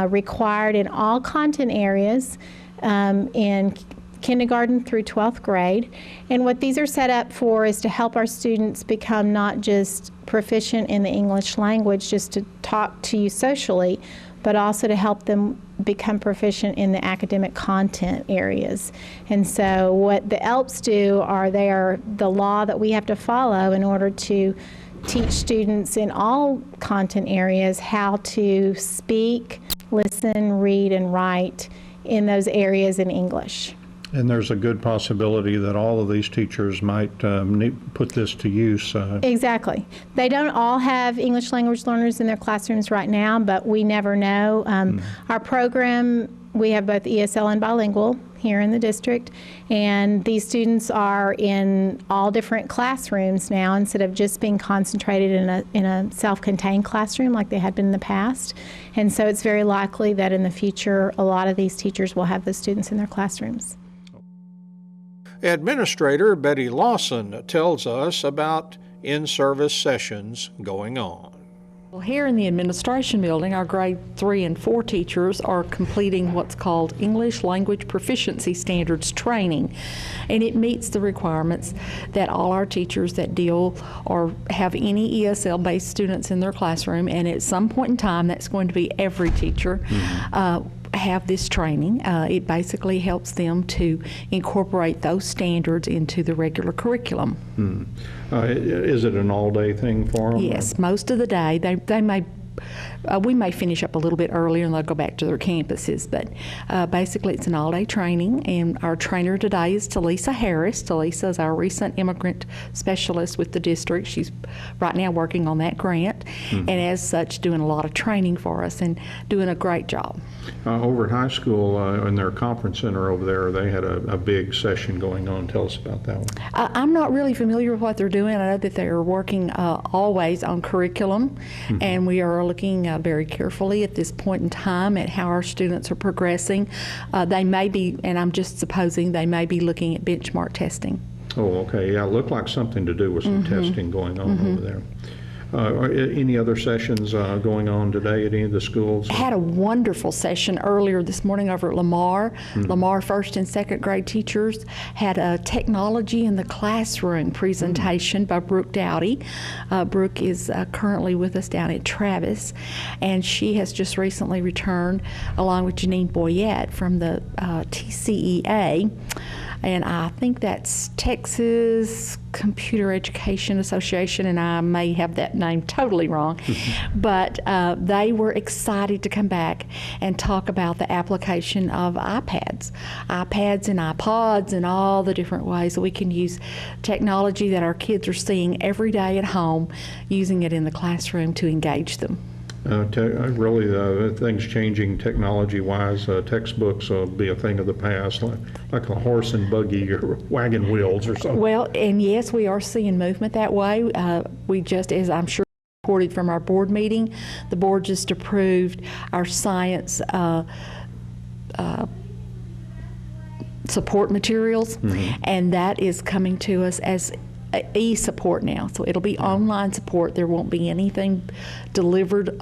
required in all content areas in kindergarten through 12th grade. And what these are set up for is to help our students become not just proficient in the English language, just to talk to you socially, but also to help them become proficient in the academic content areas. And so what the ELPS do they are the law that we have to follow in order to teach students in all content areas how to speak, listen, read, and write in those areas in English. And there's a good possibility that all of these teachers might put this to use. Exactly. They don't all have English language learners in their classrooms right now, but we never know. Our program, we have both ESL and bilingual here in the district, and these students are in all different classrooms now instead of just being concentrated in a self-contained classroom like they had been in the past. And so it's very likely that in the future a lot of these teachers will have the students in their classrooms. Administrator Betty Lawson tells us about in-service sessions going on. Well, here in the administration building, our grade 3 and 4 teachers are completing what's called English Language Proficiency Standards training, and it meets the requirements that all our teachers that deal or have any ESL-based students in their classroom, and at some point in time, that's going to be every teacher, have this training. It basically helps them to incorporate those standards into the regular curriculum. Is it an all-day thing for them? Yes, most of the day. They may we may finish up a little bit earlier and they'll go back to their campuses, but basically it's an all-day training, and our trainer today is Talisa Harris. Talisa is our recent immigrant specialist with the district. She's right now working on that grant, and as such doing a lot of training for us and doing a great job. Over at high school, in their conference center over there, they had a big session going on. Tell us about that one. I'm not really familiar with what they're doing. I know that they're working always on curriculum, and we are looking very carefully at this point in time at how our students are progressing. They may be, and I'm just supposing, they may be looking at benchmark testing. Oh, okay. Yeah, it looked like something to do with some testing going on over there. Any other sessions going on today at any of the schools? I had a wonderful session earlier this morning over at Lamar. Lamar 1st and 2nd grade teachers had a technology in the classroom presentation by Brooke Dowdy. Brooke is currently with us down at Travis, and she has just recently returned along with Janine Boyette from the TCEA. and I think that's Texas Computer Education Association, and I may have that name totally wrong, but they were excited to come back and talk about the application of iPads and iPods and all the different ways that we can use technology that our kids are seeing every day at home, using it in the classroom to engage them. Really, things changing technology-wise. Textbooks will be a thing of the past, like a horse and buggy or wagon wheels or something. Well, and yes, we are seeing movement that way. We just, as I'm sure reported from our board meeting, the board just approved our science support materials, and that is coming to us as e-support now. So it'll be online support. There won't be anything delivered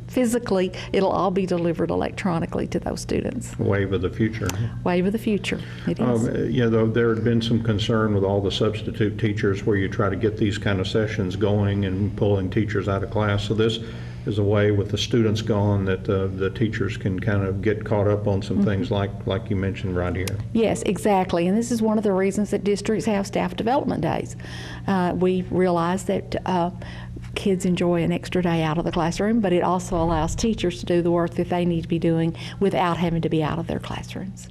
physically. It'll all be delivered electronically to those students. Wave of the future. Wave of the future. It is. There had been some concern with all the substitute teachers where you try to get these kind of sessions going and pulling teachers out of class. So this is a way with the students gone that the teachers can kind of get caught up on some things like you mentioned right here. Yes, exactly. And this is one of the reasons that districts have staff development days. We realize that kids enjoy an extra day out of the classroom, but it also allows teachers to do the work that they need to be doing without having to be out of their classrooms.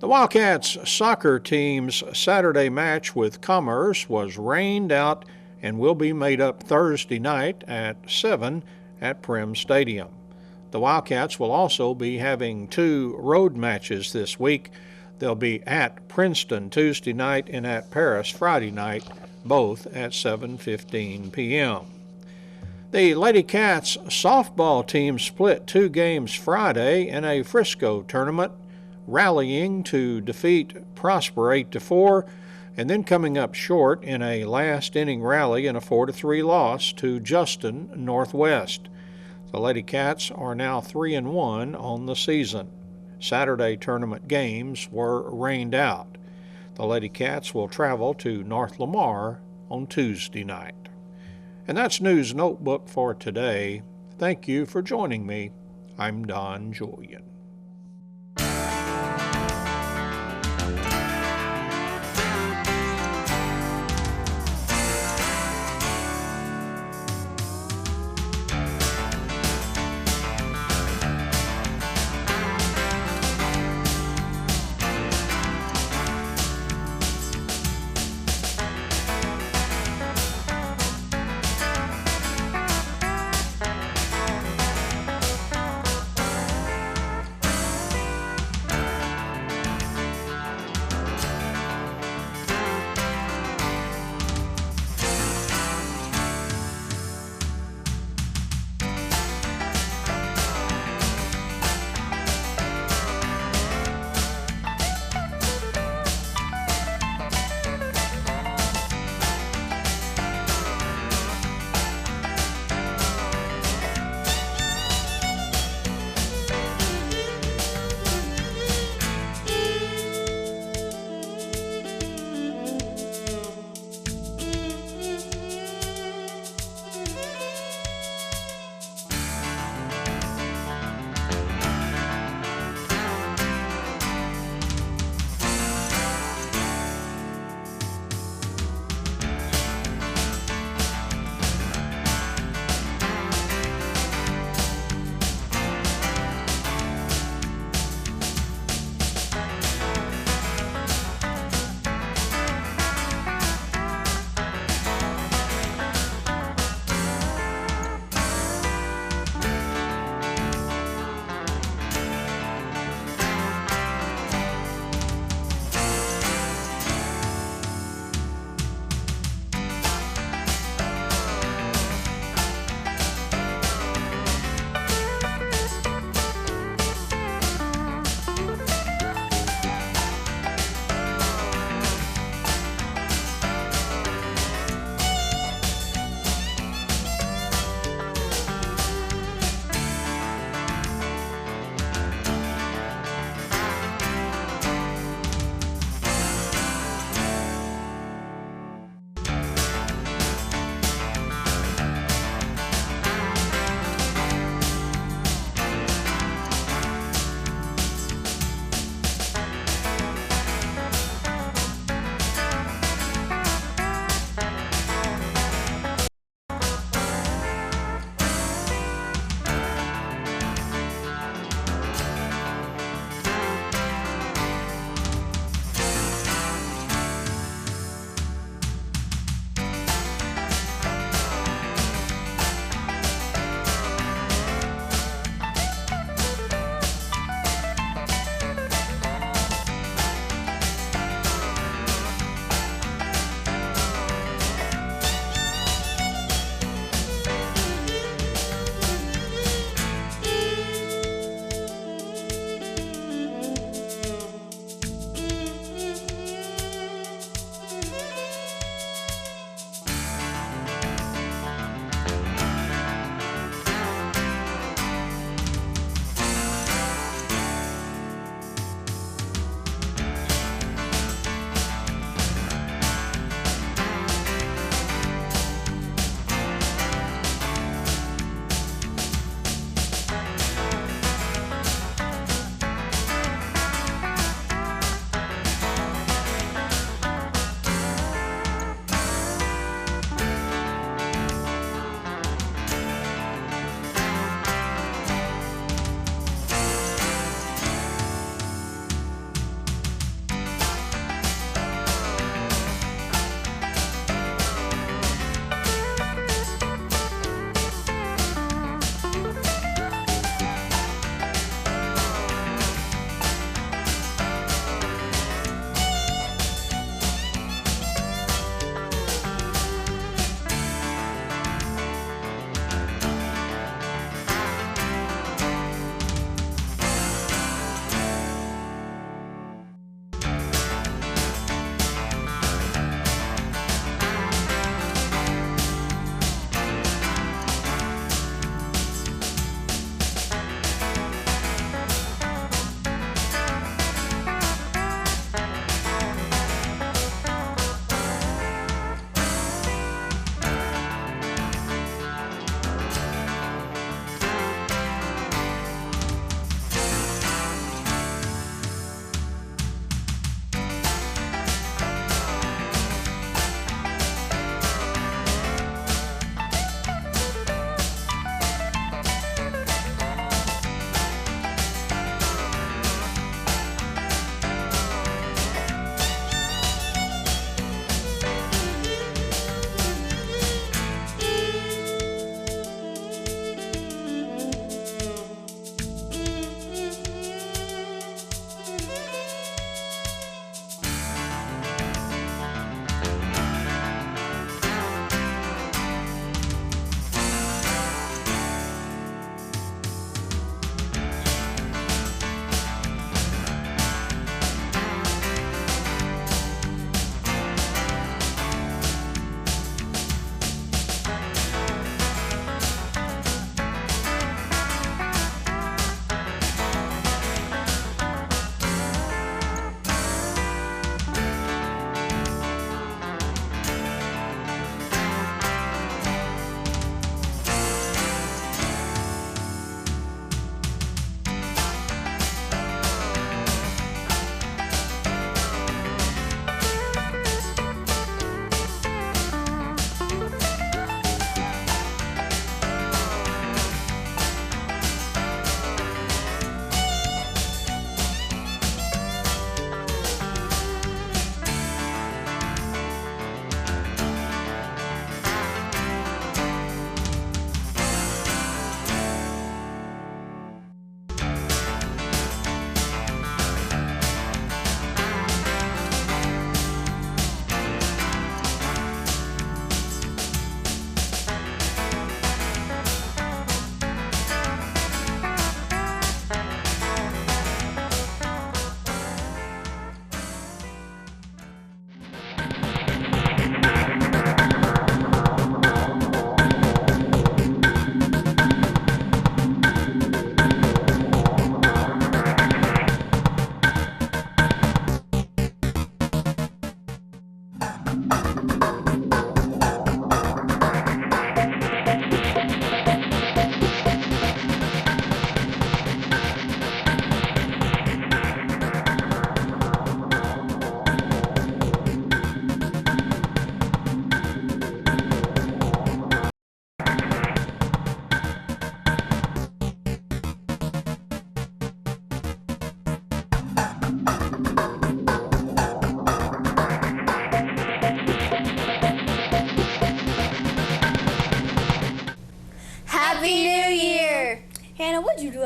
The Wildcats soccer team's Saturday match with Commerce was rained out and will be made up Thursday night at 7 at Prim Stadium. The Wildcats will also be having 2 road matches this week. They'll be at Princeton Tuesday night and at Paris Friday night, both at 7:15 p.m. The Lady Cats softball team split 2 games Friday in a Frisco tournament, rallying to defeat Prosper 8-4, and then coming up short in a last-inning rally in a 4-3 loss to Justin Northwest. The Lady Cats are now 3-1 on the season. Saturday tournament games were rained out. The Lady Cats will travel to North Lamar on Tuesday night. And that's News Notebook for today. Thank you for joining me. I'm Don Julian.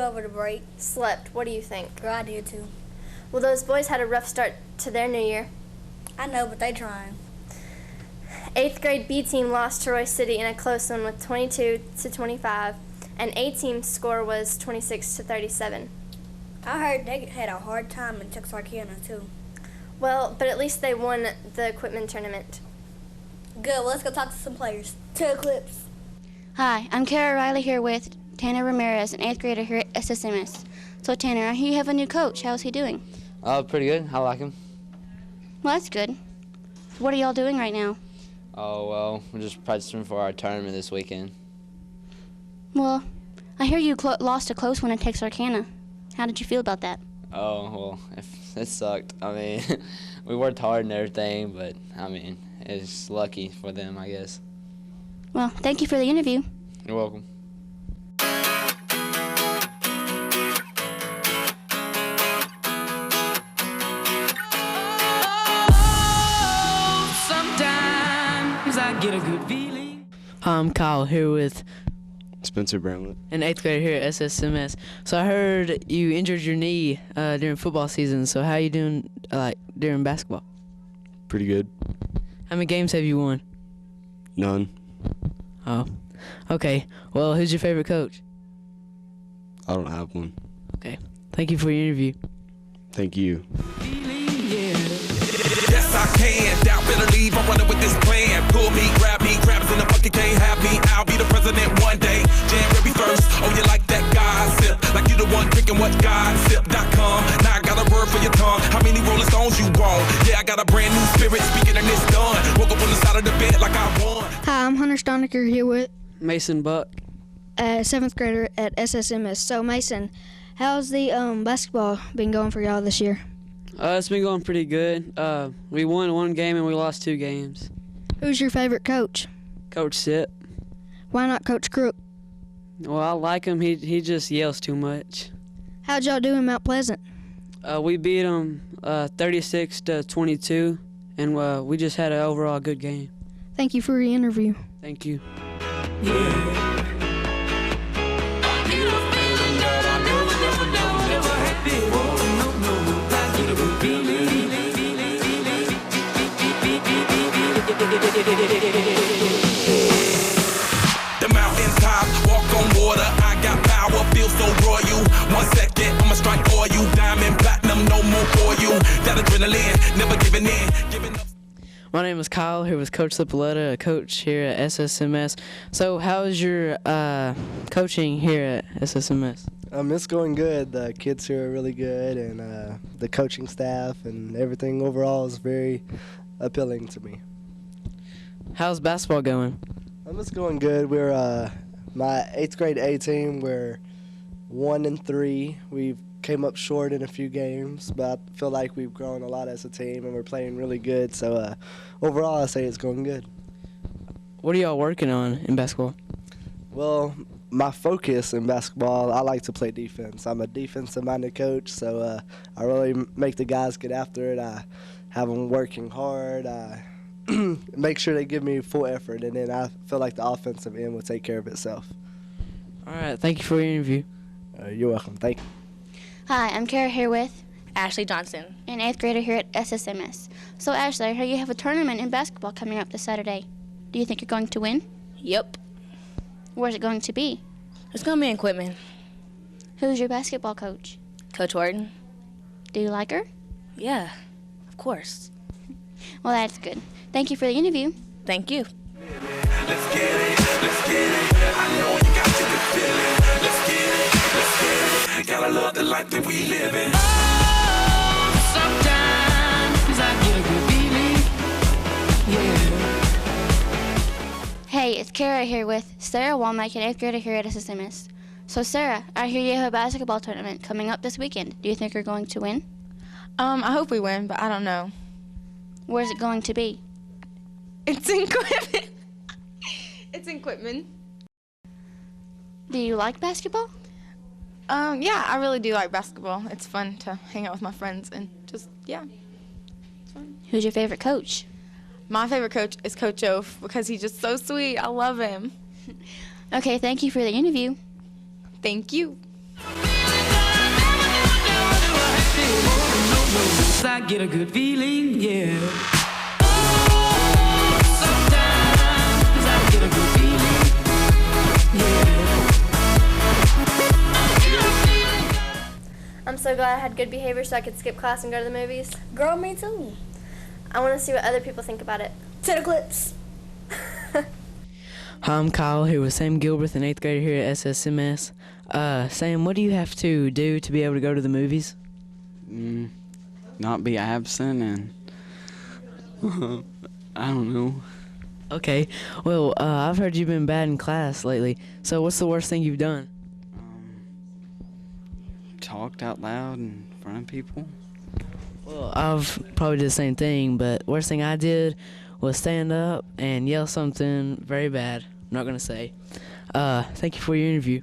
over the break. Slept. What do you think? Girl, I did too. Well, those boys had a rough start to their new year. I know, but they trying. 8th grade B team lost to Roy City in a close one with 22-25, and A team's score was 26-37. I heard they had a hard time in Texarkana too. Well, but at least they won the equipment tournament. Good. Well, let's go talk to some players. To Eclipse. Hi, I'm Kara Riley here with Tanner Ramirez, an 8th grader here at SSMS. So Tanner, I hear you have a new coach. How's he doing? Pretty good. I like him. Well, that's good. What are y'all doing right now? Oh, well, we're just practicing for our tournament this weekend. Well, I hear you lost a close one in Texarkana. How did you feel about that? Oh, well, it sucked. I mean, we worked hard and everything, but, I mean, it's lucky for them, I guess. Well, thank you for the interview. You're welcome. Sometimes I get a good feeling. I'm Kyle here with Spencer Bramlett, an 8th grader here at SSMS. So I heard you injured your knee during football season. So how you doing during basketball? Pretty good. How many games have you won? None. Oh, okay. Well, who's your favorite coach? I don't have one. Okay. Thank you for your interview. Thank you. Yes, I can. Doubt better leave. I'm running with this plan. Pull me, grab me, crabs in the bucket can't have me. I'll be the president one day. January 1st. Oh, you like that gossip? Like you the one drinking what gossip.com. Now I got a word for your tongue. How many Rolling Stones you want? Yeah, I got a brand new spirit speaking and it's done. Woke up on the side of the bed like I won. Hi, I'm Hunter Stoniker here with Mason Buck, a 7th grader at SSMS. So Mason, how's the basketball been going for y'all this year? It's been going pretty good. We won one game and we lost 2 games. Who's your favorite coach? Coach Sip. Why not Coach Crook? Well, I like him. He just yells too much. How'd y'all do in Mount Pleasant? We beat them 36-22, and we just had an overall good game. Thank you for your interview. Thank you. The mountains top, walk on water. I got power, feel so royal. 1 second, I'ma strike for you. Diamond, platinum, no more for you. That adrenaline, never giving in, giving up. My name is Kyle, here with Coach Lipoletta, a coach here at SSMS. So how's your coaching here at SSMS? It's going good. The kids here are really good, and the coaching staff and everything overall is very appealing to me. How's basketball going? It's going good. We're my 8th grade A team. We're 1-3. We've came up short in a few games, but I feel like we've grown a lot as a team, and we're playing really good. So overall, I say it's going good. What are y'all working on in basketball? Well, my focus in basketball, I like to play defense. I'm a defensive-minded coach, so I really make the guys get after it. I have them working hard. I make sure they give me full effort, and then I feel like the offensive end will take care of itself. All right, thank you for your interview. You're welcome. Thank you. Hi, I'm Kara here with Ashley Johnson, an 8th grader here at SSMS. So Ashley, I hear you have a tournament in basketball coming up this Saturday. Do you think you're going to win? Yep. Where's it going to be? It's going to be in Quitman. Who's your basketball coach? Coach Warden. Do you like her? Yeah, of course. Well, that's good. Thank you for the interview. Thank you. Let's get it, let's get it. I know you got your good feeling. Let's get it, let's get it. Gotta love the life that we live in. Sometimes I get a good feeling, yeah. Hey, it's Kara here with Sarah Walmack, an 8th grader here at SSMS. So Sarah, I hear you have a basketball tournament coming up this weekend. Do you think you're going to win? I hope we win, but I don't know. Where's it going to be? It's in Quitman. It's in Quitman. Do you like basketball? Yeah, I really do like basketball. It's fun to hang out with my friends and just, yeah, it's fun. Who's your favorite coach? My favorite coach is Coach Oaf because he's just so sweet. I love him. Okay, thank you for the interview. Thank you. sometimes I get a good feeling, yeah. Oh, sometimes I get a good feeling, yeah. I'm so glad I had good behavior so I could skip class and go to the movies. Girl, me too. I want to see what other people think about it. To the clips. Hi, I'm Kyle here with Sam Gilbert, an 8th grader here at SSMS. Sam, what do you have to do to be able to go to the movies? Not be absent and I don't know. Okay, well, I've heard you've been bad in class lately, so what's the worst thing you've done? Talked out loud in front of people. Well, I've probably did the same thing, but worst thing I did was stand up and yell something very bad. I'm not going to say. Thank you for your interview.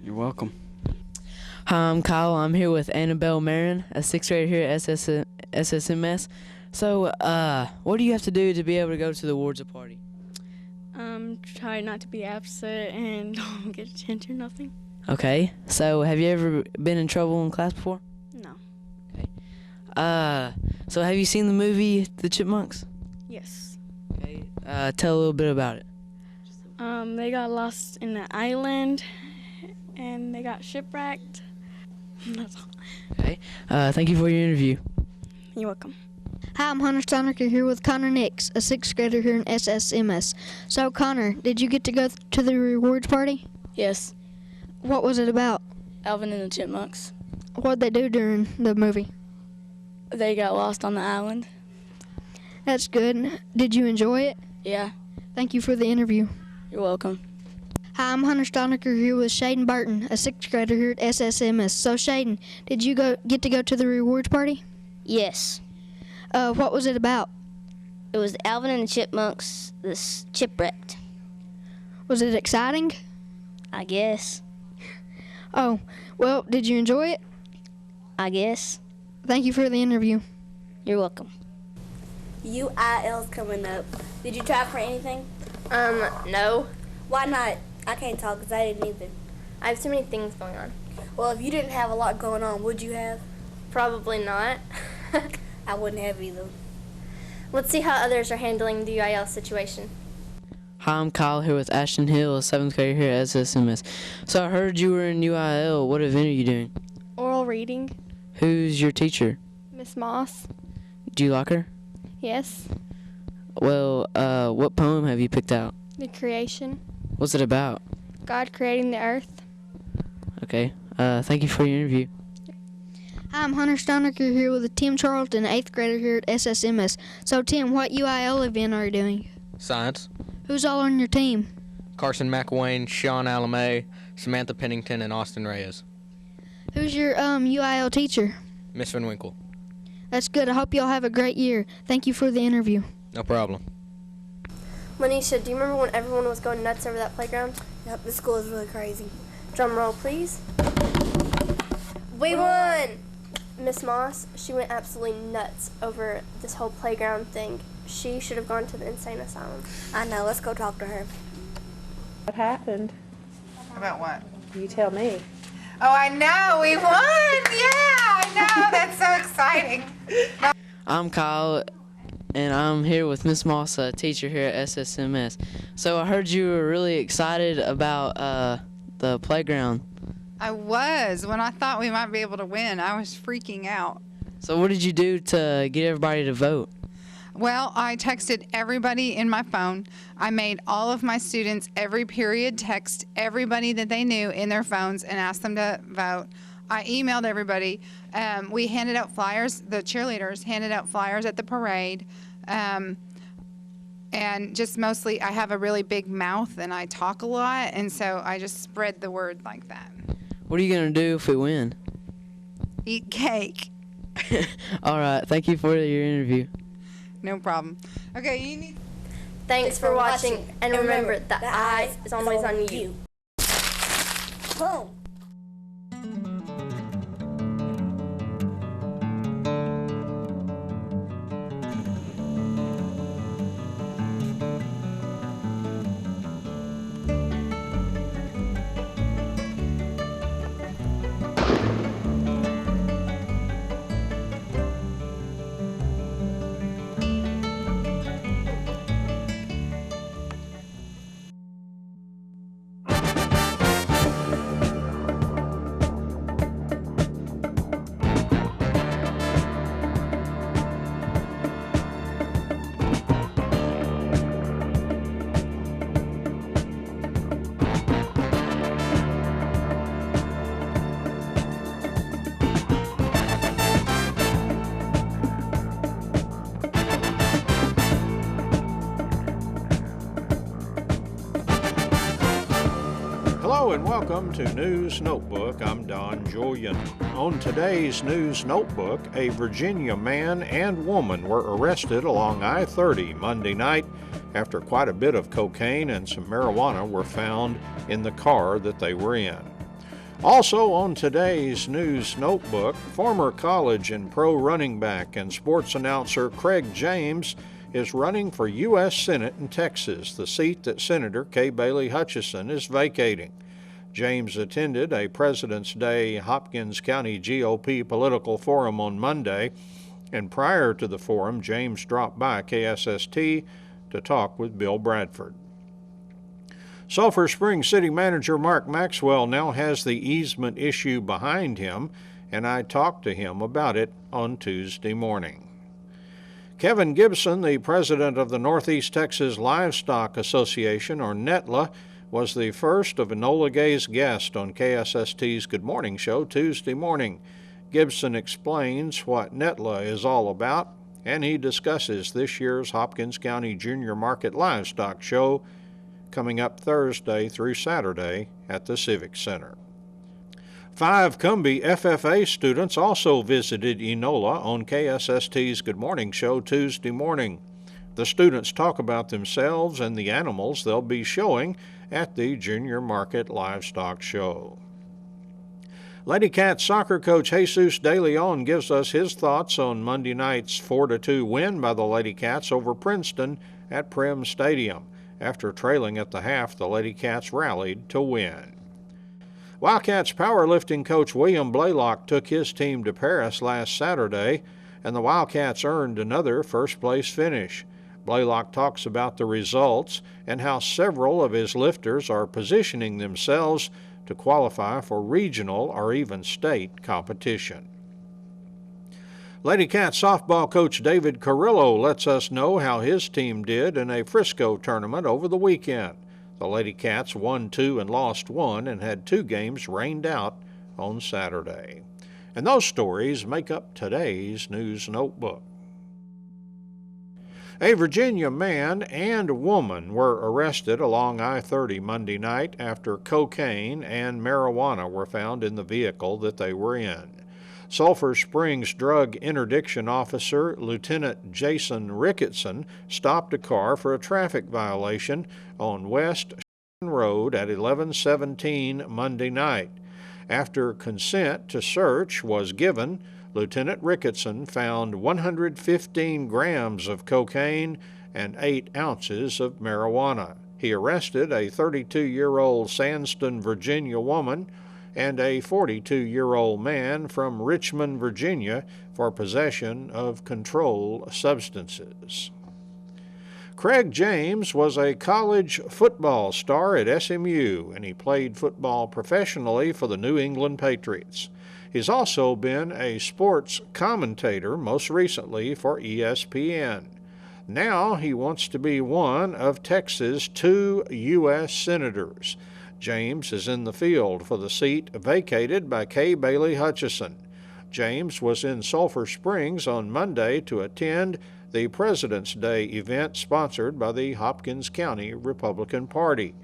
You're welcome. Hi, I'm Kyle. I'm here with Annabelle Marin, a 6th grader here at SSMS. So, what do you have to do to be able to go to the awards party? Try not to be absent and don't get attention or nothing. Okay, so have you ever been in trouble in class before? No. So have you seen the movie The Chipmunks? Yes. Okay, tell a little bit about it. They got lost in an island and they got shipwrecked. That's all. Okay, thank you for your interview. You're welcome. Hi, I'm Hunter Steinecker here with Connor Nix, a 6th grader here in SSMS. So, Connor, did you get to go to the rewards party? Yes. What was it about? Alvin and the Chipmunks. What'd they do during the movie? They got lost on the island. That's good. Did you enjoy it? Yeah. Thank you for the interview. You're welcome. Hi, I'm Hunter Steinecker here with Shaden Burton, a 6th grader here at SSMS. So, Shaden, did you get to go to the rewards party? Yes. What was it about? It was Alvin and the Chipmunks, shipwrecked. Was it exciting? I guess. Oh, well, did you enjoy it? I guess. Thank you for the interview. You're welcome. UIL's coming up. Did you try for anything? No. Why not? I can't talk because I didn't either. I have too many things going on. Well, if you didn't have a lot going on, would you have? Probably not. I wouldn't have either. Let's see how others are handling the UIL situation. Hi, I'm Kyle here with Ashton Hill, a 7th grader here at SSMS. So I heard you were in UIL. What event are you doing? Oral reading. Who's your teacher? Miss Moss. Do you like her? Yes. Well, what poem have you picked out? The creation. What's it about? God creating the earth. Okay, thank you for your interview. Hi, I'm Hunter Steinecker here with Tim Charlton, 8th grader here at SSMS. So, Tim, what UIL event are you doing? Science. Who's all on your team? Carson McElwain, Sean Alamay, Samantha Pennington, and Austin Reyes. Who's your UIL teacher? Miss Van Winkle. That's good. I hope you all have a great year. Thank you for the interview. No problem. Manisha, do you remember when everyone was going nuts over that playground? Yep, the school is really crazy. Drum roll, please. We won! Miss Moss, she went absolutely nuts over this whole playground thing. She should have gone to the insane asylum. I know. Let's go talk to her. What happened? About what? You tell me. Oh, I know. We won. Yeah, I know. That's so exciting. I'm Kyle, and I'm here with Miss Moss, a teacher here at SSMS. So I heard you were really excited about the playground. I was. When I thought we might be able to win, I was freaking out. So what did you do to get everybody to vote? Well, I texted everybody in my phone. I made all of my students every period text everybody that they knew in their phones and asked them to vote. I emailed everybody. We handed out flyers. The cheerleaders handed out flyers at the parade. And just mostly, I have a really big mouth and I talk a lot, and so I just spread the word like that. What are you going to do if we win? Eat cake. All right. Thank you for your interview. No problem. Okay, you need... Thanks for watching, and remember, the eye is always on you. Boom. and welcome to News Notebook. I'm Don Julian. On today's News Notebook, a Virginia man and woman were arrested along I-30 Monday night after quite a bit of cocaine and some marijuana were found in the car that they were in. Also on today's News Notebook, former college and pro running back and sports announcer Craig James is running for U.S. Senate in Texas, the seat that Senator Kay Bailey Hutchison is vacating. James attended a President's Day Hopkins County GOP political forum on Monday, and prior to the forum, James dropped by KSST to talk with Bill Bradford. Sulphur Springs City Manager Mark Maxwell now has the easement issue behind him, and I talked to him about it on Tuesday morning. Kevin Gibson, the president of the Northeast Texas Livestock Association, or NETLA, was the first of Enola Gay's guests on KSST's Good Morning Show Tuesday morning. Gibson explains what NETLA is all about, and he discusses this year's Hopkins County Junior Market Livestock Show coming up Thursday through Saturday at the Civic Center. 5 Cumbie FFA students also visited Enola on KSST's Good Morning Show Tuesday morning. The students talk about themselves and the animals they'll be showing at the Junior Market Livestock Show. Lady Cats soccer coach Jesus De Leon gives us his thoughts on Monday night's 4-2 win by the Lady Cats over Princeton at Primm Stadium. After trailing at the half, the Lady Cats rallied to win. Wildcats powerlifting coach William Blaylock took his team to Paris last Saturday, and the Wildcats earned another first-place finish. Blaylock talks about the results and how several of his lifters are positioning themselves to qualify for regional or even state competition. Lady Cats softball coach David Carrillo lets us know how his team did in a Frisco tournament over the weekend. The Lady Cats won 2 and lost 1 and had 2 games rained out on Saturday. And those stories make up today's News Notebook. A Virginia man and woman were arrested along I-30 Monday night after cocaine and marijuana were found in the vehicle that they were in. Sulphur Springs Drug Interdiction Officer Lieutenant Jason Ricketson stopped a car for a traffic violation on West Road at 11:17 Monday night. After consent to search was given, Lieutenant Ricketson found 115 grams of cocaine and 8 ounces of marijuana. He arrested a 32-year-old Sandston, Virginia woman and a 42-year-old man from Richmond, Virginia, for possession of controlled substances. Craig James was a college football star at SMU, and he played football professionally for the New England Patriots. He's also been a sports commentator, most recently for ESPN. Now he wants to be one of Texas' 2 U.S. senators. James is in the field for the seat vacated by Kay Bailey Hutchison. James was in Sulphur Springs on Monday to attend the President's Day event sponsored by the Hopkins County Republican Party.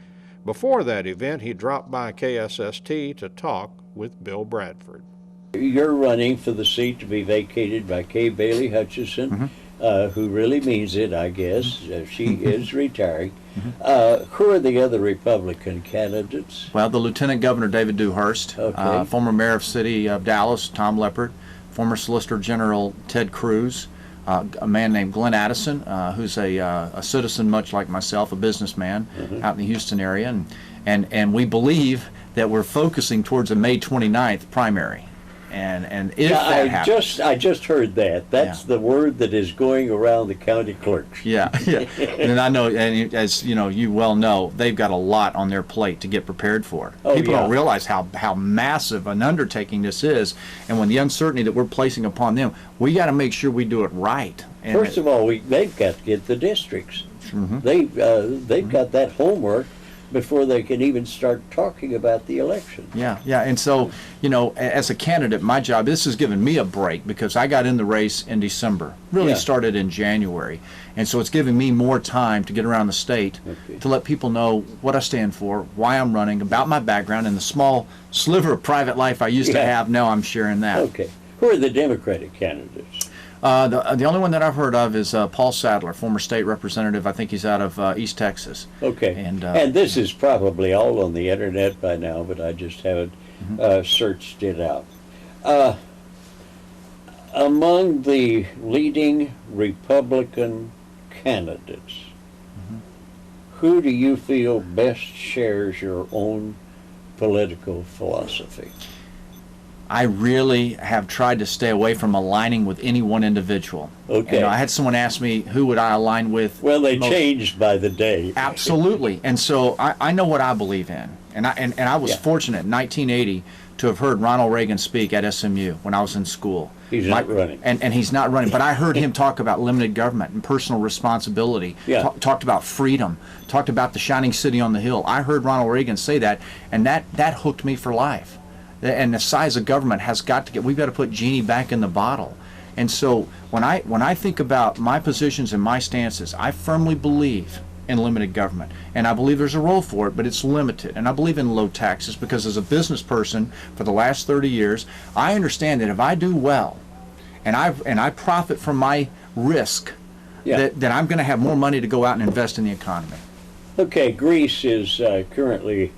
Before that event, he dropped by KSST to talk with Bill Bradford. You're running for the seat to be vacated by Kay Bailey Hutchison, who really means it, I guess. She is retiring. Who are the other Republican candidates? Well, the Lieutenant Governor David Dewhurst, former Mayor of City of Dallas Tom Leppert, former Solicitor General Ted Cruz, a man named Glenn Addison, who's a citizen much like myself, a businessman out in the Houston area, and we believe that we're focusing towards a May 29th primary. And if that happens, I just heard that. That's the word that is going around the county clerks. Yeah. And I know, and as you know, you well know, they've got a lot on their plate to get prepared for. People don't realize how massive an undertaking this is, and when the uncertainty that we're placing upon them, we got to make sure we do it right. And first of all, they've got to get the districts. They've got that homework. before they can even start talking about the election. Yeah, yeah. And so, you know, as a candidate, my job, this has given me a break because I got in the race in December, really started in January. And so it's giving me more time to get around the state to let people know what I stand for, why I'm running, about my background, and the small sliver of private life I used to have. Now I'm sharing that. Okay. Who are the Democratic candidates? The only one that I've heard of is Paul Sadler, former state representative. I think he's out of East Texas. Okay. And this is probably all on the internet by now, but I just haven't searched it out. Among the leading Republican candidates, who do you feel best shares your own political philosophy? I really have tried to stay away from aligning with any one individual. Okay. You know, I had someone ask me, who would I align with? Well, they changed by the day. Absolutely. And so I know what I believe in. And I was fortunate in 1980 to have heard Ronald Reagan speak at SMU when I was in school. He's not running. And he's not running. But I heard him talk about limited government and personal responsibility. Talked about freedom. Talked about the shining city on the hill. I heard Ronald Reagan say that, and that hooked me for life. And the size of government has got to get, we've got to put genie back in the bottle. And so when I think about my positions and my stances, I firmly believe in limited government. And I believe there's a role for it, but it's limited. And I believe in low taxes because as a business person for the last 30 years, I understand that if I do well and I profit from my risk, that I'm going to have more money to go out and invest in the economy. Okay, Greece is currently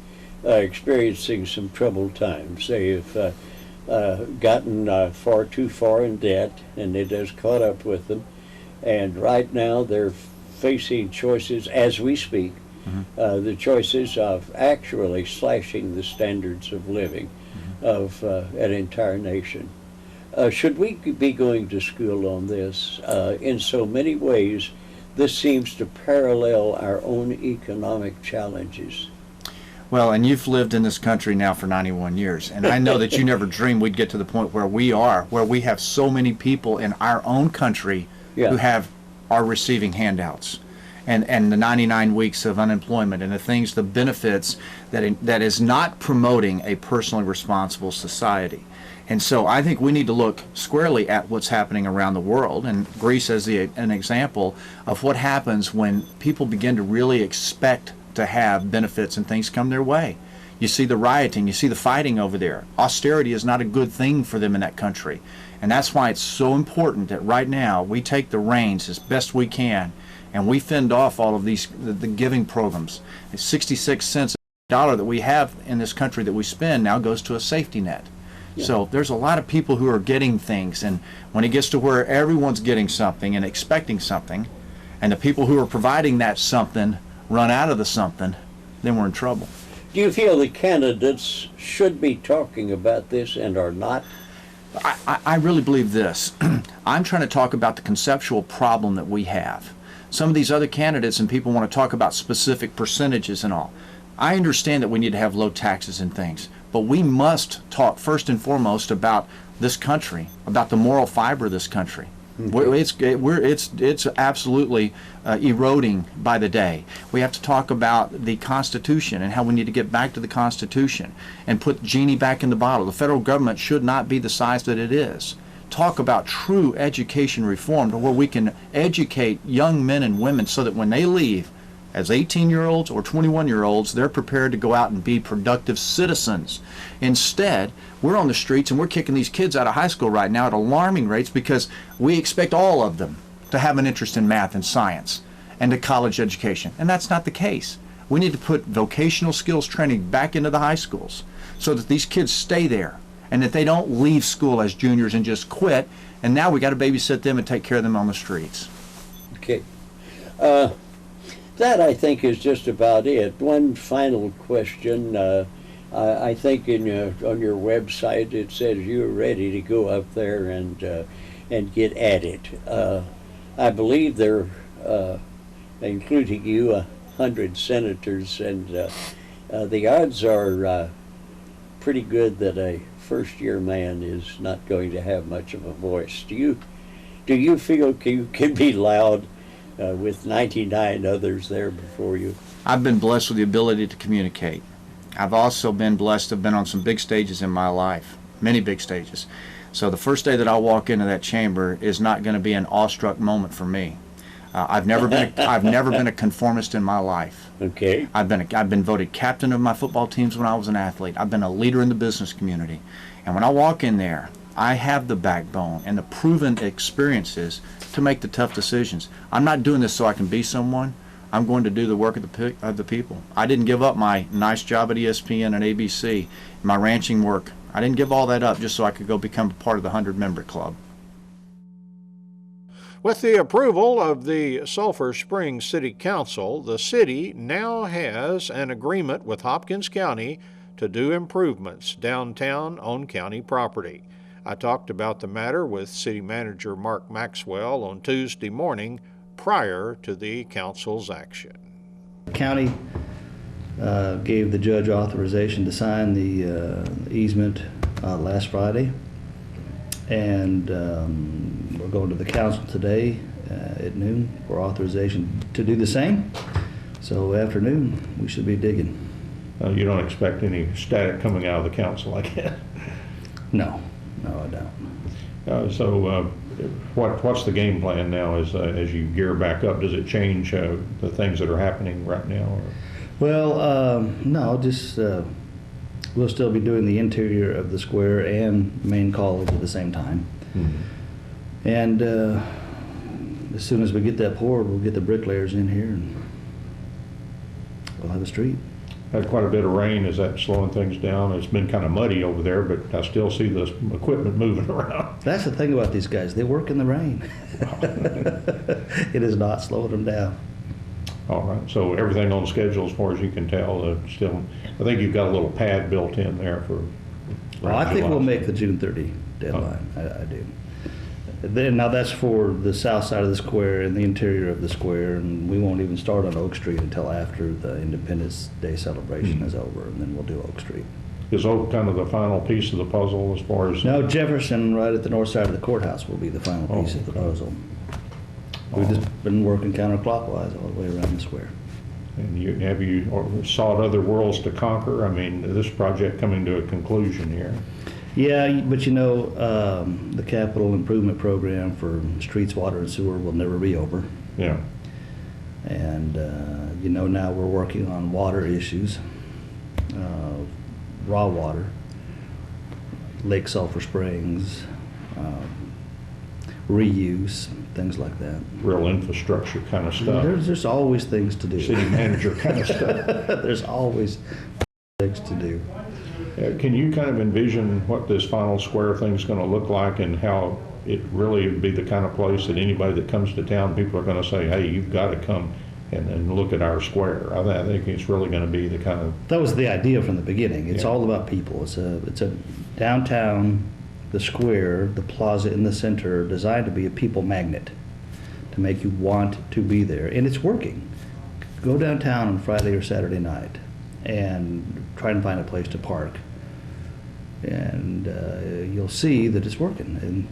experiencing some troubled times. They have gotten far too far in debt, and it has caught up with them. And right now they're facing choices as we speak, the choices of actually slashing the standards of living of an entire nation. Should we be going to school on this? In so many ways, this seems to parallel our own economic challenges. Well, and you've lived in this country now for 91 years, and I know that you never dreamed we'd get to the point where we are, where we have so many people in our own country who are receiving handouts, and the 99 weeks of unemployment and the benefits that is not promoting a personally responsible society. And so I think we need to look squarely at what's happening around the world, and Greece as an example of what happens when people begin to really expect to have benefits and things come their way. You see the rioting, you see the fighting over there. Austerity is not a good thing for them in that country. And that's why it's so important that right now we take the reins as best we can and we fend off all of these, the giving programs. 66 cents a dollar that we have in this country that we spend now goes to a safety net. So there's a lot of people who are getting things, and when it gets to where everyone's getting something and expecting something, and the people who are providing that something run out of the something, then we're in trouble. Do you feel the candidates should be talking about this and are not? I really believe this. I'm trying to talk about the conceptual problem that we have. Some of these other candidates and people want to talk about specific percentages and all. I understand that we need to have low taxes and things, but we must talk first and foremost about this country, about the moral fiber of this country. It's absolutely eroding by the day. We have to talk about the Constitution and how we need to get back to the Constitution and put genie back in the bottle. The federal government should not be the size that it is. Talk about true education reform to where we can educate young men and women so that when they leave as 18-year-olds or 21-year-olds, they're prepared to go out and be productive citizens. Instead, we're on the streets and we're kicking these kids out of high school right now at alarming rates because we expect all of them to have an interest in math and science and a college education. And that's not the case. We need to put vocational skills training back into the high schools so that these kids stay there and that they don't leave school as juniors and just quit, and now we got to babysit them and take care of them on the streets. Okay. That, I think, is just about it. One final question. I think on your website it says you're ready to go up there and get at it. I believe they're, including you, 100 senators, and the odds are pretty good that a first-year man is not going to have much of a voice. Do you feel you can be loud with 99 others there before you? I've been blessed with the ability to communicate. I've also been blessed to have been on some big stages in my life, many big stages. So the first day that I walk into that chamber is not going to be an awestruck moment for me. I've never been a conformist in my life. Okay. I've been voted captain of my football teams when I was an athlete. I've been a leader in the business community. And when I walk in there, I have the backbone and the proven experiences to make the tough decisions. I'm not doing this so I can be someone. I'm going to do the work of the people. I didn't give up my nice job at ESPN and ABC, my ranching work. I didn't give all that up just so I could go become a part of the 100-member club. With the approval of the Sulphur Springs City Council, the city now has an agreement with Hopkins County to do improvements downtown on county property. I talked about the matter with City Manager Mark Maxwell on Tuesday morning prior to the council's action. The county gave the judge authorization to sign the easement last Friday, and we're going to the council today at noon for authorization to do the same. So afternoon we should be digging. You don't expect any static coming out of the council, I guess? No, I don't. What's the game plan now as you gear back up? Does it change the things that are happening right now? Or? Well, no, just we'll still be doing the interior of the square and main college at the same time. Mm-hmm. And as soon as we get that poured, we'll get the bricklayers in here and we'll have a street. Had quite a bit of rain. Is that slowing things down? It's been kind of muddy over there, but I still see the equipment moving around. That's the thing about these guys. They work in the rain. It is not slowing them down. All right. So everything on schedule as far as you can tell. Still, I think you've got a little pad built in there for. Well, I think we'll make the June 30 deadline. Oh. I do. Now that's for the south side of the square and the interior of the square, and we won't even start on Oak Street until after the Independence Day celebration is over, and then we'll do Oak Street. Is Oak kind of the final piece of the puzzle as far as? No, Jefferson, right at the north side of the courthouse, will be the final piece of the puzzle. We've just been working counterclockwise all the way around the square. And have you sought other worlds to conquer? I mean, this project coming to a conclusion here. Yeah, but you know, the capital improvement program for streets, water, and sewer will never be over. Yeah. And you know, now we're working on water issues, raw water, Lake Sulphur Springs, reuse, things like that. Real infrastructure kind of stuff. There's always things to do. City manager kind of stuff. There's always things to do. Can you kind of envision what this final square thing's going to look like and how it really would be the kind of place that anybody that comes to town, people are going to say, hey, you've got to come and look at our square. I think it's really going to be the kind of... That was the idea from the beginning. It's all about people. It's a downtown, the square, the plaza in the center, designed to be a people magnet, to make you want to be there. And it's working. Go downtown on Friday or Saturday night and try and find a place to park. And you'll see that it's working. And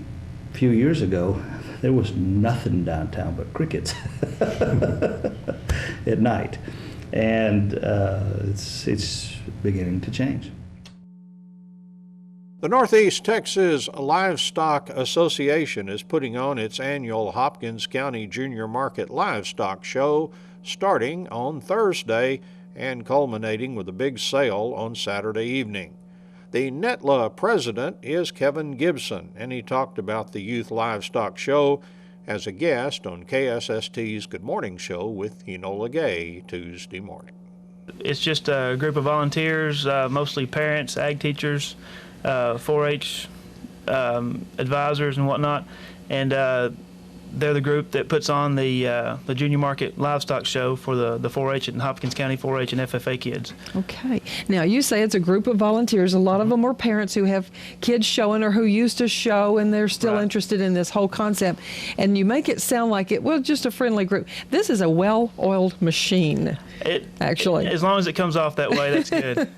a few years ago, there was nothing downtown but crickets at night. And it's beginning to change. The Northeast Texas Livestock Association is putting on its annual Hopkins County Junior Market Livestock Show starting on Thursday and culminating with a big sale on Saturday evening. The NETLA president is Kevin Gibson, and he talked about the Youth Livestock Show as a guest on KSST's Good Morning Show with Enola Gay Tuesday morning. It's just a group of volunteers, mostly parents, ag teachers, 4-H advisors and whatnot, and they're the group that puts on the Junior Market Livestock Show for the 4-H and Hopkins County 4-H and FFA kids. Okay. Now, you say it's a group of volunteers. A lot of them are parents who have kids showing or who used to show, and they're still interested in this whole concept. And you make it sound like it was just a friendly group. This is a well-oiled machine, actually. As long as it comes off that way, that's good.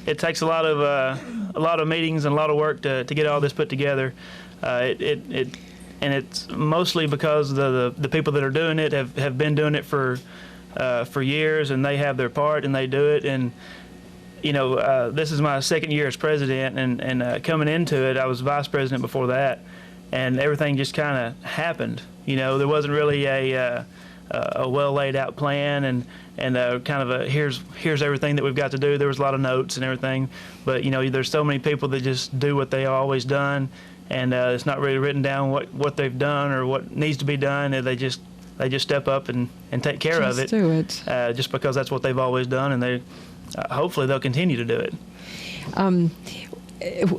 It takes a lot of meetings and a lot of work to get all this put together. And it's mostly because the people that are doing it have been doing it for for years, and they have their part and they do it. And you know, this is my second year as president, and coming into it, I was vice president before that, and everything just kind of happened. You know, there wasn't really a well laid out plan and kind of a here's everything that we've got to do. There was a lot of notes and everything, but you know, there's so many people that just do what they always done, and it's not really written down what they've done or what needs to be done. And they just step up and take care of it. Just do it. Just because that's what they've always done, and they hopefully they'll continue to do it.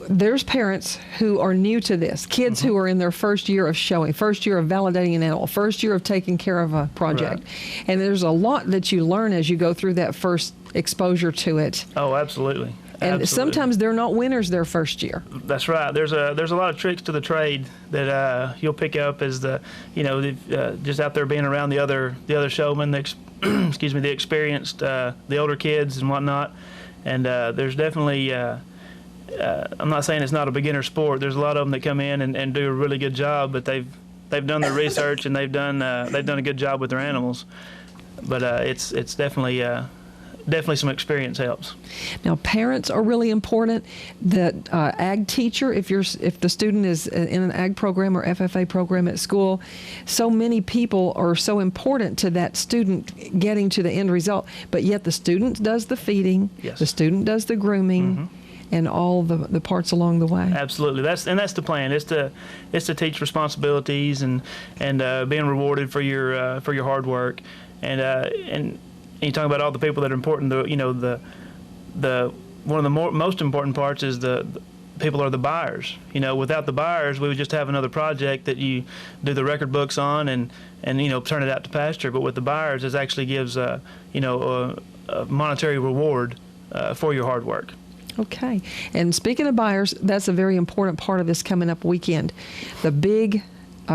There's parents who are new to this, kids who are in their first year of showing, first year of validating an animal, first year of taking care of a project. Right. And there's a lot that you learn as you go through that first exposure to it. Oh, absolutely. And sometimes they're not winners their first year. That's right. There's a lot of tricks to the trade that you'll pick up as just out there being around the other showmen, excuse me, the experienced, the older kids and whatnot. And there's definitely. I'm not saying it's not a beginner sport. There's a lot of them that come in and do a really good job, but they've done their research and they've done a good job with their animals. But it's definitely some experience helps. Now, parents are really important. The ag teacher, if the student is in an ag program or FFA program at school, so many people are so important to that student getting to the end result. But yet the student does the feeding, yes. The student does the grooming. And all the parts along the way. Absolutely, that's the plan. It's to teach responsibilities and being rewarded for your hard work, and you talk about all the people that are important. One of the most important parts is the people are the buyers. You know, without the buyers, we would just have another project that you do the record books on and turn it out to pasture. But with the buyers, it actually gives a monetary reward for your hard work. Okay. And speaking of buyers, that's a very important part of this coming up weekend. The big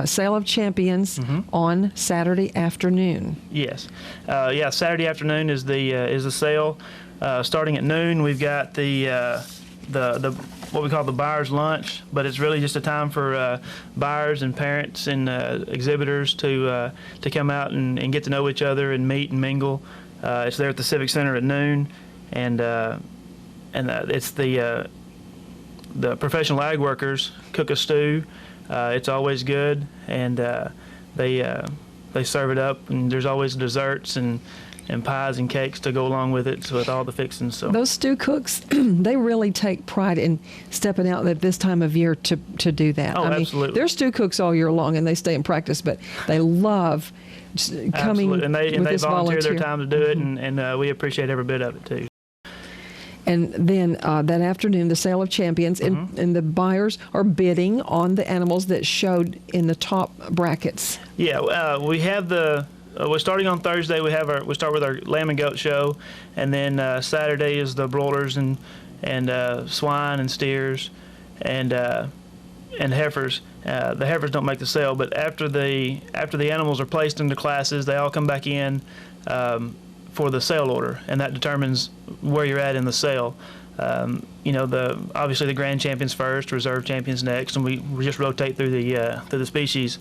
Sale of Champions on Saturday afternoon. Yes. Saturday afternoon is the sale. Starting at noon, we've got the what we call the buyer's lunch, but it's really just a time for buyers and parents and exhibitors to come out and get to know each other and meet and mingle. It's there at the Civic Center at noon, and it's the professional ag workers cook a stew. It's always good, and they serve it up, and there's always desserts and pies and cakes to go along with it, so with all the fixings. So those stew cooks, they really take pride in stepping out at this time of year to do that. Oh, absolutely. They're stew cooks all year long, and they stay in practice, but they love coming and they volunteer their time to do it, and we appreciate every bit of it too. And then that afternoon, the Sale of Champions, and the buyers are bidding on the animals that showed in the top brackets. Yeah, we have we're starting on Thursday. We start with our lamb and goat show, and then Saturday is the broilers and swine and steers, and heifers. The heifers don't make the sale, but after the animals are placed into classes, they all come back in for the sale order, and that determines where you're at in the sale. Obviously the grand champions first, reserve champions next, and we just rotate through the species.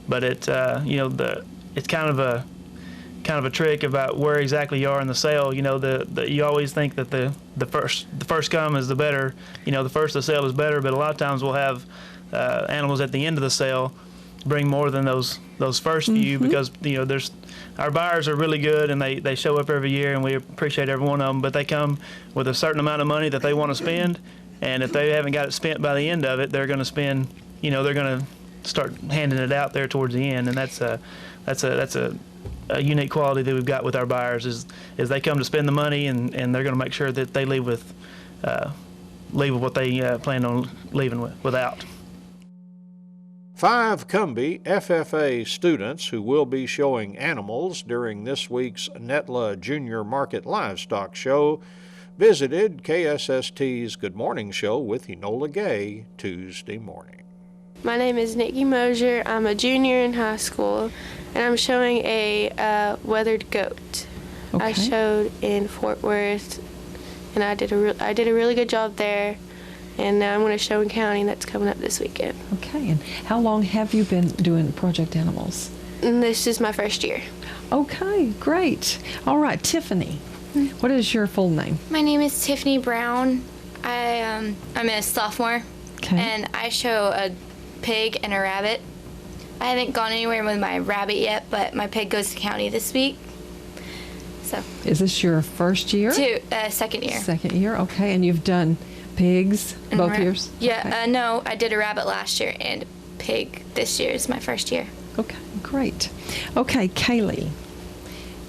But it's kind of a trick about where exactly you are in the sale. You always think that the first come is the better. The first of the sale is better, but a lot of times we'll have animals at the end of the sale bring more than those first few, because our buyers are really good, and they show up every year, and we appreciate every one of them, but they come with a certain amount of money that they want to spend, and if they haven't got it spent by the end of it, they're going to spend, they're going to start handing it out there towards the end, and that's a unique quality that we've got with our buyers is they come to spend the money, and they're going to make sure that they leave with what they plan on leaving without. 5 Cumbie FFA students who will be showing animals during this week's NETLA Junior Market Livestock Show visited KSST's Good Morning Show with Enola Gay Tuesday morning. My name is Nikki Mosier. I'm a junior in high school, and I'm showing a weathered goat. Okay. I showed in Fort Worth, and I did a really good job there. And now I'm going to show in County, and that's coming up this weekend. Okay, and how long have you been doing Project Animals? This is my first year. Okay, great. All right, Tiffany, what is your full name? My name is Tiffany Brown. I'm a sophomore, and I show a pig and a rabbit. I haven't gone anywhere with my rabbit yet, but my pig goes to county this week. So. Is this your first year? Second year. Second year, okay. And you've done pigs both years? Yeah, Okay. no, I did a rabbit last year, and a pig this year is my first year. Okay, great. Okay, Kaylee,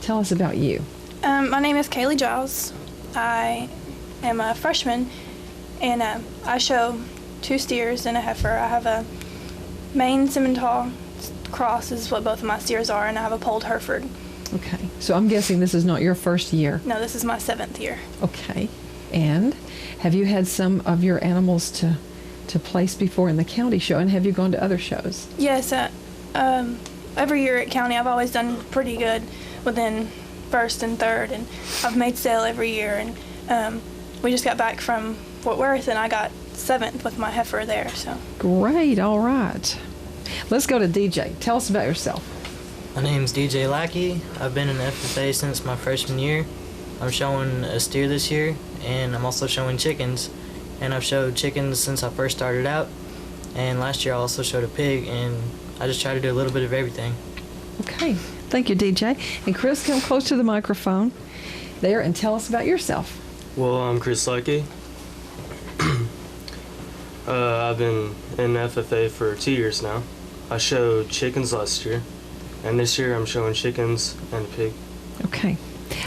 tell us about you. My name is Kaylee Giles. I am a freshman, and I show 2 steers and a heifer. I have a Maine Simmental cross is what both of my steers are, and I have a polled Hereford. Okay, so I'm guessing this is not your first year. No, this is my 7th year. Okay, and have you had some of your animals to place before in the county show, and have you gone to other shows? Yes, every year at county I've always done pretty good within 1st and 3rd, and I've made sale every year, and we just got back from Fort Worth, and I got 7th with my heifer there. So Great, all right. Let's go to DJ. Tell us about yourself. My name's DJ Lackey. I've been in FFA since my freshman year. I'm showing a steer this year, and I'm also showing chickens. And I've showed chickens since I first started out. And last year I also showed a pig, and I just try to do a little bit of everything. Okay, thank you, DJ. And Chris, come close to the microphone there and tell us about yourself. Well, I'm Chris Lucky. I've been in FFA for 2 years now. I showed chickens last year, and this year I'm showing chickens and a pig. Okay.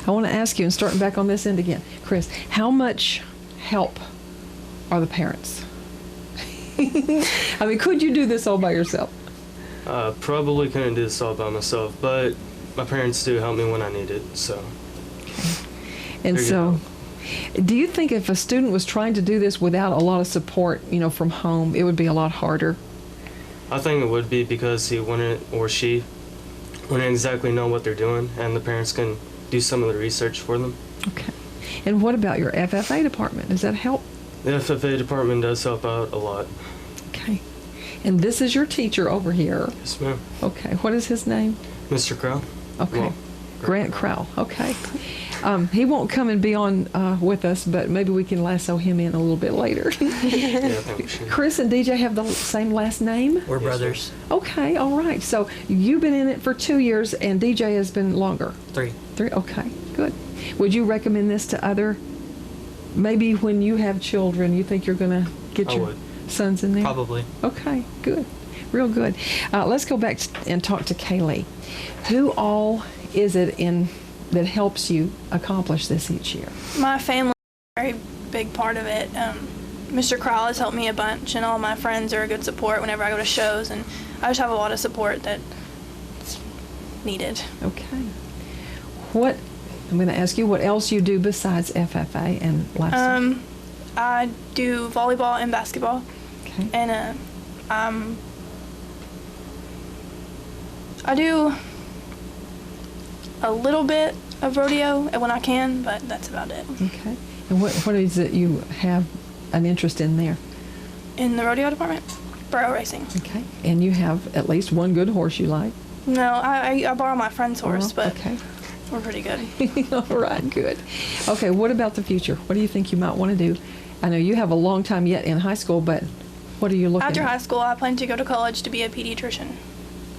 I want to ask you, and starting back on this end again, Chris, how much help are the parents? I mean, could you do this all by yourself? Probably couldn't do this all by myself, but my parents do help me when I need it, so. And so, do you think if a student was trying to do this without a lot of support, from home, it would be a lot harder? I think it would be because he wouldn't, or she, wouldn't exactly know what they're doing, and the parents can do some of the research for them. Okay. And what about your FFA department? Does that help? The FFA department does help out a lot. Okay. And this is your teacher over here. Yes, ma'am. Okay. What is his name? Mr. Crow. Okay. Well, Grant Crowell. Okay. He won't come and be on with us, but maybe we can lasso him in a little bit later. Yeah, I think we should. Chris and DJ have the same last name? We're brothers. Okay, all right. So you've been in it for 2 years, and DJ has been longer? 3. 3, okay, good. Would you recommend this to other, maybe when you have children, you think you're going to get your sons in there? Probably. Okay, good. Real good. Let's go back and talk to Kaylee. Who all is it that helps you accomplish this each year? My family is a very big part of it. Mr. Crowell has helped me a bunch, and all my friends are a good support whenever I go to shows, and I just have a lot of support that's needed. Okay. I'm going to ask you what else you do besides FFA and lifestyle. I do volleyball and basketball. Okay. And I do a little bit of rodeo when I can, but that's about it. Okay. And what is it you have an interest in there? In the rodeo department? Burro racing. Okay. And you have at least one good horse you like? No, I borrow my friend's horse, but okay. We're pretty good. All right, good. Okay, what about the future? What do you think you might want to do? I know you have a long time yet in high school, but what are you looking After at? high school, I plan to go to college to be a pediatrician.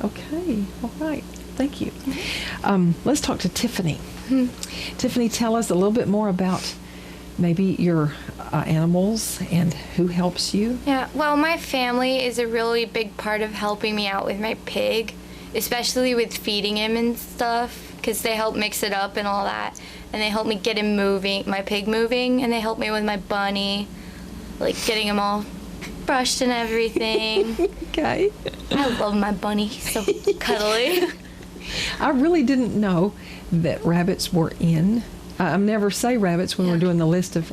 Okay, all right. Thank you. Let's talk to Tiffany. Tiffany, tell us a little bit more about maybe your animals and who helps you. Yeah, well, my family is a really big part of helping me out with my pig, especially with feeding him and stuff, because they help mix it up and all that, and they help me get him moving, my pig moving, and they help me with my bunny, like getting him all brushed and everything. Okay. I love my bunny. He's so cuddly. I really didn't know that rabbits were in. I never say rabbits when we're doing the list of...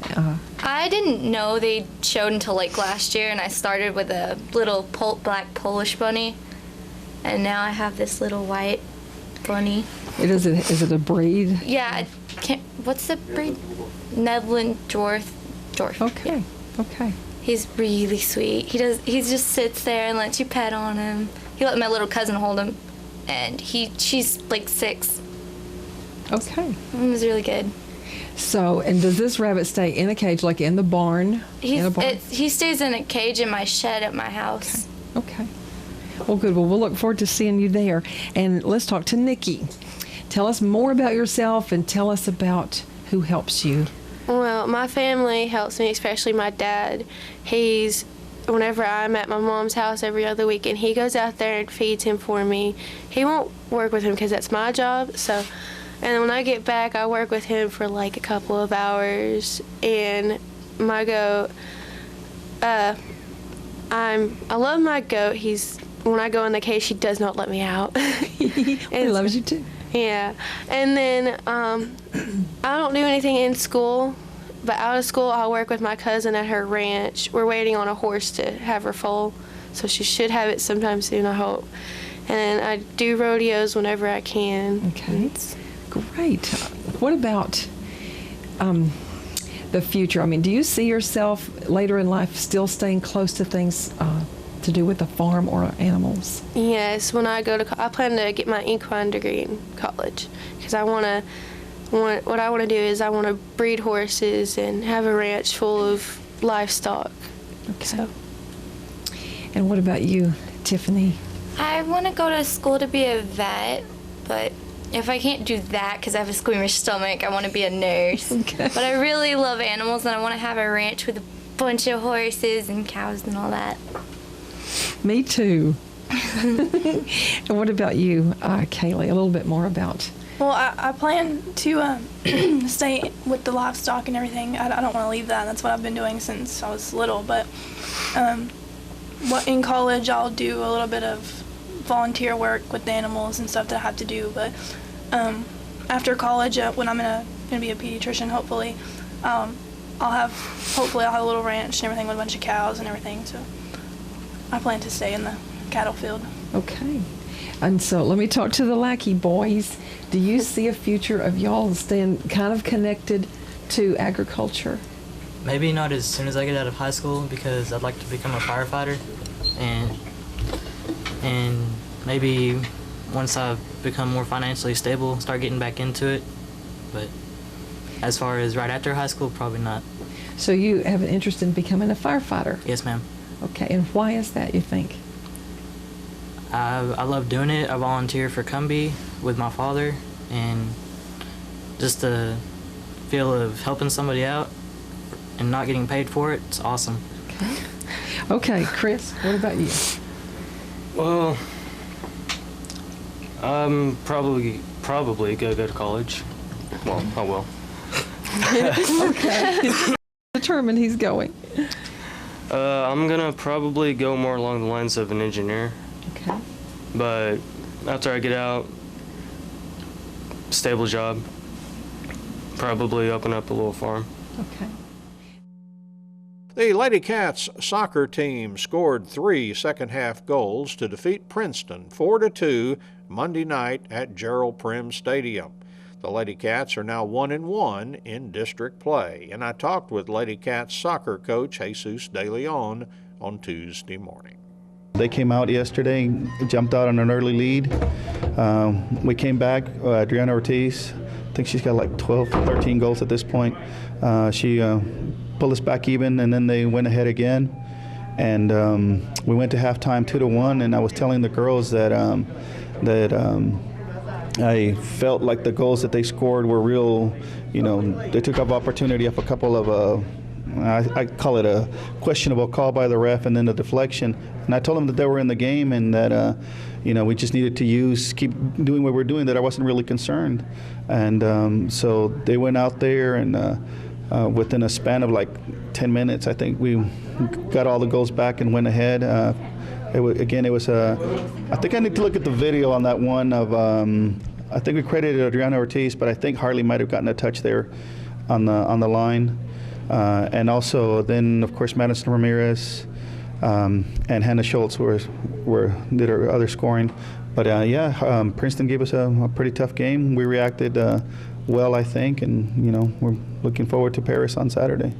I didn't know they showed until like last year, and I started with a little black Polish bunny, and now I have this little white bunny. Is it a breed? Yeah, what's the breed? Netherland Dwarf. Okay, yeah. Okay. He's really sweet. He just sits there and lets you pet on him. He let my little cousin hold him. and she's like 6. Okay. It was really good. So, and does this rabbit stay in a cage, like in the barn? He stays in a cage in my shed at my house. Okay. Well, good. Well, we'll look forward to seeing you there. And let's talk to Nikki. Tell us more about yourself and tell us about who helps you. Well, my family helps me, especially my dad. Whenever I'm at my mom's house every other weekend, he goes out there and feeds him for me. He won't work with him because that's my job, so... And when I get back, I work with him for like a couple of hours. And my goat, I love my goat. When I go in the cage, he does not let me out. He loves you too. Yeah. And then I don't do anything in school, but out of school, I'll work with my cousin at her ranch. We're waiting on a horse to have her foal, so she should have it sometime soon, I hope. And I do rodeos whenever I can. Okay. Great. What about the future? I mean, do you see yourself later in life still staying close to things to do with the farm or animals? Yes. When I plan to get my equine degree in college because what I want to do is I want to breed horses and have a ranch full of livestock. Okay. So. And what about you, Tiffany? I want to go to school to be a vet, but if I can't do that because I have a squeamish stomach, I want to be a nurse. Okay. But I really love animals, and I want to have a ranch with a bunch of horses and cows and all that. Me too. And what about you, Kaylee? A little bit more about... Well, I plan to stay with the livestock and everything. I don't want to leave that. That's what I've been doing since I was little. But in college, I'll do a little bit of volunteer work with the animals and stuff that I have to do. But after college, when I'm gonna be a pediatrician, hopefully, I'll have a little ranch and everything with a bunch of cows and everything. So I plan to stay in the cattle field. Okay. And so let me talk to the Lackey boys. Do you see a future of y'all staying kind of connected to agriculture? Maybe not as soon as I get out of high school because I'd like to become a firefighter, and maybe once I've become more financially stable, start getting back into it. But as far as right after high school, probably not. So you have an interest in becoming a firefighter? Yes, ma'am. Okay, and why is that, you think? I love doing it. I volunteer for Cumbie with my father, and just the feel of helping somebody out and not getting paid for it, it's awesome. Okay, Chris, what about you? Well, I'm probably gonna go to college. Well, I will. Okay. Determined he's going. I'm gonna probably go more along the lines of an engineer. Okay. But after I get out, stable job, probably open up a little farm. Okay. The Lady Cats soccer team scored 3 second-half goals to defeat Princeton 4-2 Monday night at Gerald Prim Stadium. The Lady Cats are now 1-1 in district play, and I talked with Lady Cats soccer coach Jesus De Leon on Tuesday morning. They came out yesterday, jumped out on an early lead. We came back, Adriana Ortiz, I think she's got like 12, 13 goals at this point. She pulled us back even, and then they went ahead again. And we went to halftime 2-1, and I was telling the girls that I felt like the goals that they scored were real, they took up opportunity of a couple of I call it a questionable call by the ref and then a deflection. And I told them that they were in the game and that, we just needed to keep doing what we're doing, that I wasn't really concerned. And so they went out there and within a span of like 10 minutes, I think we got all the goals back and went ahead. I think I need to look at the video on that one of, I think we credited Adriana Ortiz, but I think Harley might have gotten a touch there on the line. And also then, of course, Madison Ramirez and Hannah Schultz did our other scoring. But Princeton gave us a pretty tough game. We reacted well, I think, and we're looking forward to Paris on Saturday.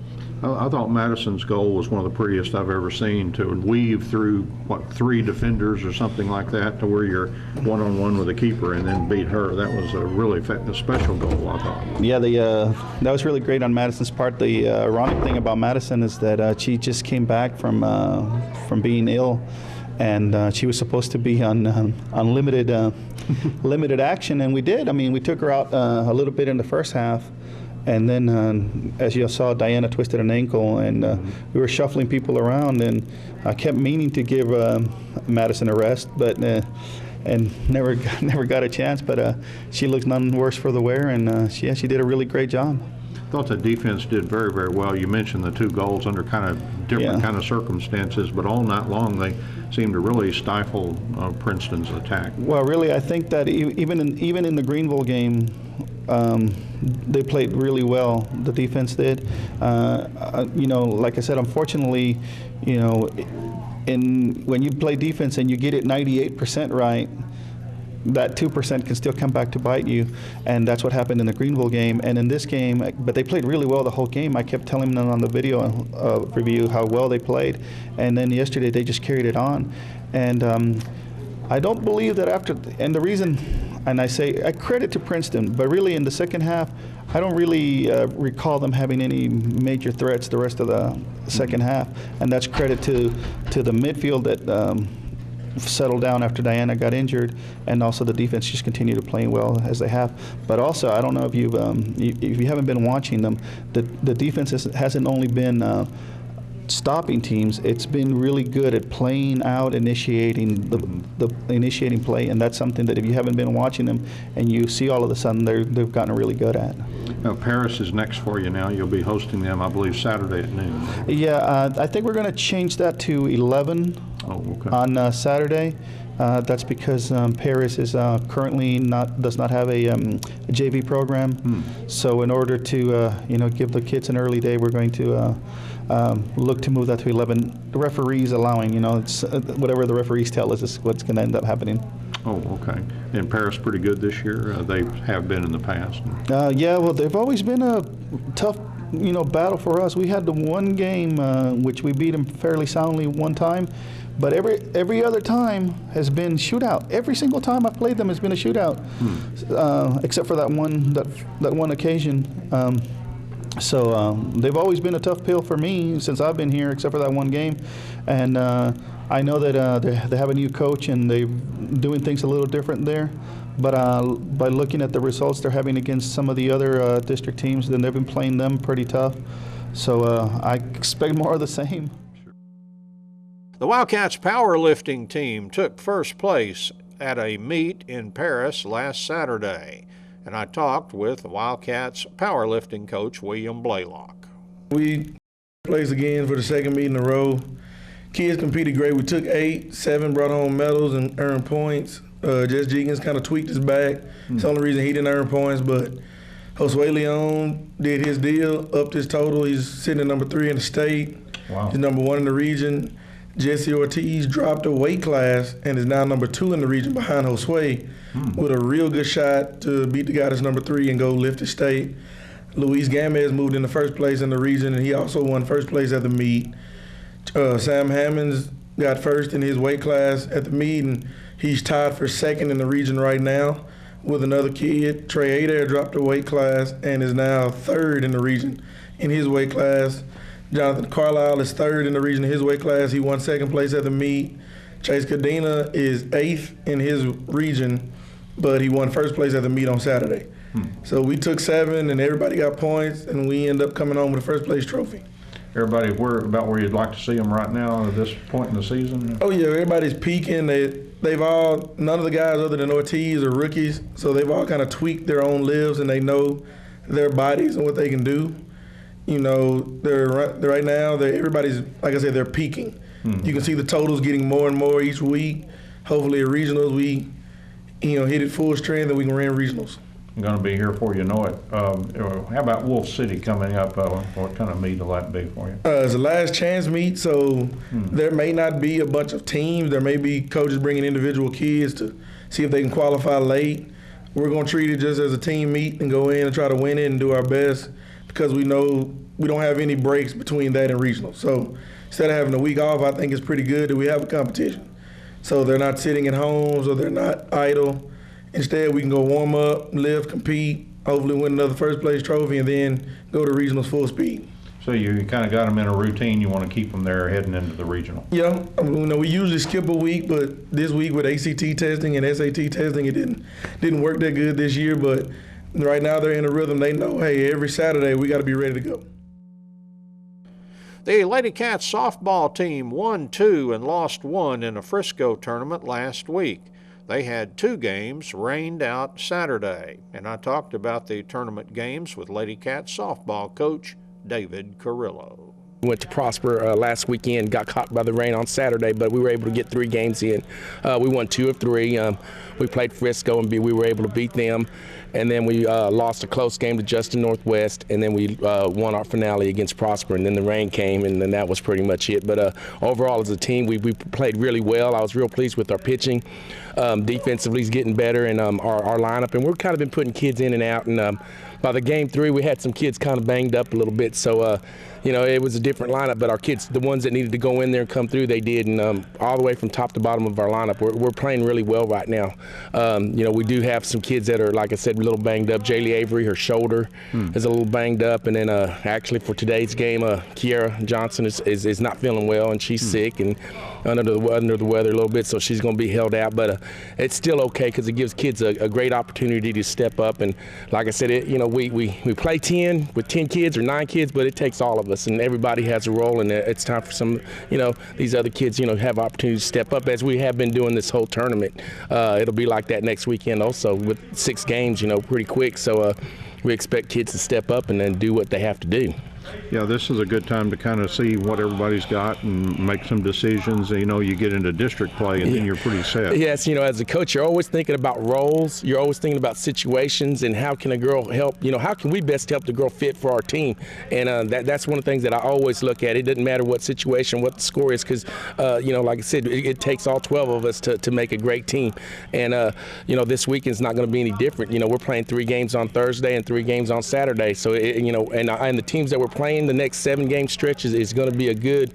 I thought Madison's goal was one of the prettiest I've ever seen, to weave through, 3 defenders or something like that, to where you're one-on-one with a keeper and then beat her. That was a really a special goal, I thought. Yeah, that was really great on Madison's part. The ironic thing about Madison is that she just came back from being ill, and she was supposed to be on limited action, and we did. I mean, we took her out a little bit in the first half. And then, as you saw, Diana twisted an ankle, and we were shuffling people around, and I kept meaning to give Madison a rest, but and never got a chance. But she looked none worse for the wear, and she did a really great job. I thought the defense did very, very well. You mentioned the 2 goals under kind of different kind of circumstances, but all night long they seemed to really stifle Princeton's attack. Well, really, I think that even in the Greenville game, they played really well. The defense did. Like I said, unfortunately, when you play defense and you get it 98% right, that 2% can still come back to bite you, and that's what happened in the Greenville game. And in this game, but they played really well the whole game. I kept telling them on the video review how well they played, and then yesterday they just carried it on. And I don't believe that and the reason, and I say I credit to Princeton, but really in the second half, I don't really recall them having any major threats the rest of the second half, and that's credit to the midfield that settled down after Diana got injured, and also the defense just continued to play well as they have. But also, I don't know if if you haven't been watching them, the defense hasn't only been stopping teams, it's been really good at playing out, initiating the initiating play, and that's something that if you haven't been watching them and you see all of a sudden they've gotten really good at. Now, Paris is next for you now. You'll be hosting them, I believe, Saturday at noon. Yeah, I think we're going to change that to 11 on Saturday. That's because Paris is currently does not have a JV program. So in order to give the kids an early day, we're going to look to move that to 11. The referees allowing, it's whatever the referees tell us is what's going to end up happening. Oh, okay. And Paris pretty good this year? They have been in the past. Yeah, well, they've always been a tough, battle for us. We had the one game which we beat them fairly soundly one time, but every other time has been shootout. Every single time I've played them has been a shootout, except for that one occasion. So they've always been a tough pill for me since I've been here, except for that one game. And I know that they have a new coach and they're doing things a little different there. But by looking at the results they're having against some of the other district teams, then they've been playing them pretty tough. So I expect more of the same. The Wildcats powerlifting team took first place at a meet in Paris last Saturday. And I talked with Wildcats powerlifting coach William Blaylock. We placed again for the second meet in a row. Kids competed great. We took 8, 7 brought home medals and earned points. Jess Jenkins kind of tweaked his back. It's the only reason he didn't earn points, but Josue Leon did his deal, upped his total. He's sitting at number 3 in the state. Wow. He's number 1 in the region. Jesse Ortiz dropped a weight class and is now number 2 in the region behind Josue with a real good shot to beat the guy that's number 3 and go lift the state. Luis Gamez moved into first place in the region, and he also won first place at the meet. Sam Hammonds got first in his weight class at the meet, and he's tied for second in the region right now with another kid. Trey Adair dropped a weight class and is now 3rd in the region in his weight class. Jonathan Carlisle is 3rd in the region in his weight class. He won 2nd place at the meet. Chase Cadena is 8th in his region, but he won 1st place at the meet on Saturday. So we took 7, and everybody got points, and we end up coming home with a 1st place trophy. Everybody about where you'd like to see them right now at this point in the season? Oh yeah, everybody's peaking. They've all, none of the guys other than Ortiz are rookies, so they've all kind of tweaked their own lives, and they know their bodies and what they can do. They're right now, everybody's, like I said, they're peaking. You can see the totals getting more and more each week. Hopefully at regionals we, hit it full strength and we can run regionals. I'm going to be here before you know it. How about Wolf City coming up? What kind of meet will that be for you? It's a last chance meet, so there may not be a bunch of teams. There may be coaches bringing individual kids to see if they can qualify late. We're going to treat it just as a team meet and go in and try to win it and do our best, because we know we don't have any breaks between that and regional. So instead of having a week off, I think it's pretty good that we have a competition. So they're not sitting at homes or they're not idle. Instead, we can go warm up, lift, compete, hopefully win another first place trophy, and then go to regionals full speed. So you kind of got them in a routine. You want to keep them there heading into the regional. Yeah, we usually skip a week, but this week with ACT testing and SAT testing, it didn't work that good this year. But right now they're in a rhythm. They know, hey, every Saturday we got to be ready to go. The Lady Cats softball team won 2 and lost 1 in a Frisco tournament last week. They had 2 games rained out Saturday, and I talked about the tournament games with Lady Cats softball coach David Carrillo. Went to Prosper last weekend, got caught by the rain on Saturday, but we were able to get 3 games in. We won 2 of 3. We played Frisco and we were able to beat them. And then we lost a close game to Justin Northwest, and then we won our finale against Prosper, and then the rain came, and then that was pretty much it. But overall, as a team, we played really well. I was real pleased with our pitching. Defensively, is getting better, and our lineup, and we're kind of been putting kids in and out. And by the game 3, we had some kids kind of banged up a little bit, so it was a different lineup. But our kids, the ones that needed to go in there and come through, they did, and all the way from top to bottom of our lineup, we're playing really well right now. We do have some kids that are, like I said, a little banged up. Jaylee Avery, her shoulder is a little banged up, and then actually for today's game, Kiara Johnson is not feeling well, and she's sick and under the weather a little bit, so she's going to be held out. But it's still okay because it gives kids a great opportunity to step up. And like I said, we play 10 with 10 kids or 9 kids, but it takes all of us, and everybody has a role, and it's time for some, these other kids, have opportunity to step up as we have been doing this whole tournament. It'll be like that next weekend also with 6 games, pretty quick. So we expect kids to step up and then do what they have to do. Yeah, this is a good time to kind of see what everybody's got and make some decisions. You get into district play and then you're pretty set. Yes, as a coach, you're always thinking about roles. You're always thinking about situations and how can a girl help, how can we best help the girl fit for our team? And that's one of the things that I always look at. It doesn't matter what situation, what the score is, because, like I said, it takes all 12 of us to make a great team. And, this weekend's not going to be any different. We're playing 3 games on Thursday and 3 games on Saturday. So, and the teams that we're playing the next 7-game stretch is going to be a good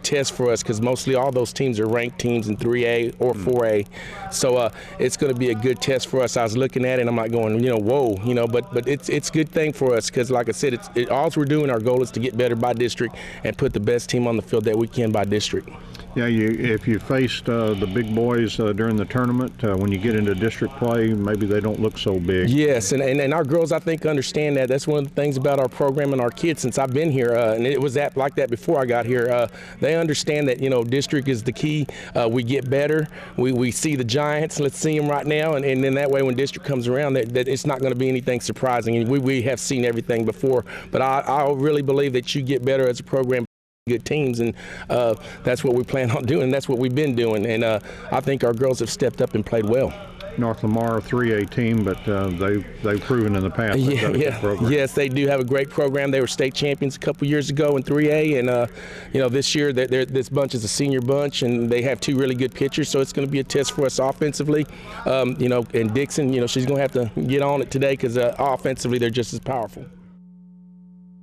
test for us, because mostly all those teams are ranked teams in 3A or 4A. So it's going to be a good test for us. I was looking at it and I'm not going, whoa, but it's a good thing for us, because like I said, all we're doing, our goal is to get better by district and put the best team on the field that we can by district. Yeah, if you faced the big boys during the tournament, when you get into district play, maybe they don't look so big. Yes, and our girls, I think, understand that. That's one of the things about our program and our kids since I've been here, and it was like that before I got here. They understand that, district is the key. We get better. We see the giants. Let's see them right now, and then that way when district comes around, that it's not going to be anything surprising. And we have seen everything before, but I really believe that you get better as a program. Good teams, and that's what we plan on doing. That's what we've been doing, and I think our girls have stepped up and played well. North Lamar, 3A team, but they've proven in the past they've got a good program. Yes, they do have a great program. They were state champions a couple years ago in 3A, and this year this bunch is a senior bunch, and they have 2 really good pitchers, so it's going to be a test for us offensively. And Dixon, she's going to have to get on it today, because offensively they're just as powerful.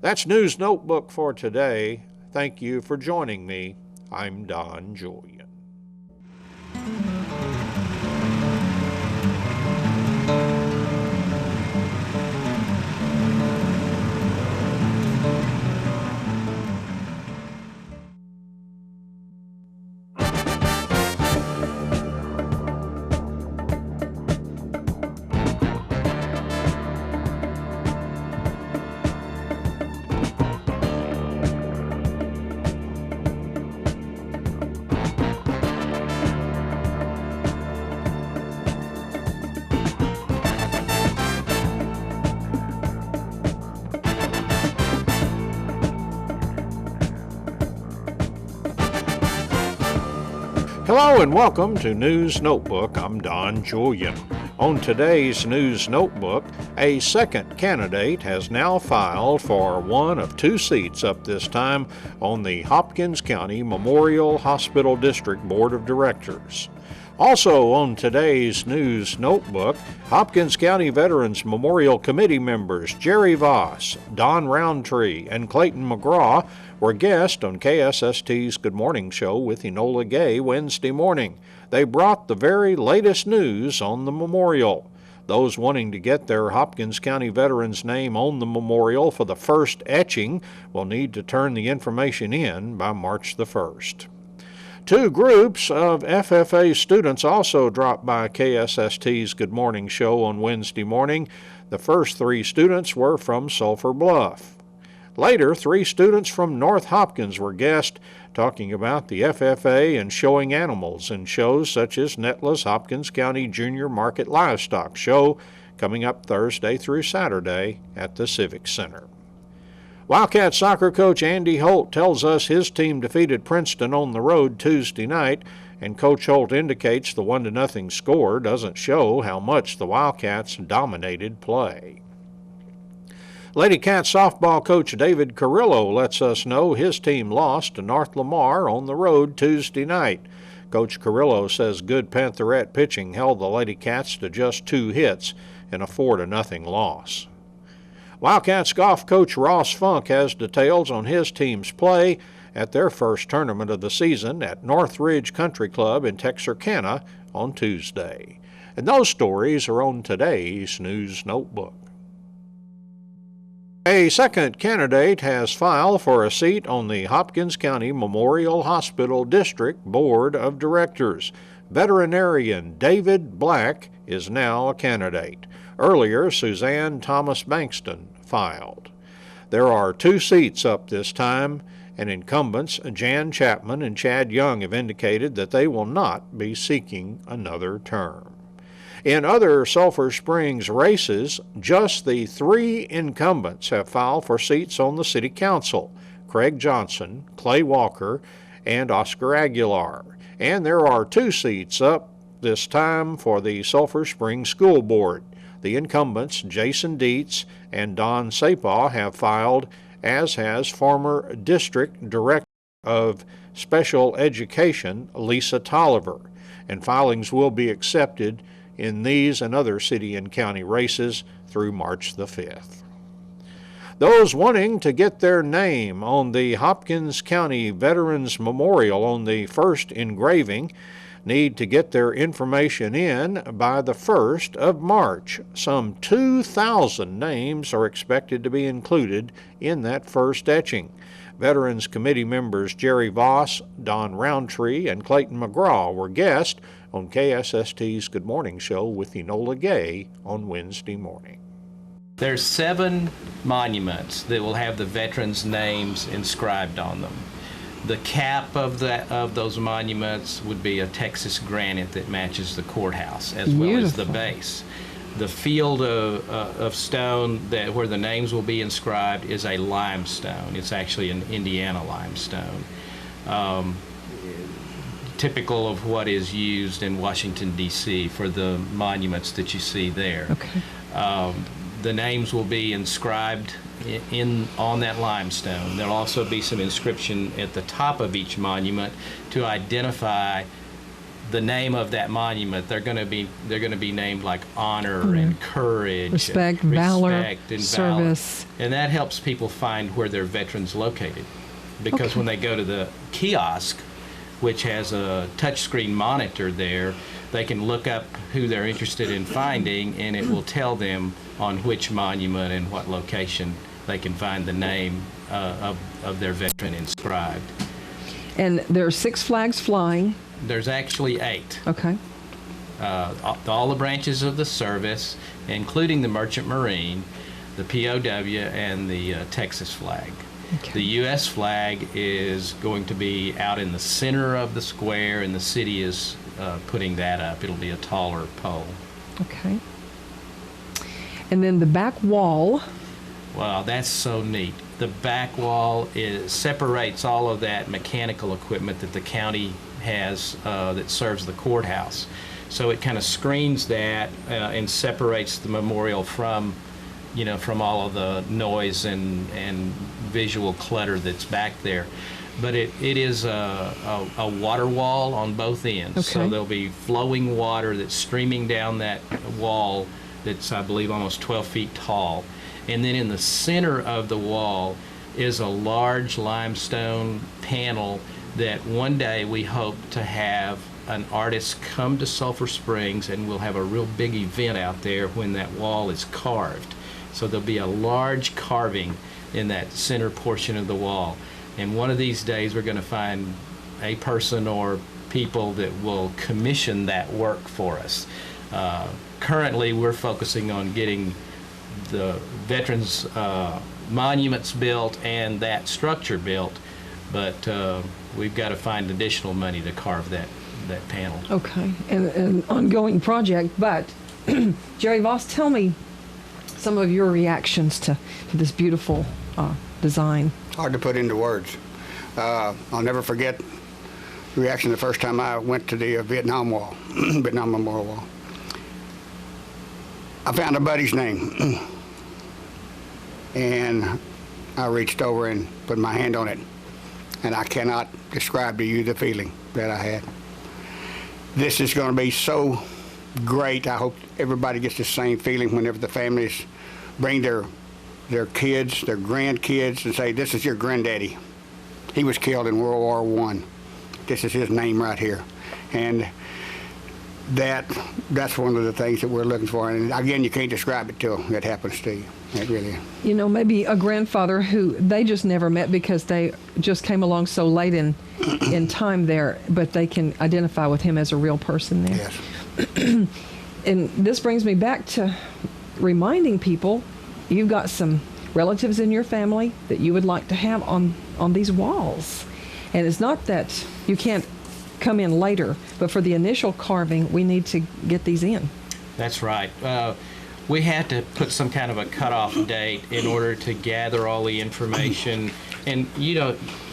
That's News Notebook for today. Thank you for joining me. I'm Don Julian. Hello and welcome to News Notebook. I'm Don Julian. On today's News Notebook, a second candidate has now filed for one of two seats up this time on the Hopkins County Memorial Hospital District Board of Directors. Also on today's News Notebook, Hopkins County Veterans Memorial Committee members Jerry Voss, Don Roundtree, and Clayton McGraw were guests on KSST's Good Morning Show with Enola Gay Wednesday morning. They brought the very latest news on the memorial. Those wanting to get their Hopkins County veterans' name on the memorial for the first etching will need to turn the information in by March the 1st. Two groups of FFA students also dropped by KSST's Good Morning Show on Wednesday morning. The first three students were from Sulphur Bluff. Later, three students from North Hopkins were guests, talking about the FFA and showing animals in shows such as Netla's Hopkins County Junior Market Livestock Show, coming up Thursday through Saturday at the Civic Center. Wildcat soccer coach Andy Holt tells us his team defeated Princeton on the road Tuesday night, and Coach Holt indicates the 1-0 score doesn't show how much the Wildcats dominated play. Lady Cat softball coach David Carrillo lets us know his team lost to North Lamar on the road Tuesday night. Coach Carrillo says good Pantherette pitching held the Lady Cats to just 2 hits in a 4-0 loss. Wildcats golf coach Ross Funk has details on his team's play at their first tournament of the season at Northridge Country Club in Texarkana on Tuesday. And those stories are on today's News Notebook. A second candidate has filed for a seat on the Hopkins County Memorial Hospital District Board of Directors. Veterinarian David Black is now a candidate. Earlier, Suzanne Thomas Bankston filed. There are 2 seats up this time, and incumbents Jan Chapman and Chad Young have indicated that they will not be seeking another term. In other Sulphur Springs races, just the 3 incumbents have filed for seats on the City Council: Craig Johnson, Clay Walker, and Oscar Aguilar. And there are 2 seats up this time for the Sulphur Springs School Board. The incumbents Jason Dietz and Don Sapaw have filed, as has former District Director of Special Education Lisa Tolliver, and filings will be accepted in these and other city and county races through March the 5th. Those wanting to get their name on the Hopkins County Veterans Memorial on the first engraving need to get their information in by the 1st of March. Some 2,000 names are expected to be included in that first etching. Veterans Committee members Jerry Voss, Don Roundtree, and Clayton McGraw were guests on KSST's Good Morning Show with Enola Gay on Wednesday morning. There's 7 monuments that will have the veterans' names inscribed on them. The cap of those monuments would be a Texas granite that matches the courthouse, as well as the base. The field of stone where the names will be inscribed is a limestone. It's actually an Indiana limestone. Typical of what is used in Washington, D.C. for the monuments that you see there. Okay. The names will be inscribed on that limestone. There'll also be some inscription at the top of each monument to identify the name of that monument. They're going to be named like honor and courage, respect, and valor, and service, and that helps people find where their veterans located. Because when they go to the kiosk, which has a touchscreen monitor there, they can look up who they're interested in finding, and it will tell them on which monument and what location they can find the name of their veteran inscribed. And there are 6 flags flying. There's actually 8. Okay. All the branches of the service, including the Merchant Marine, the POW, and the Texas flag. Okay. The U.S. flag is going to be out in the center of the square, and the city is putting that up. It'll be a taller pole. Okay. And then the back wall. Wow, that's so neat. The back wall separates all of that mechanical equipment that the county has that serves the courthouse. So it kind of screens that and separates the memorial from, from all of the noise and visual clutter that's back there. But it is a water wall on both ends. Okay. So there'll be flowing water that's streaming down that wall that's, I believe, almost 12 feet tall. And then in the center of the wall is a large limestone panel that one day we hope to have an artist come to Sulphur Springs, and we'll have a real big event out there when that wall is carved. So there'll be a large carving in that center portion of the wall. And one of these days we're going to find a person or people that will commission that work for us. Currently we're focusing on getting the veterans monuments built and that structure built, but we've got to find additional money to carve that panel. Okay, and an ongoing project, but Jerry Voss, tell me some of your reactions to this beautiful design. Hard to put into words. I'll never forget the reaction the first time I went to the Vietnam Wall, Vietnam Memorial Wall. I found a buddy's name, and I reached over and put my hand on it, and I cannot describe to you the feeling that I had. This is going to be so great. I hope everybody gets the same feeling whenever the families bring their kids, their grandkids, and say, this is your granddaddy. He was killed in World War I. This is his name right here. And that's one of the things that we're looking for. And again, you can't describe it till it happens to you. It really is. Maybe a grandfather who they just never met because they just came along so late in time there, but they can identify with him as a real person there. Yes. And this brings me back to reminding people, you've got some relatives in your family that you would like to have on these walls. And it's not that you can't come in later, but for the initial carving, we need to get these in. That's right. We had to put some kind of a cutoff date in order to gather all the information. And you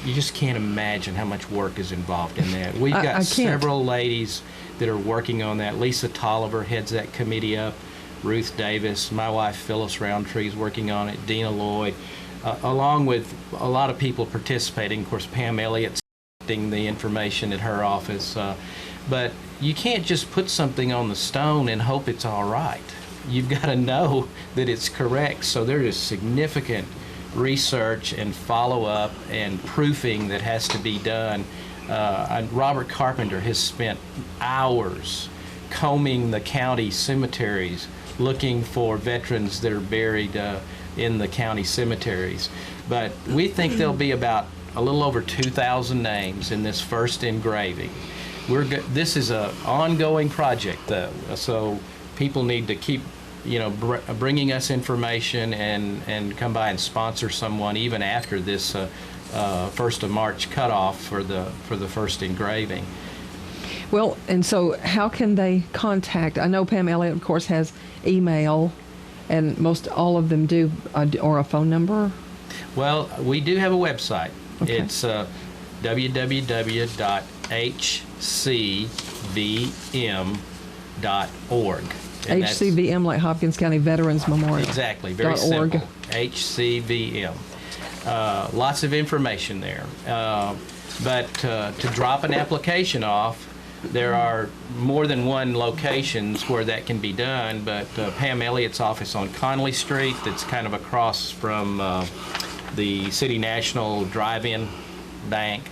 just can't imagine how much work is involved in that. We've got several ladies that are working on that. Lisa Tolliver heads that committee up. Ruth Davis, my wife Phyllis Roundtree is working on it. Dina Lloyd, along with a lot of people participating. Of course, Pam Elliott's getting the information at her office. But you can't just put something on the stone and hope it's all right. You've got to know that it's correct. So there is significant research and follow-up and proofing that has to be done. And Robert Carpenter has spent hours combing the county cemeteries looking for veterans that are buried in the county cemeteries. But we think there'll be about a little over 2,000 names in this first engraving. This is an ongoing project, though, so people need to keep bringing us information and come by and sponsor someone even after this 1st of March cutoff for the first engraving. Well, and so how can they contact? I know Pam Elliott, of course, has email, and most all of them do, or a phone number? Well, we do have a website. Okay. It's www.hcvm.org. HCVM, like Hopkins County Veterans Memorial. Exactly, very simple. HCVM. Lots of information there. But to drop an application off, there are more than one locations where that can be done, but Pam Elliott's office on Conley Street, that's kind of across from the City National Drive-In Bank,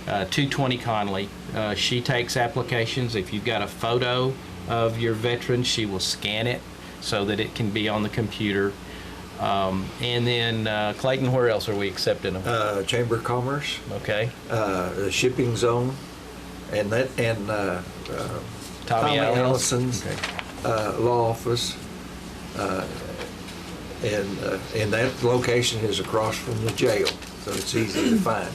220 Conley. She takes applications. If you've got a photo of your veteran, she will scan it so that it can be on the computer. And then, Clayton, where else are we accepting them? Chamber of Commerce. Okay. The shipping zone, and Tommy Allison's law office. And that location is across from the jail, so it's easy to find.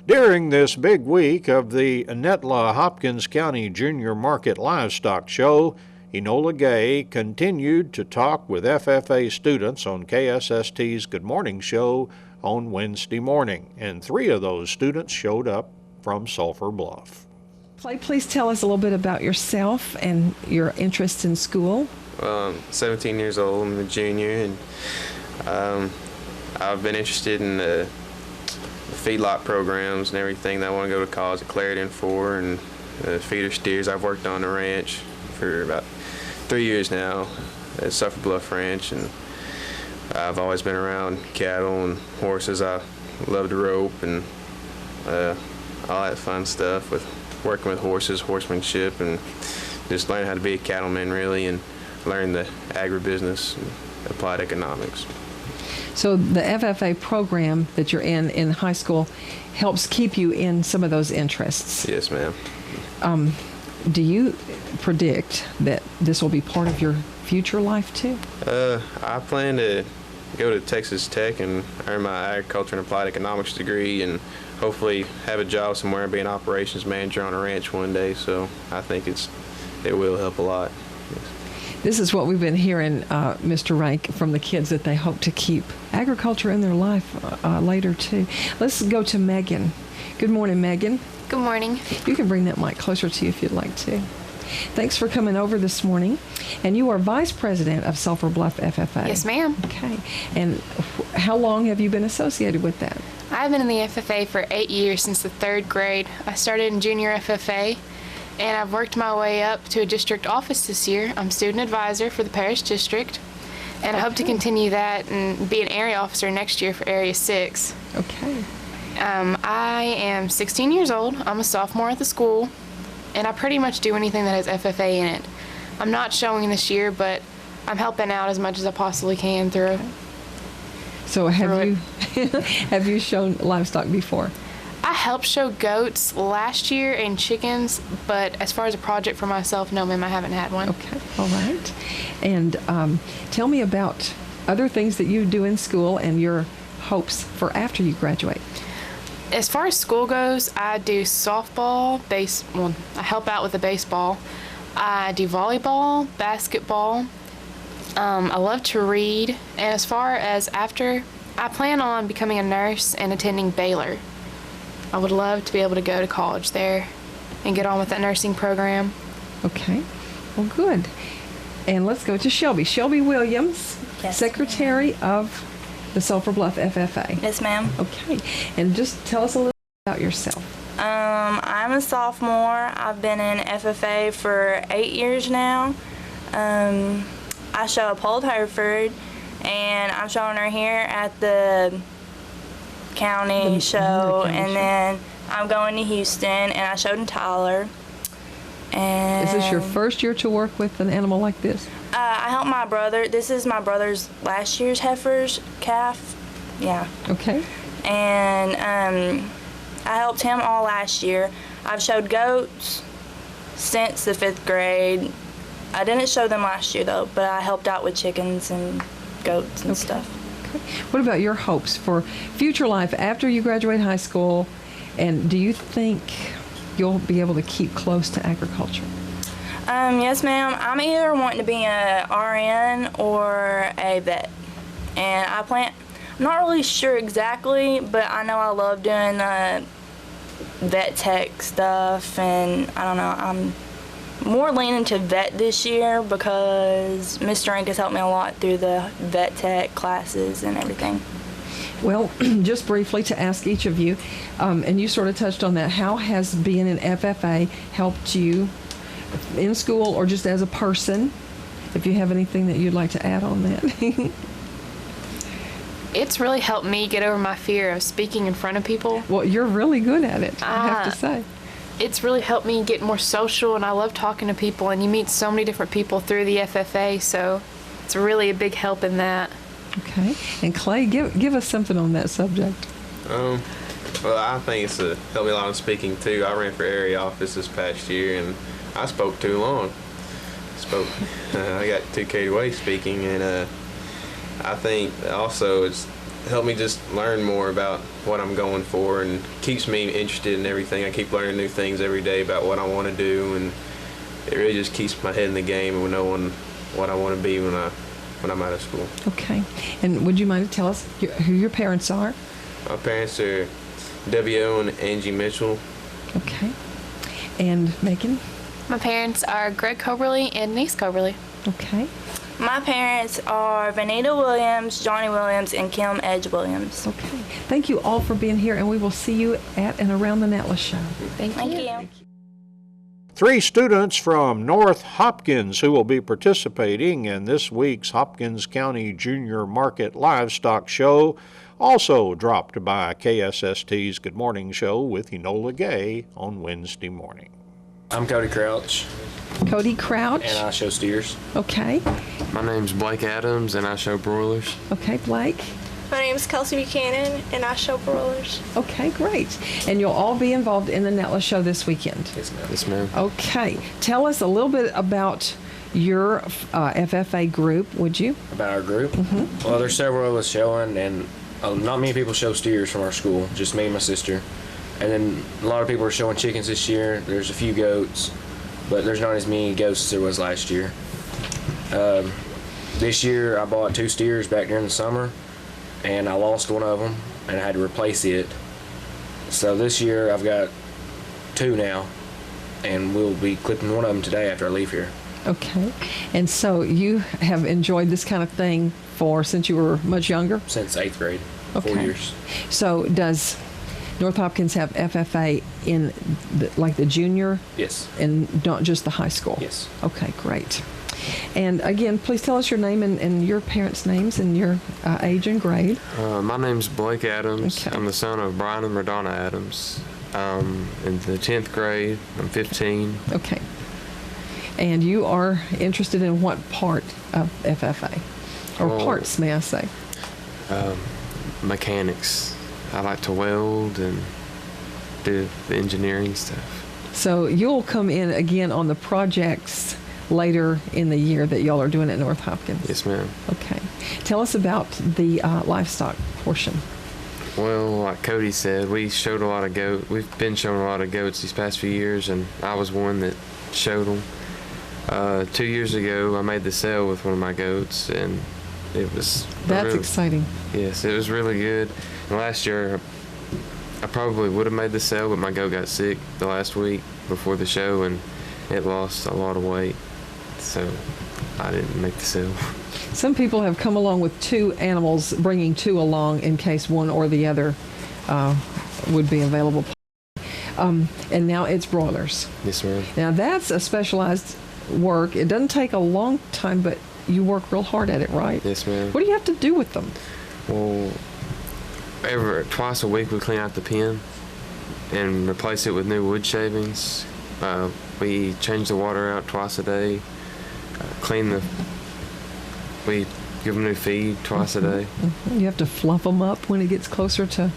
During this big week of the Netla Hopkins County Junior Market Livestock Show, Enola Gay continued to talk with FFA students on KSST's Good Morning Show on Wednesday morning, and 3 of those students showed up from Sulphur Bluff. Clay, please tell us a little bit about yourself and your interest in school. Well, I'm 17 years old. I'm a junior, and I've been interested in the feedlot programs and everything that I want to go to college at Clarendon for, and feeder steers. I've worked on the ranch for about 3 years now at Sulphur Bluff Ranch, and I've always been around cattle and horses. I love to rope and all that fun stuff with working with horses, horsemanship, and just learn how to be a cattleman really, and learn the agribusiness and applied economics. So the FFA program that you're in high school helps keep you in some of those interests. Yes, ma'am. Do you predict that this will be part of your future life too? I plan to go to Texas Tech and earn my agriculture and applied economics degree, and hopefully have a job somewhere and be an operations manager on a ranch one day. So I think it will help a lot. This is what we've been hearing, Mr. Rank, from the kids, that they hope to keep agriculture in their life later too. Let's go to Megan. Good morning, Megan. Good morning. You can bring that mic closer to you if you'd like to. Thanks for coming over this morning. And you are Vice President of Sulphur Bluff FFA. Yes, ma'am. Okay. And how long have you been associated with that? I've been in the FFA for 8 years, since the 3rd grade. I started in junior FFA, and I've worked my way up to a district office this year. I'm student advisor for the parish district, and I hope to continue that and be an area officer next year for Area 6. Okay. I am 16 years old. I'm a sophomore at the school, and I pretty much do anything that has FFA in it. I'm not showing this year, but I'm helping out as much as I possibly can through. So have you shown livestock before? I helped show goats last year and chickens, but as far as a project for myself, no, ma'am, I haven't had one. Okay, all right. And tell me about other things that you do in school and your hopes for after you graduate. As far as school goes, I do softball, I help out with the baseball. I do volleyball, basketball. I love to read. And as far as after, I plan on becoming a nurse and attending Baylor. I would love to be able to go to college there and get on with that nursing program. Okay, well, good. And let's go to Shelby. Shelby Williams, yes, Secretary of the Sulphur Bluff FFA. Yes, ma'am. Okay, and just tell us a little about yourself. I'm a sophomore. I've been in FFA for 8 years now. I show a Polled Hereford, and I'm showing her here at the county show, and then I'm going to Houston, and I showed in Tyler. And is this your first year to work with an animal like this? I helped my brother. This is my brother's last year's heifer's calf. Yeah. Okay. And I helped him all last year. I've showed goats since the 5th grade. I didn't show them last year though, but I helped out with chickens and goats and stuff. Okay. What about your hopes for future life after you graduate high school, and do you think you'll be able to keep close to agriculture? Yes, ma'am. I'm either wanting to be a RN or a vet, and I'm not really sure exactly, but I know I love doing vet tech stuff, and I don't know, I'm more leaning to vet this year because Mr. Rank has helped me a lot through the vet tech classes and everything. Well, just briefly to ask each of you, and you sort of touched on that, how has being in FFA helped you in school or just as a person? If you have anything that you'd like to add on that. It's really helped me get over my fear of speaking in front of people. Well, you're really good at it, I have to say. It's really helped me get more social, and I love talking to people, and you meet so many different people through the FFA, so it's really a big help in that. Okay. And Clay, give us something on that subject. Well, I think it's helped me a lot in speaking too. I ran for area office this past year, and I spoke too long. I got too carried away speaking, and I think also it's helped me just learn more about what I'm going for, and keeps me interested in everything. I keep learning new things every day about what I want to do, and it really just keeps my head in the game and knowing what I want to be when I'm out of school. Okay. And would you mind to tell us who your parents are? My parents are W.O. and Angie Mitchell. Okay. And Megan? My parents are Greg Coberly and Denise Coberly. Okay. My parents are Vanita Williams, Johnny Williams, and Kim Edge Williams. Okay. Thank you all for being here, and we will see you at and around the Natla Show. Thank you. 3 students from North Hopkins who will be participating in this week's Hopkins County Junior Market Livestock Show also dropped by KSST's Good Morning Show with Enola Gay on Wednesday morning. I'm Cody Crouch. Cody Crouch. And I show steers. Okay. My name's Blake Adams, and I show broilers. Okay, Blake. My name is Kelsey Buchanan, and I show broilers. Okay, great. And you'll all be involved in the Natla Show this weekend. Yes, ma'am. Yes, ma'am. Okay. Tell us a little bit about your FFA group, would you? About our group? Mm-hmm. Well, there's several of us showing, and not many people show steers from our school, just me and my sister. And then a lot of people are showing chickens this year. There's a few goats, but there's not as many goats as there was last year. This year I bought 2 steers back during the summer, and I lost one of them, and I had to replace it. So this year I've got 2 now, and we'll be clipping one of them today after I leave here. Okay. And so you have enjoyed this kind of thing since you were much younger? Since 8th grade, okay. 4 years. So does North Hopkins have FFA in the junior? Yes. And not just the high school? Yes. Okay, great. And again, please tell us your name and your parents' names and your age and grade. My name's Blake Adams. Okay. I'm the son of Brian and Madonna Adams. In the 10th grade, I'm 15. Okay. And you are interested in what part of FFA? Or parts, may I say? Mechanics. I like to weld and do the engineering stuff. So you'll come in again on the projects later in the year that y'all are doing at North Hopkins? Yes, ma'am. Okay. Tell us about the livestock portion. Well, like Cody said, we've been showing a lot of goats these past few years, and I was one that showed them. 2 years ago, I made the sale with one of my goats, and it was... That's exciting. Yes, it was really good. And last year, I probably would have made the sale, but my goat got sick the last week before the show, and it lost a lot of weight, so I didn't make the sale. Some people have come along with 2 animals, bringing 2 along in case one or the other would be available. And now it's broilers. Yes, ma'am. Now that's a specialized work. It doesn't take a long time, but you work real hard at it, right? Yes, ma'am. What do you have to do with them? Well, twice a week we clean out the pen and replace it with new wood shavings. We change the water out twice a day. We give them new feed twice a day. Mm-hmm. You have to fluff them up when it gets closer to...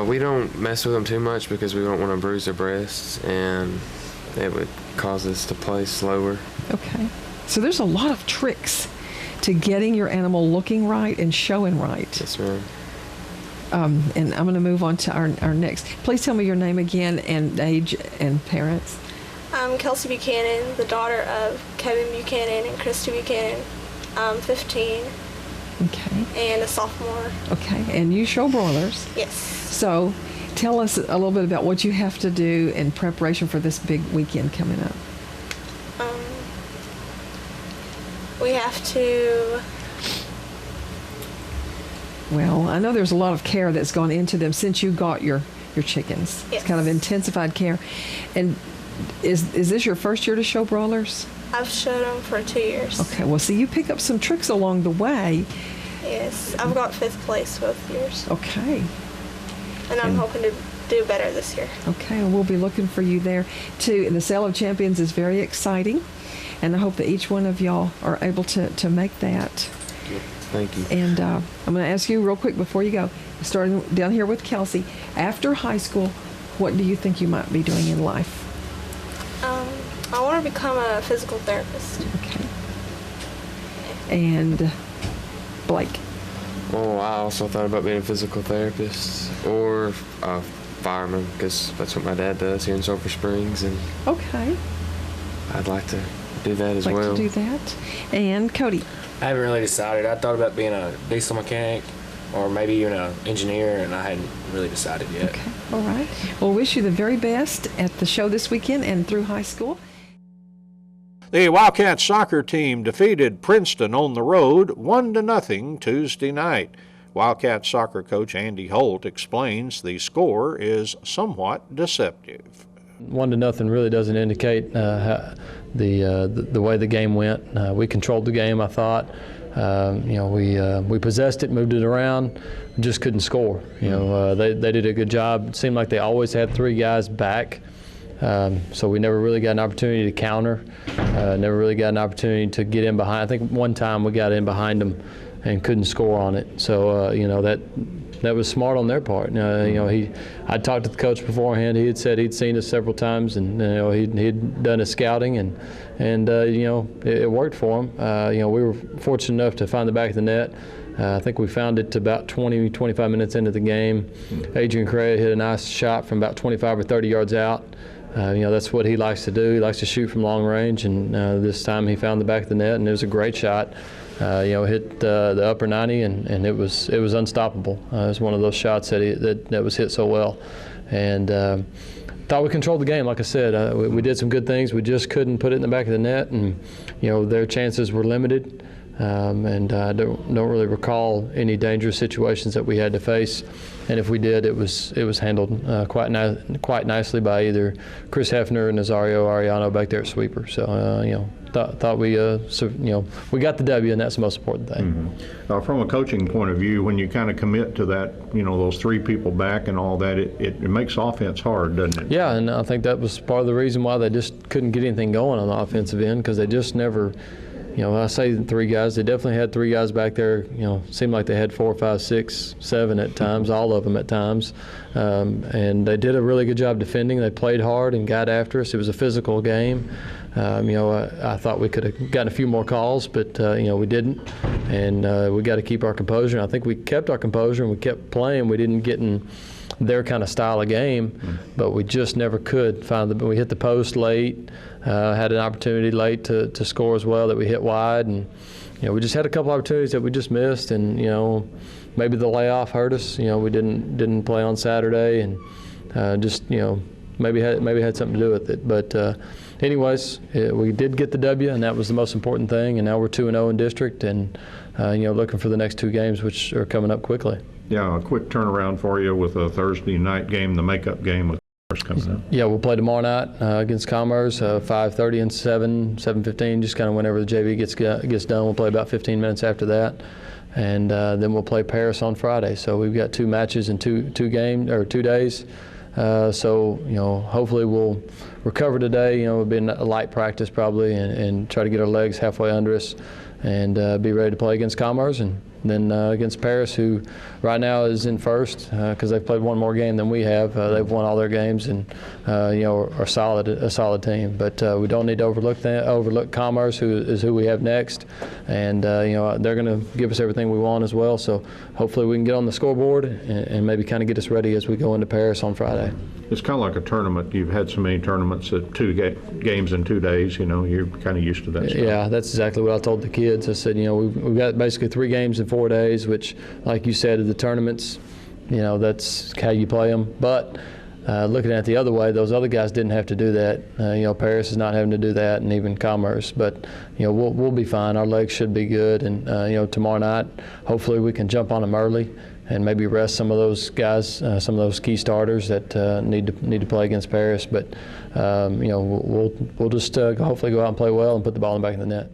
We don't mess with them too much because we don't want to bruise their breasts, and it would cause us to play slower. Okay. So there's a lot of tricks to getting your animal looking right and showing right. Yes, ma'am. And I'm going to move on to our next. Please tell me your name again and age and parents. I'm Kelsey Buchanan, the daughter of Kevin Buchanan and Christy Buchanan. I'm 15. Okay. And a sophomore. Okay. And you show broilers. Yes. So tell us a little bit about what you have to do in preparation for this big weekend coming up. We have to... Well, I know there's a lot of care that's gone into them since you got your chickens. Yes. It's kind of intensified care. And is this your first year to show broilers? I've showed them for 2 years. Okay, well, see, you pick up some tricks along the way. Yes, I've got 5th place both years. Okay. And I'm hoping to do better this year. Okay, and we'll be looking for you there, too. And the Sale of Champions is very exciting, and I hope that each one of y'all are able to make that. Thank you. And I'm going to ask you real quick before you go, starting down here with Kelsey, after high school, what do you think you might be doing in life? I want to become a physical therapist. Okay. And Blake? Well, I also thought about being a physical therapist or a fireman, because that's what my dad does here in Sulphur Springs, and okay, I'd like to do that as like well. To do that. And Cody? I haven't really decided. I thought about being a diesel mechanic or maybe even an engineer, and I hadn't really decided yet. Okay, all right. Well, wish you the very best at the show this weekend and through high school. The Wildcats soccer team defeated Princeton on the road 1-0 Tuesday night. Wildcats soccer coach Andy Holt explains the score is somewhat deceptive. 1-0 really doesn't indicate the way the game went. We controlled the game, I thought. We possessed it, moved it around, just couldn't score. They did a good job. It seemed like they always had 3 guys back. So we never really got an opportunity to counter, never really got an opportunity to get in behind. I think one time we got in behind them and couldn't score on it. So, that was smart on their part. I talked to the coach beforehand. He had said he'd seen us several times, and he'd done his scouting, and it worked for him. We were fortunate enough to find the back of the net. I think we found it about 20-25 minutes into the game. Adrian Correa hit a nice shot from about 25 or 30 yards out. That's what he likes to do. He likes to shoot from long range, and this time he found the back of the net, and it was a great shot. Hit the upper 90, and it was unstoppable. It was one of those shots that was hit so well, and thought we controlled the game. Like I said, we did some good things. We just couldn't put it in the back of the net, and their chances were limited. And I don't really recall any dangerous situations that we had to face. And if we did, it was handled quite nicely by either Chris Hefner and Nazario Ariano back there at sweeper. So thought we we got the W, and that's the most important thing. Mm-hmm. From a coaching point of view, when you kind of commit to that, those 3 people back and all that, it makes offense hard, doesn't it? Yeah, and I think that was part of the reason why they just couldn't get anything going on the offensive end, because they just never. I say 3 guys. They definitely had 3 guys back there. Seemed like they had 4, 5, 6, 7 at times, all of them at times. And they did a really good job defending. They played hard and got after us. It was a physical game. I thought we could have gotten a few more calls, but we didn't. And we got to keep our composure. And I think we kept our composure and we kept playing. We didn't get in their kind of style of game, but we just never could find we hit the post late. Had an opportunity late to score as well that we hit wide, and we just had a couple opportunities that we just missed, and maybe the layoff hurt us. We didn't play on Saturday, and just maybe had something to do with it. But anyways, we did get the W, and that was the most important thing. And now we're 2-0 in district, and looking for the next 2 games, which are coming up quickly. Yeah, a quick turnaround for you with a Thursday night game, the makeup game with Commerce coming up. Yeah, we'll play tomorrow night against Commerce, 5:30 and 7:15, just kind of whenever the JV gets done. We'll play about 15 minutes after that, and then we'll play Paris on Friday. So we've got 2 matches in 2 days. So hopefully we'll recover today. It'll be a light practice probably, and try to get our legs halfway under us, and be ready to play against Commerce, and then against Paris, who right now is in first because they've played 1 more game than we have. They've won all their games, and are a solid team. But we don't need to overlook Commerce, who we have next, and they're going to give us everything we want as well. So hopefully we can get on the scoreboard and maybe kind of get us ready as we go into Paris on Friday. It's kind of like a tournament. You've had so many tournaments at 2 games in 2 days. You're kind of used to that stuff. Yeah, that's exactly what I told the kids. I said, we've got basically 3 games in 4 days, which, like you said, the tournaments, that's how you play them. But looking at it the other way, those other guys didn't have to do that. Paris is not having to do that, and even Commerce. But we'll be fine. Our legs should be good, and tomorrow night, hopefully we can jump on them early and maybe rest some of those guys, some of those key starters that need to play against Paris. But we'll just hopefully go out and play well and put the ball in the back of the net.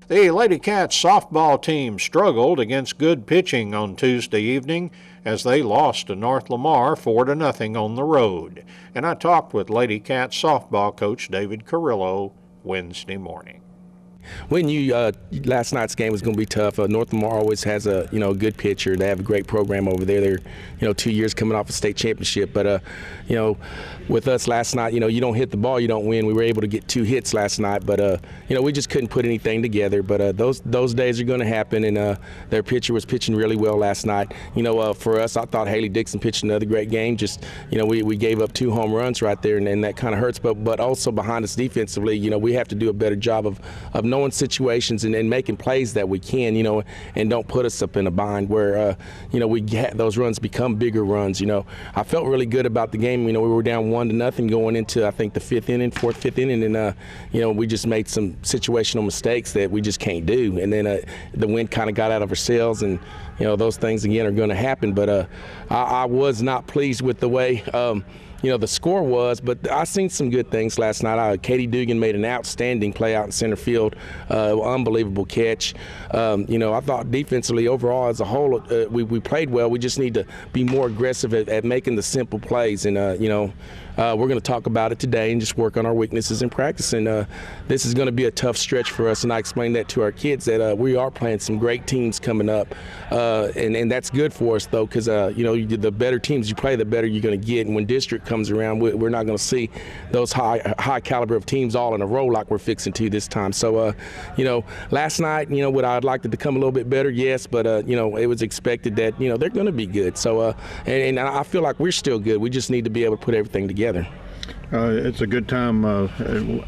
The Lady Cats softball team struggled against good pitching on Tuesday evening as they lost to North Lamar 4-0 on the road. And I talked with Lady Cats softball coach David Carrillo Wednesday morning. We knew last night's game was going to be tough. North Lamar always has a good pitcher. They have a great program over there. They're 2 years coming off a state championship. But with us last night, you don't hit the ball, you don't win. We were able to get 2 hits last night, but we just couldn't put anything together. But those days are going to happen, and their pitcher was pitching really well last night. For us, I thought Haley Dixon pitched another great game. Just we gave up 2 home runs right there, and that kind of hurts. But also behind us defensively, we have to do a better job of knowing knowing situations and making plays that we can, and don't put us up in a bind where, those runs become bigger runs. I felt really good about the game. We were down 1-0 going into, I think, the fifth inning, and we just made some situational mistakes that we just can't do. And then the wind kind of got out of ourselves, and those things again are going to happen. But I was not pleased with the way the score was, but I seen some good things last night. Katie Dugan made an outstanding play out in center field, unbelievable catch. I thought defensively overall as a whole we played well. We just need to be more aggressive at making the simple plays, and we're going to talk about it today and just work on our weaknesses in practice. And this is going to be a tough stretch for us, and I explained that to our kids that we are playing some great teams coming up, and that's good for us though, because the better teams you play, the better you're going to get. And when district comes around, we're not going to see those high caliber of teams all in a row like we're fixing to this time. So last night, would I like it to come a little bit better? Yes, but it was expected that they're going to be good. So and I feel like we're still good. We just need to be able to put everything together. It's a good time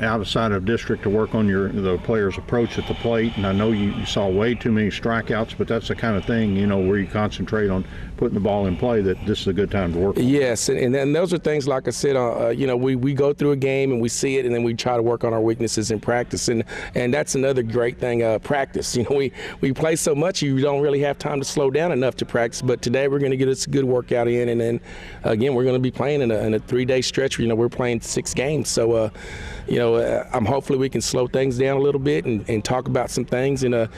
outside of district to work on the players' approach at the plate, and I know you saw way too many strikeouts, but that's the kind of thing where you concentrate on putting the ball in play, that this is a good time to work on. Yes, and those are things, like I said, we go through a game and we see it, and then we try to work on our weaknesses in practice, and that's another great thing, practice. We play so much, you don't really have time to slow down enough to practice, but today we're going to get us a good workout in, and then again we're going to be playing in a 3-day stretch. We're playing 6 games, so I'm hopefully we can slow things down a little bit and talk about some things, and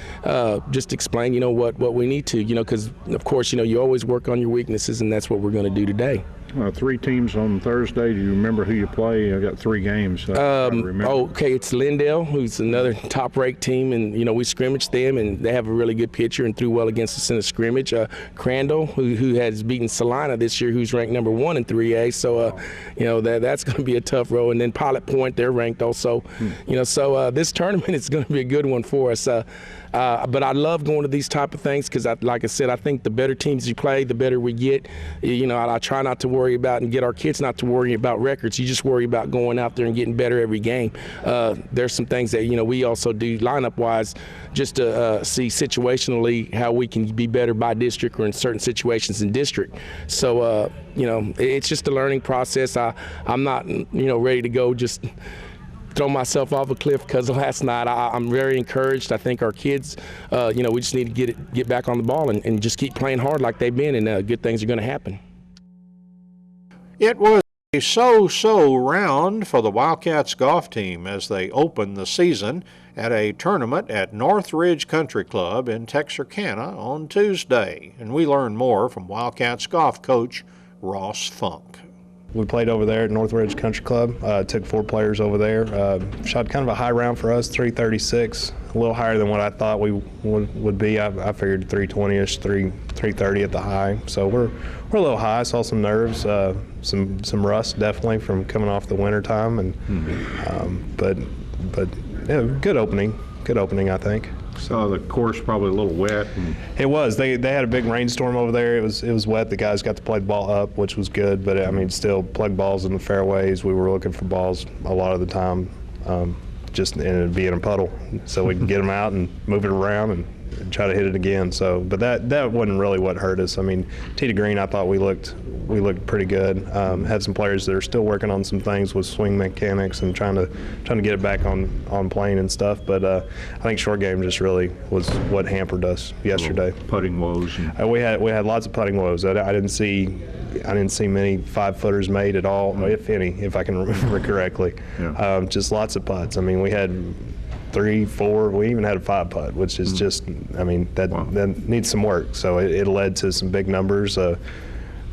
just explain what we need to, because of course you always work on your weaknesses, and that's what we're going to do today. 3 teams on Thursday. Do you remember who you play? I got 3 games. Okay, it's Lindale, who's another top-ranked team, and we scrimmaged them, and they have a really good pitcher and threw well against us in a scrimmage. Crandall, who has beaten Salina this year, who's ranked number 1 in 3A. So that's going to be a tough row. And then Pilot Point, they're ranked also. So this tournament is going to be a good one for us. But I love going to these type of things because, like I said, I think the better teams you play, the better we get. I try not to worry about and get our kids not to worry about records. You just worry about going out there and getting better every game. There's some things that we also do lineup-wise, just to see situationally how we can be better by district or in certain situations in district. So it's just a learning process. I'm not ready to go just throw myself off a cliff because of last night. I'm very encouraged. I think our kids, we just need to get back on the ball and just keep playing hard like they've been, and good things are going to happen. It was a so-so round for the Wildcats golf team as they opened the season at a tournament at Northridge Country Club in Texarkana on Tuesday. And we learned more from Wildcats golf coach Ross Funk. We played over there at Northridge Country Club, took 4 players over there, shot kind of a high round for us, 336, a little higher than what I thought we would be. I figured 320-ish, 330 at the high. So we're a little high. Saw some nerves, some rust definitely from coming off the winter time, and but yeah, good opening I think. So the course probably a little wet. It was. They had a big rainstorm over there. It was wet. The guys got to play the ball up, which was good. But I mean, still plug balls in the fairways. We were looking for balls a lot of the time, just and it'd be in a puddle, so we can get them out and move it around and try to hit it again. So, but that wasn't really what hurt us. I mean, tee to green, I thought we looked pretty good. Had some players that are still working on some things with swing mechanics and trying to get it back on plane and stuff. But I think short game just really was what hampered us yesterday. Putting woes. We had lots of putting woes. I didn't see many 5-footers made at all, if any, if I can remember correctly. Yeah. Just lots of putts. I mean, we had 3, 4, we even had a 5-putt, which is just, I mean, that needs some work. So it led to some big numbers,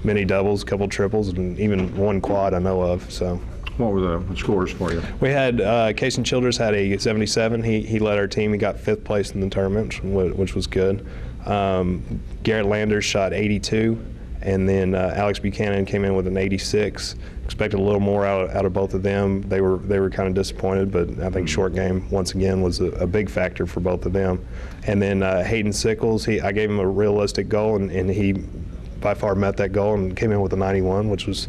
many doubles, a couple triples, and even 1 quad I know of. So. What were the scores for you? We had Cason Childress had a 77. He led our team. He got 5th place in the tournament, which was good. Garrett Landers shot 82, and then Alex Buchanan came in with an 86. Expected a little more out of both of them. They were kind of disappointed, but I think short game once again was a big factor for both of them. And then Hayden Sickles, I gave him a realistic goal, and he by far met that goal and came in with a 91, which was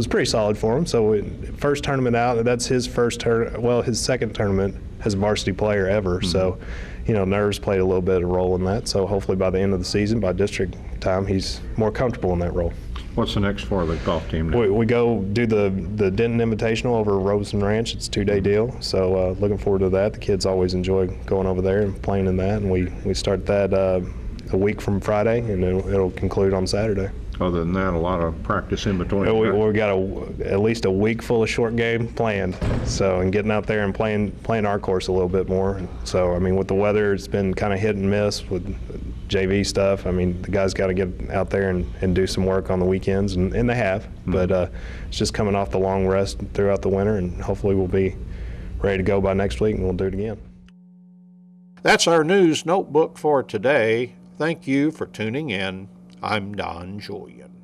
pretty solid for him. So first tournament out, that's his his second tournament as a varsity player ever. So, you know, nerves played a little bit of a role in that. So hopefully by the end of the season, by district time, he's more comfortable in that role. What's the next for the golf team now? We go do the Denton Invitational over at Robeson Ranch. It's a 2-day deal, so looking forward to that. The kids always enjoy going over there and playing in that, and we start that a week from Friday, and it'll conclude on Saturday. Other than that, a lot of practice in between. We got at least a week full of short game planned, so and getting out there and playing our course a little bit more. So I mean, with the weather, it's been kind of hit and miss with JV stuff. I mean, the guys got to get out there and do some work on the weekends, and they have. But it's just coming off the long rest throughout the winter, and hopefully we'll be ready to go by next week, and we'll do it again. That's our news notebook for today. Thank you for tuning in. I'm Don Julian.